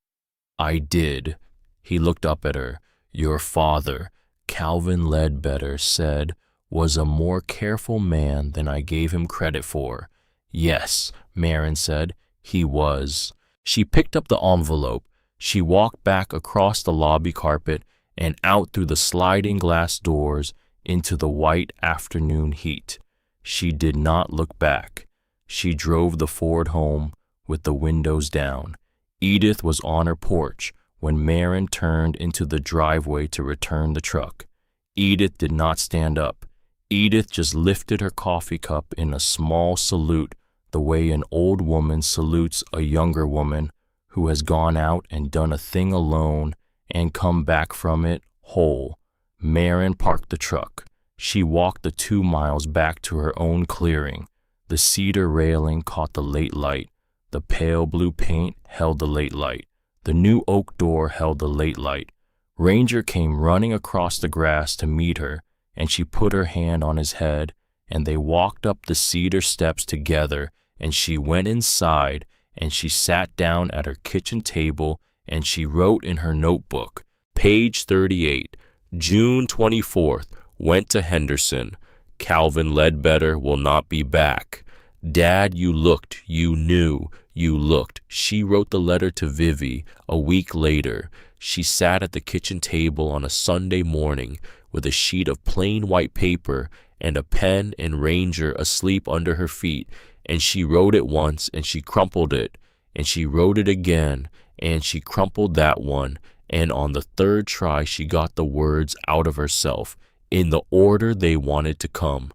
Speaker 1: "I did." He looked up at her. "Your father," Calvin Ledbetter said, "was a more careful man than I gave him credit for." "Yes," Marin said, "he was." She picked up the envelope. She walked back across the lobby carpet and out through the sliding glass doors into the white afternoon heat. She did not look back. She drove the Ford home with the windows down. Edith was on her porch when Marin turned into the driveway to return the truck. Edith did not stand up. Edith just lifted her coffee cup in a small salute, the way an old woman salutes a younger woman who has gone out and done a thing alone and come back from it whole. Marin parked the truck. She walked the 2 miles back to her own clearing. The cedar railing caught the late light. The pale blue paint held the late light. The new oak door held the late light. Ranger came running across the grass to meet her, and she put her hand on his head, and they walked up the cedar steps together, and she went inside, and she sat down at her kitchen table, and she wrote in her notebook, page 38, June 24th, went to Henderson. Calvin Ledbetter will not be back. Dad, you looked, you knew, you looked. She wrote the letter to Vivi a week later. She sat at the kitchen table on a Sunday morning with a sheet of plain white paper and a pen and Ranger asleep under her feet, and she wrote it once and she crumpled it, and she wrote it again, and she crumpled that one, and on the 3rd try she got the words out of herself in the order they wanted to come.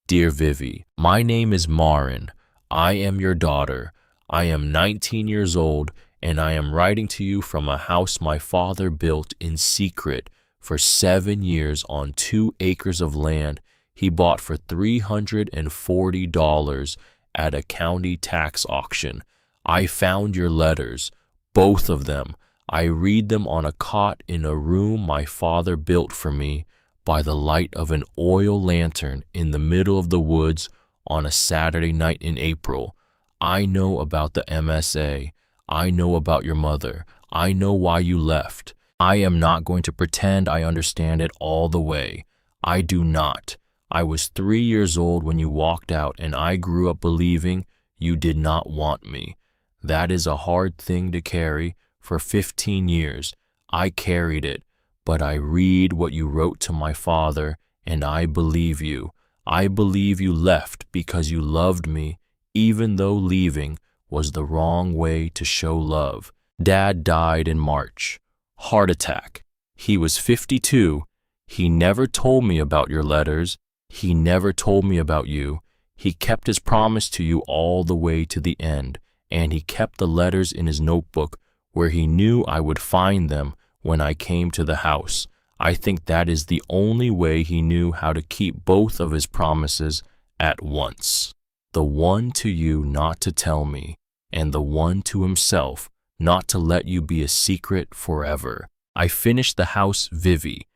Speaker 1: Dear Vivi, my name is Marin. I am your daughter. I am 19 years old, and I am writing to you from a house my father built in secret for 7 years on 2 acres of land he bought for $340 at a county tax auction. I found your letters, both of them. I read them on a cot in a room my father built for me by the light of an oil lantern in the middle of the woods on a Saturday night in April. I know about the MSA. I know about your mother. I know why you left. I am not going to pretend I understand it all the way. I do not. I was 3 years old when you walked out, and I grew up believing you did not want me. That is a hard thing to carry. For 15 years, I carried it, but I read what you wrote to my father, and I believe you. I believe you left because you loved me, even though leaving was the wrong way to show love. Dad died in March. Heart attack. He was 52. He never told me about your letters. He never told me about you. He kept his promise to you all the way to the end, and he kept the letters in his notebook where he knew I would find them when I came to the house. I think that is the only way he knew how to keep both of his promises at once. The one to you not to tell me, and the one to himself not to let you be a secret forever. I finished the house Vivi.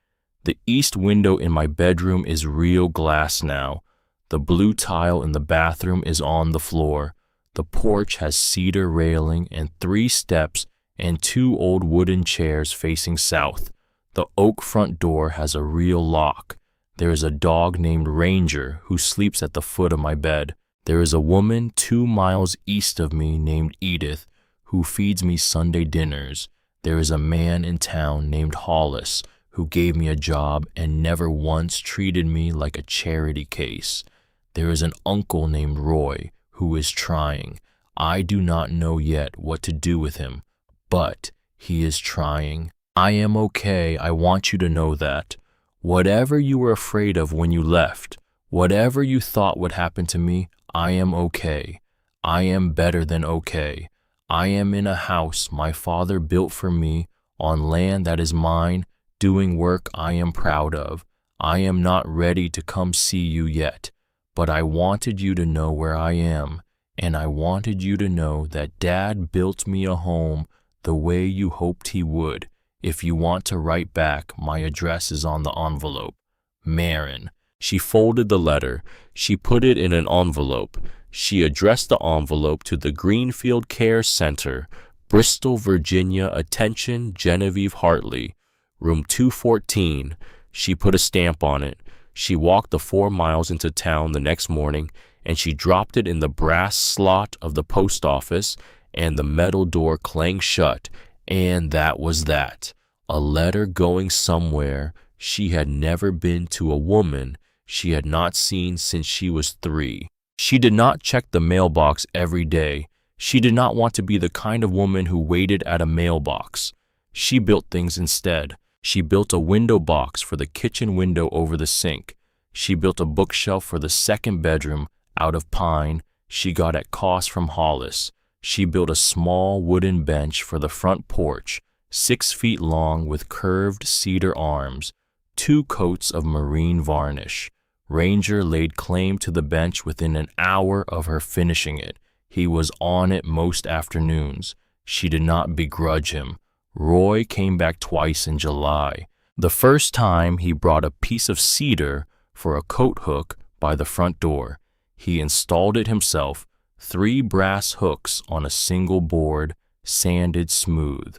Speaker 1: The east window in my bedroom is real glass now. The blue tile in the bathroom is on the floor. The porch has cedar railing and 3 steps and 2 old wooden chairs facing south. The oak front door has a real lock. There is a dog named Ranger who sleeps at the foot of my bed. There is a woman 2 miles east of me named Edith who feeds me Sunday dinners. There is a man in town named Hollis who gave me a job and never once treated me like a charity case. There is an uncle named Roy who is trying. I do not know yet what to do with him, but he is trying. I am okay. I want you to know that. Whatever you were afraid of when you left, whatever you thought would happen to me, I am okay. I am better than okay. I am in a house my father built for me on land that is mine, doing work I am proud of. I am not ready to come see you yet, but I wanted you to know where I am, and I wanted you to know that Dad built me a home the way you hoped he would. If you want to write back, my address is on the envelope. Marin. She folded the letter. She put it in an envelope. She addressed the envelope to the Greenfield Care Center, Bristol, Virginia. Attention, Genevieve Hartley, room 214. She put a stamp on it. She walked the 4 miles into town the next morning, and she dropped it in the brass slot of the post office, and the metal door clanged shut, and that was that. A letter going somewhere. She had never been to a woman she had not seen since she was 3. She did not check the mailbox every day. She did not want to be the kind of woman who waited at a mailbox. She built things instead. She built a window box for the kitchen window over the sink. She built a bookshelf for the 2nd bedroom out of pine she got at cost from Hollis. She built a small wooden bench for the front porch, 6 feet long with curved cedar arms, 2 coats of marine varnish. Ranger laid claim to the bench within an hour of her finishing it. He was on it most afternoons. She did not begrudge him. Roy came back twice in July. The first time he brought a piece of cedar for a coat hook by the front door. He installed it himself, 3 brass hooks on a single board, sanded smooth.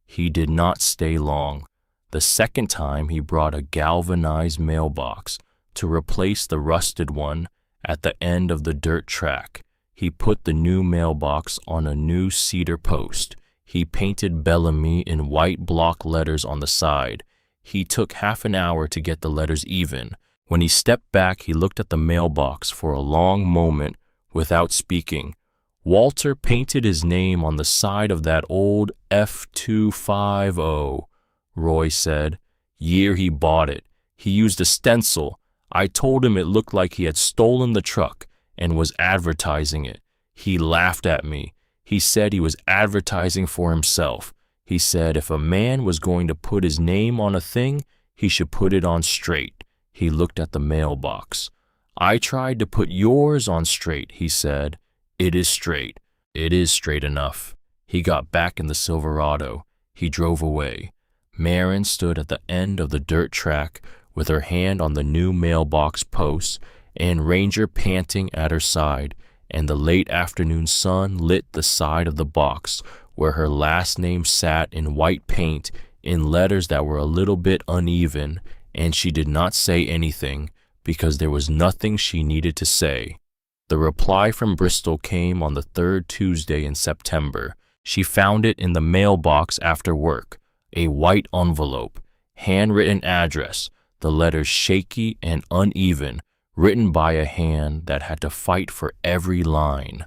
Speaker 1: He did not stay long. The second time he brought a galvanized mailbox to replace the rusted one at the end of the dirt track. He put the new mailbox on a new cedar post. He painted Bellamy in white block letters on the side. He took half an hour to get the letters even. When he stepped back, he looked at the mailbox for a long moment without speaking. Walter painted his name on the side of that old F250, Roy said. Year he bought it. He used a stencil. I told him it looked like he had stolen the truck and was advertising it. He laughed at me. He said he was advertising for himself. He said if a man was going to put his name on a thing, he should put it on straight. He looked at the mailbox. I tried to put yours on straight, he said. It is straight. It is straight enough. He got back in the Silverado. He drove away. Marin stood at the end of the dirt track with her hand on the new mailbox post and Ranger panting at her side, and the late afternoon sun lit the side of the box where her last name sat in white paint in letters that were a little bit uneven, and she did not say anything because there was nothing she needed to say. The reply from Bristol came on the third Tuesday in September. She found it in the mailbox after work, a white envelope, handwritten address, the letters shaky and uneven, written by a hand that had to fight for every line.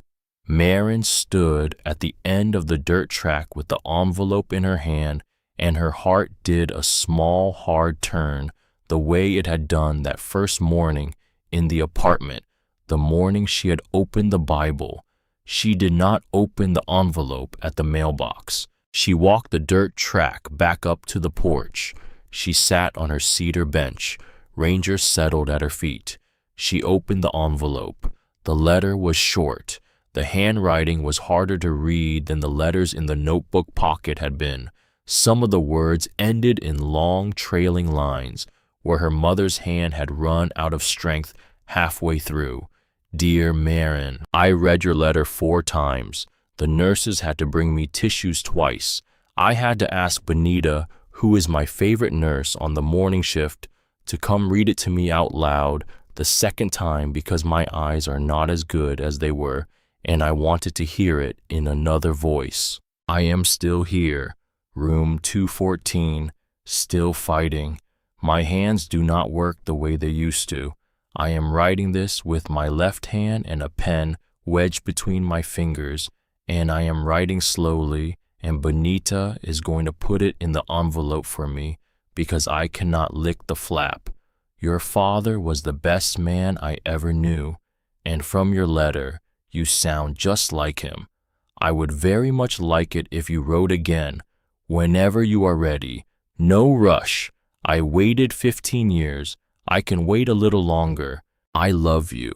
Speaker 1: Marin stood at the end of the dirt track with the envelope in her hand, and her heart did a small, hard turn, the way it had done that first morning in the apartment, the morning she had opened the Bible. She did not open the envelope at the mailbox. She walked the dirt track back up to the porch. She sat on her cedar bench. Ranger settled at her feet. She opened the envelope. The letter was short. The handwriting was harder to read than the letters in the notebook pocket had been. Some of the words ended in long, trailing lines, where her mother's hand had run out of strength halfway through. Dear Marin, I read your letter 4 times. The nurses had to bring me tissues twice. I had to ask Benita, who is my favorite nurse on the morning shift, to come read it to me out loud the second time because my eyes are not as good as they were, and I wanted to hear it in another voice. I am still here, room 214, still fighting. My hands do not work the way they used to. I am writing this with my left hand and a pen wedged between my fingers, and I am writing slowly, and Benita is going to put it in the envelope for me because I cannot lick the flap. Your father was the best man I ever knew, and from your letter, you sound just like him. I would very much like it if you wrote again, whenever you are ready. No rush. I waited 15 years. I can wait a little longer. I love you.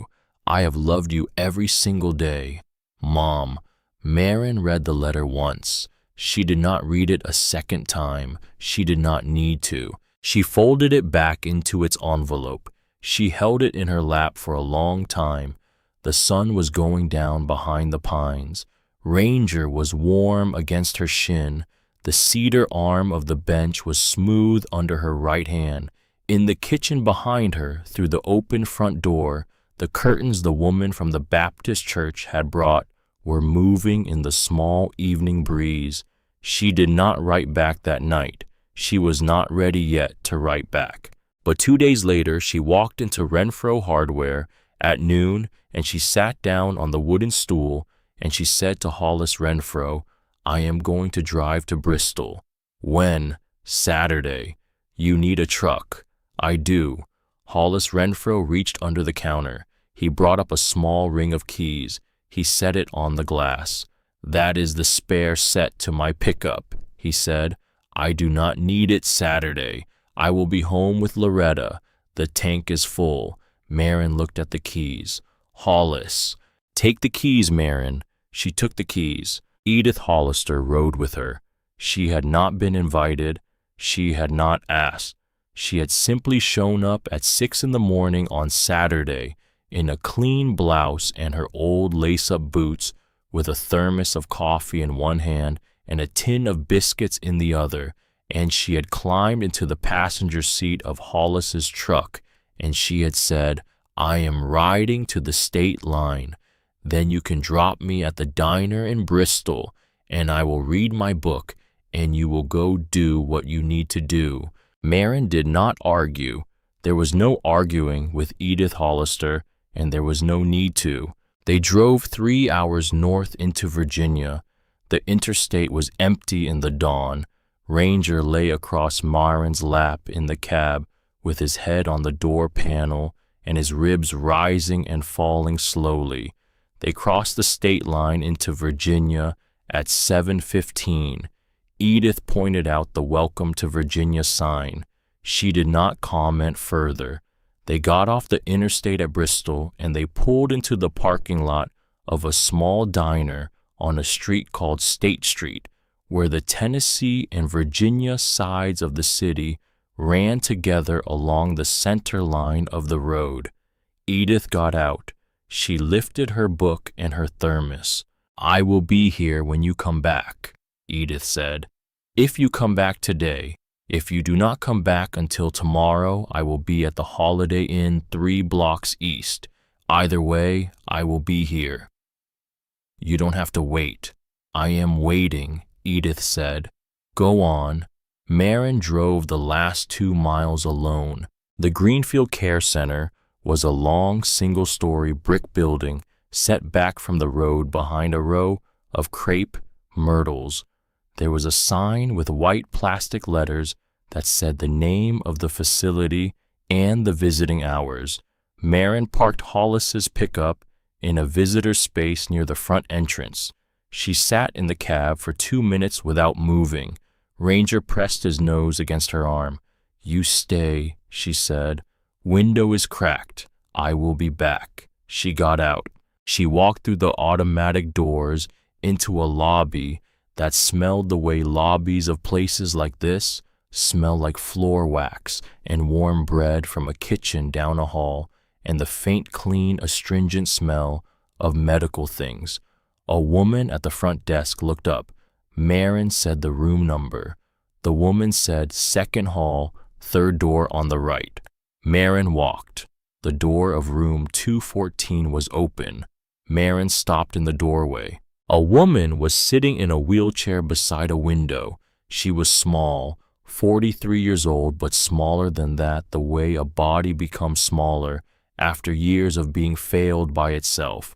Speaker 1: I have loved you every single day. Mom. Marin read the letter once. She did not read it a second time. She did not need to. She folded it back into its envelope. She held it in her lap for a long time. The sun was going down behind the pines. Ranger was warm against her shin. The cedar arm of the bench was smooth under her right hand. In the kitchen behind her, through the open front door, the curtains the woman from the Baptist church had brought were moving in the small evening breeze. She did not write back that night. She was not ready yet to write back. But 2 days later, she walked into Renfro Hardware at noon, and she sat down on the wooden stool, and she said to Hollis Renfro, I am going to drive to Bristol. When? Saturday. You need a truck. I do. Hollis Renfro reached under the counter. He brought up a small ring of keys. He set it on the glass. That is the spare set to my pickup, he said. I do not need it Saturday. I will be home with Loretta. The tank is full. Marin looked at the keys. Hollis. Take the keys, Marin. She took the keys. Edith Hollister rode with her. She had not been invited. She had not asked. She had simply shown up at 6 in the morning on Saturday in a clean blouse and her old lace-up boots, with a thermos of coffee in one hand and a tin of biscuits in the other, and she had climbed into the passenger seat of Hollis's truck, and she had said, I am riding to the state line. Then you can drop me at the diner in Bristol, and I will read my book, and you will go do what you need to do. Marin did not argue. There was no arguing with Edith Hollister, and there was no need to. They drove 3 hours north into Virginia. The interstate was empty in the dawn. Ranger lay across Marin's lap in the cab with his head on the door panel and his ribs rising and falling slowly. They crossed the state line into Virginia at 7:15. Edith pointed out the Welcome to Virginia sign. She did not comment further. They got off the interstate at Bristol and they pulled into the parking lot of a small diner on a street called State Street, where the Tennessee and Virginia sides of the city ran together along the center line of the road. Edith got out. She lifted her book and her thermos. "I will be here when you come back," Edith said. "If you come back today. If you do not come back until tomorrow, I will be at the Holiday Inn 3 blocks east. Either way, I will be here." "You don't have to wait." "I am waiting," Edith said. "Go on." Marin drove the last 2 miles alone. The Greenfield Care Center was a long single-story brick building set back from the road behind a row of crepe myrtles. There was a sign with white plastic letters that said the name of the facility and the visiting hours. Marin parked Hollis's pickup in a visitor space near the front entrance. She sat in the cab for 2 minutes without moving. Ranger pressed his nose against her arm. "You stay," she said. "Window is cracked. I will be back." She got out. She walked through the automatic doors into a lobby that smelled the way lobbies of places like this smell, like floor wax and warm bread from a kitchen down a hall, and the faint, clean, astringent smell of medical things. A woman at the front desk looked up. Marin said the room number. The woman said, "Second hall, 3rd door on the right." Marin walked. The door of room 214 was open. Marin stopped in the doorway. A woman was sitting in a wheelchair beside a window. She was small, 43 years old, but smaller than that, the way a body becomes smaller after years of being failed by itself.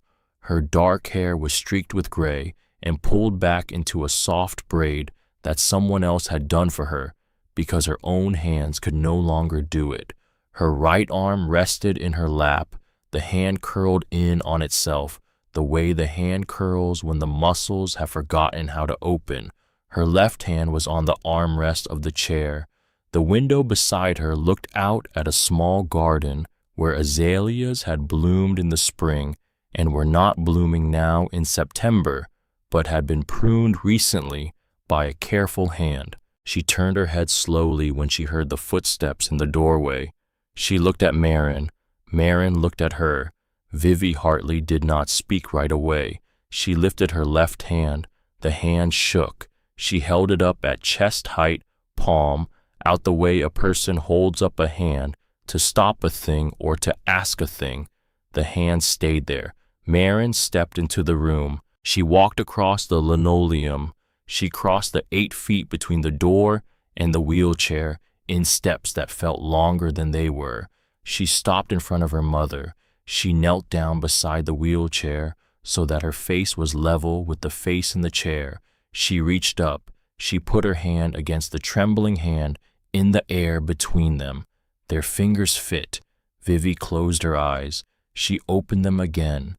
Speaker 1: Her dark hair was streaked with gray and pulled back into a soft braid that someone else had done for her because her own hands could no longer do it. Her right arm rested in her lap, the hand curled in on itself, the way the hand curls when the muscles have forgotten how to open. Her left hand was on the armrest of the chair. The window beside her looked out at a small garden where azaleas had bloomed in the spring and were not blooming now in September, but had been pruned recently by a careful hand. She turned her head slowly when she heard the footsteps in the doorway. She looked at Marin. Marin looked at her. Vivi Hartley did not speak right away. She lifted her left hand. The hand shook. She held it up at chest height, palm, out the way a person holds up a hand to stop a thing or to ask a thing. The hand stayed there. Marin stepped into the room. She walked across the linoleum. She crossed the 8 feet between the door and the wheelchair in steps that felt longer than they were. She stopped in front of her mother. She knelt down beside the wheelchair so that her face was level with the face in the chair. She reached up. She put her hand against the trembling hand in the air between them. Their fingers fit. Vivi closed her eyes. She opened them again.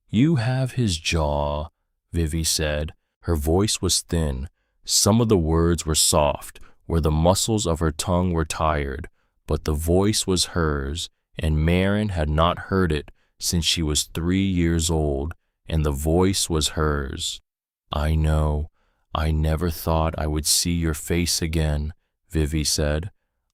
Speaker 1: "You have his jaw," Vivi said. Her voice was thin. Some of the words were soft, where the muscles of her tongue were tired, but the voice was hers, and Marin had not heard it since she was 3 years old, and the voice was hers. "I know. I never thought I would see your face again," Vivi said.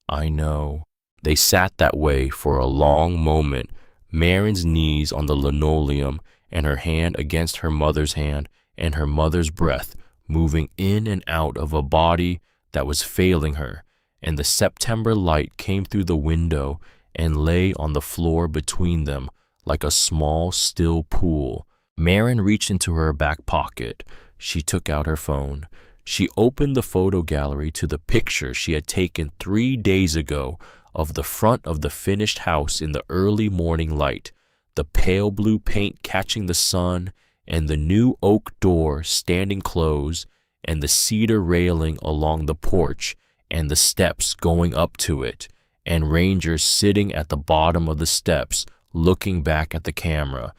Speaker 1: "I know." They sat that way for a long moment, Marin's knees on the linoleum and her hand against her mother's hand, and her mother's breath moving in and out of a body that was failing her, and the September light came through the window and lay on the floor between them like a small, still pool. Marin reached into her back pocket. She took out her phone. She opened the photo gallery to the picture she had taken 3 days ago of the front of the finished house in the early morning light, the pale blue paint catching the sun, and the new oak door standing closed, and the cedar railing along the porch, and the steps going up to it, and Ranger sitting at the bottom of the steps, looking back at the camera.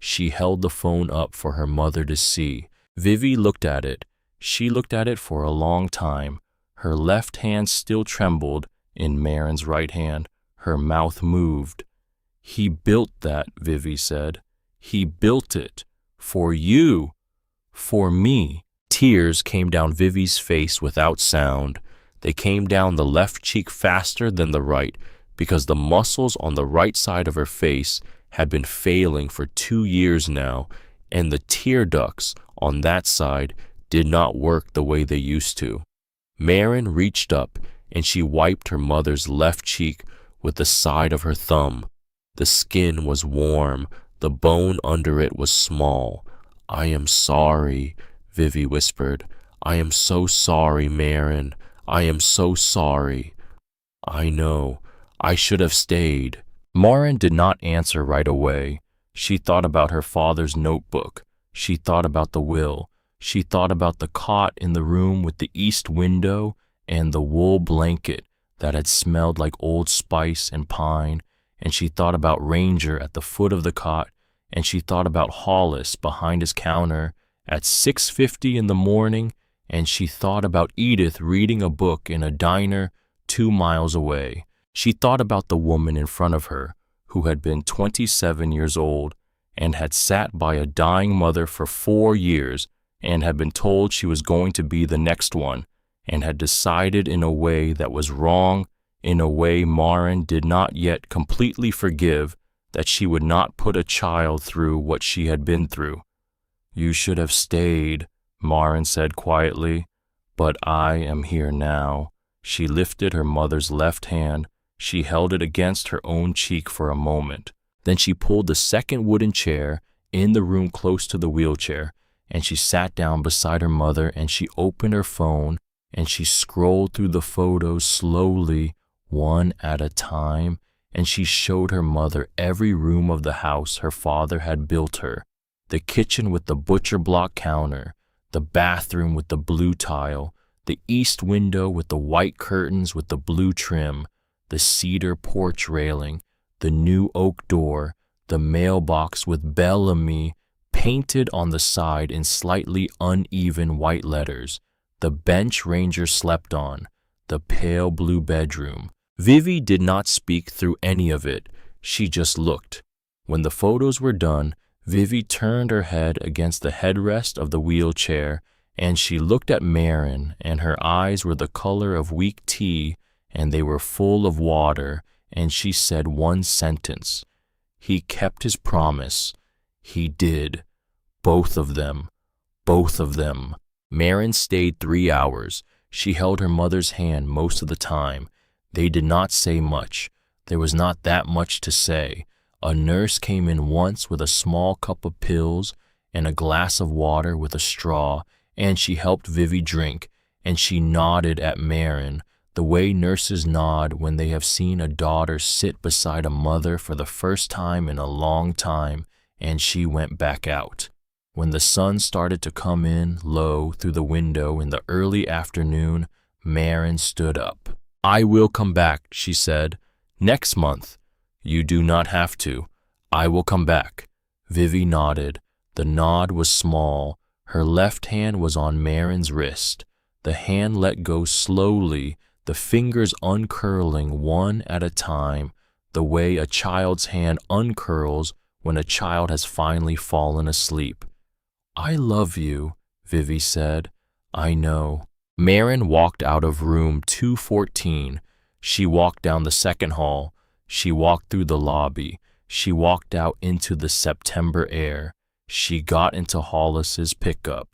Speaker 1: She held the phone up for her mother to see. Vivi looked at it. She looked at it for a long time. Her left hand still trembled in Marin's right hand. Her mouth moved. "He built that," Vivi said. "He built it. For you. For me." Tears came down Vivi's face without sound. They came down the left cheek faster than the right, because the muscles on the right side of her face had been failing for 2 years now, and the tear ducts on that side did not work the way they used to. Marin reached up and she wiped her mother's left cheek with the side of her thumb. The skin was warm, the bone under it was small. "I am sorry," Vivi whispered. "I am so sorry, Marin. I am so sorry." "I know. I should have stayed." Marin did not answer right away. She thought about her father's notebook. She thought about the will. She thought about the cot in the room with the east window and the wool blanket that had smelled like Old Spice and pine. And she thought about Ranger at the foot of the cot. And she thought about Hollis behind his counter at 6:50 in the morning. And she thought about Edith reading a book in a diner 2 miles away. She thought about the woman in front of her, who had been 27 years old and had sat by a dying mother for 4 years and had been told she was going to be the next one, and had decided in a way that was wrong, in a way Marin did not yet completely forgive, that she would not put a child through what she had been through. "You should have stayed," Marin said quietly, "but I am here now." She lifted her mother's left hand. She held it against her own cheek for a moment. Then she pulled the second wooden chair in the room close to the wheelchair, and she sat down beside her mother, and she opened her phone, and she scrolled through the photos slowly, one at a time, and she showed her mother every room of the house her father had built her: the kitchen with the butcher block counter, the bathroom with the blue tile, the east window with the white curtains with the blue trim, the cedar porch railing, the new oak door, the mailbox with Bellamy painted on the side in slightly uneven white letters, the bench Ranger slept on, the pale blue bedroom. Vivi did not speak through any of it. She just looked. When the photos were done, Vivi turned her head against the headrest of the wheelchair, and she looked at Marin, and her eyes were the color of weak tea, and they were full of water, and she said one sentence: "He kept his promise. He did. Both of them. Both of them." Marin stayed 3 hours. She held her mother's hand most of the time. They did not say much. There was not that much to say. A nurse came in once with a small cup of pills and a glass of water with a straw, and she helped Vivi drink, and she nodded at Marin, the way nurses nod when they have seen a daughter sit beside a mother for the first time in a long time, and she went back out. When the sun started to come in low through the window in the early afternoon, Marin stood up. "I will come back," she said. "Next month." "You do not have to. I will come back." Vivi nodded. The nod was small. Her left hand was on Marin's wrist. The hand let go slowly, the fingers uncurling one at a time, the way a child's hand uncurls when a child has finally fallen asleep. "I love you," Vivi said. "I know." Marin walked out of room 214. She walked down the second hall. She walked through the lobby. She walked out into the September air. She got into Hollis's pickup.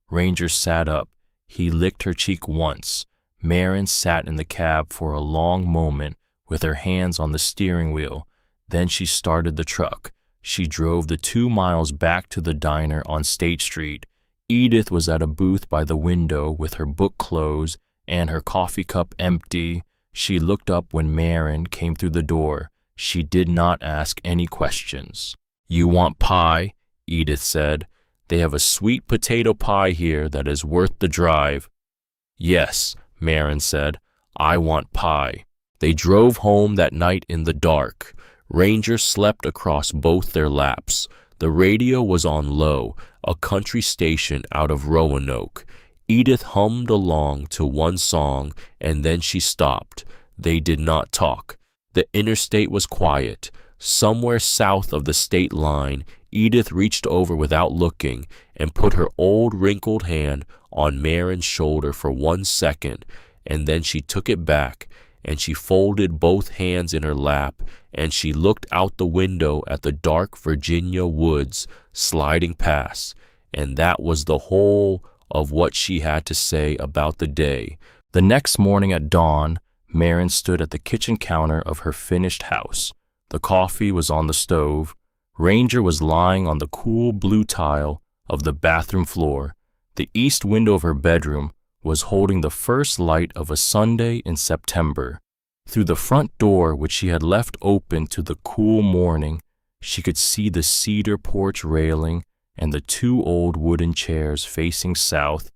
Speaker 1: Ranger sat up. He licked her cheek once. Marin sat in the cab for a long moment with her hands on the steering wheel. Then she started the truck. She drove the 2 miles back to the diner on State Street. Edith was at a booth by the window with her book closed and her coffee cup empty. She looked up when Marin came through the door. She did not ask any questions. "You want pie?" Edith said. "They have a sweet potato pie here that is worth the drive." "Yes," Marin said. "I want pie." They drove home that night in the dark. Ranger slept across both their laps. The radio was on low, a country station out of Roanoke. Edith hummed along to one song, and then she stopped. They did not talk. The interstate was quiet. Somewhere south of the state line, Edith reached over without looking and put her old wrinkled hand on Marin's shoulder for 1 second, and then she took it back, and she folded both hands in her lap, and she looked out the window at the dark Virginia woods sliding past, and that was the whole of what she had to say about the day. The next morning at dawn, Marin stood at the kitchen counter of her finished house. The coffee was on the stove. Ranger was lying on the cool blue tile of the bathroom floor. The east window of her bedroom was holding the first light of a Sunday in September. Through the front door, which she had left open to the cool morning, she could see the cedar porch railing and the 2 old wooden chairs facing south,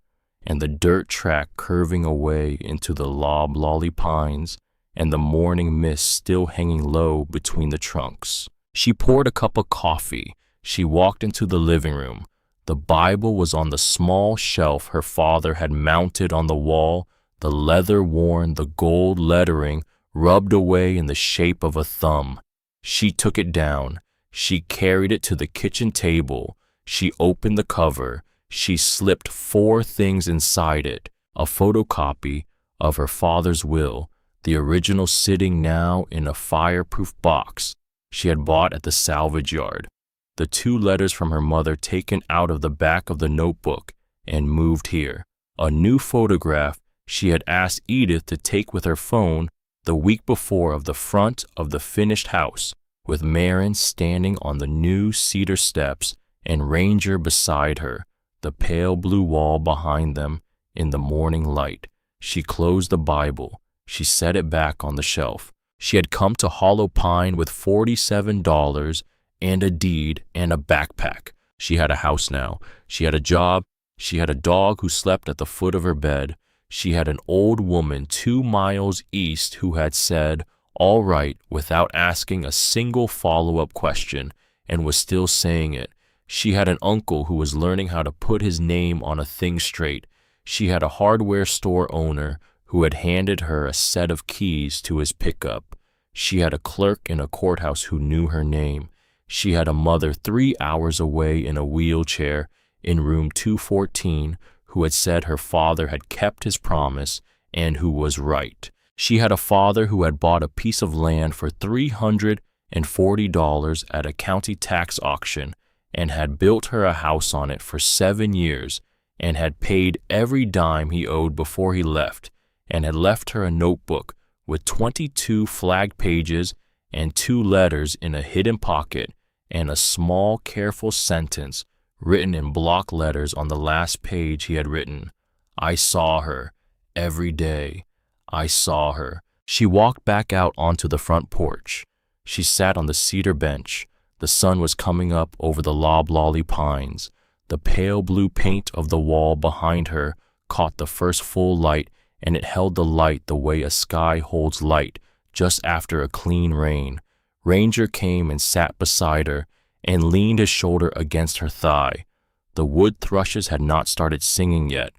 Speaker 1: and the dirt track curving away into the loblolly pines, and the morning mist still hanging low between the trunks. She poured a cup of coffee. She walked into the living room. The Bible was on the small shelf her father had mounted on the wall, the leather worn, the gold lettering rubbed away in the shape of a thumb. She took it down. She carried it to the kitchen table. She opened the cover. She slipped 4 things inside it: a photocopy of her father's will, the original sitting now in a fireproof box she had bought at the salvage yard, the 2 letters from her mother taken out of the back of the notebook and moved here, a new photograph she had asked Edith to take with her phone the week before of the front of the finished house, with Marin standing on the new cedar steps and Ranger beside her, the pale blue wall behind them in the morning light. She closed the Bible. She set it back on the shelf. She had come to Hollow Pine with $47 and a deed and a backpack. She had a house now. She had a job. She had a dog who slept at the foot of her bed. She had an old woman 2 miles east who had said, "All right," without asking a single follow-up question, and was still saying it. She had an uncle who was learning how to put his name on a thing straight. She had a hardware store owner who had handed her a set of keys to his pickup. She had a clerk in a courthouse who knew her name. She had a mother 3 hours away in a wheelchair in room 214 who had said her father had kept his promise and who was right. She had a father who had bought a piece of land for $340 at a county tax auction and had built her a house on it for 7 years and had paid every dime he owed before he left, and had left her a notebook with 22 flagged pages and 2 letters in a hidden pocket and a small, careful sentence written in block letters on the last page. He had written, "I saw her every day. I saw her." She walked back out onto the front porch. She sat on the cedar bench. The sun was coming up over the loblolly pines. The pale blue paint of the wall behind her caught the first full light, and it held the light the way a sky holds light just after a clean rain. Ranger came and sat beside her and leaned his shoulder against her thigh. The wood thrushes had not started singing yet.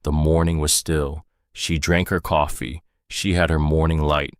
Speaker 1: The morning was still. She drank her coffee. She had her morning light.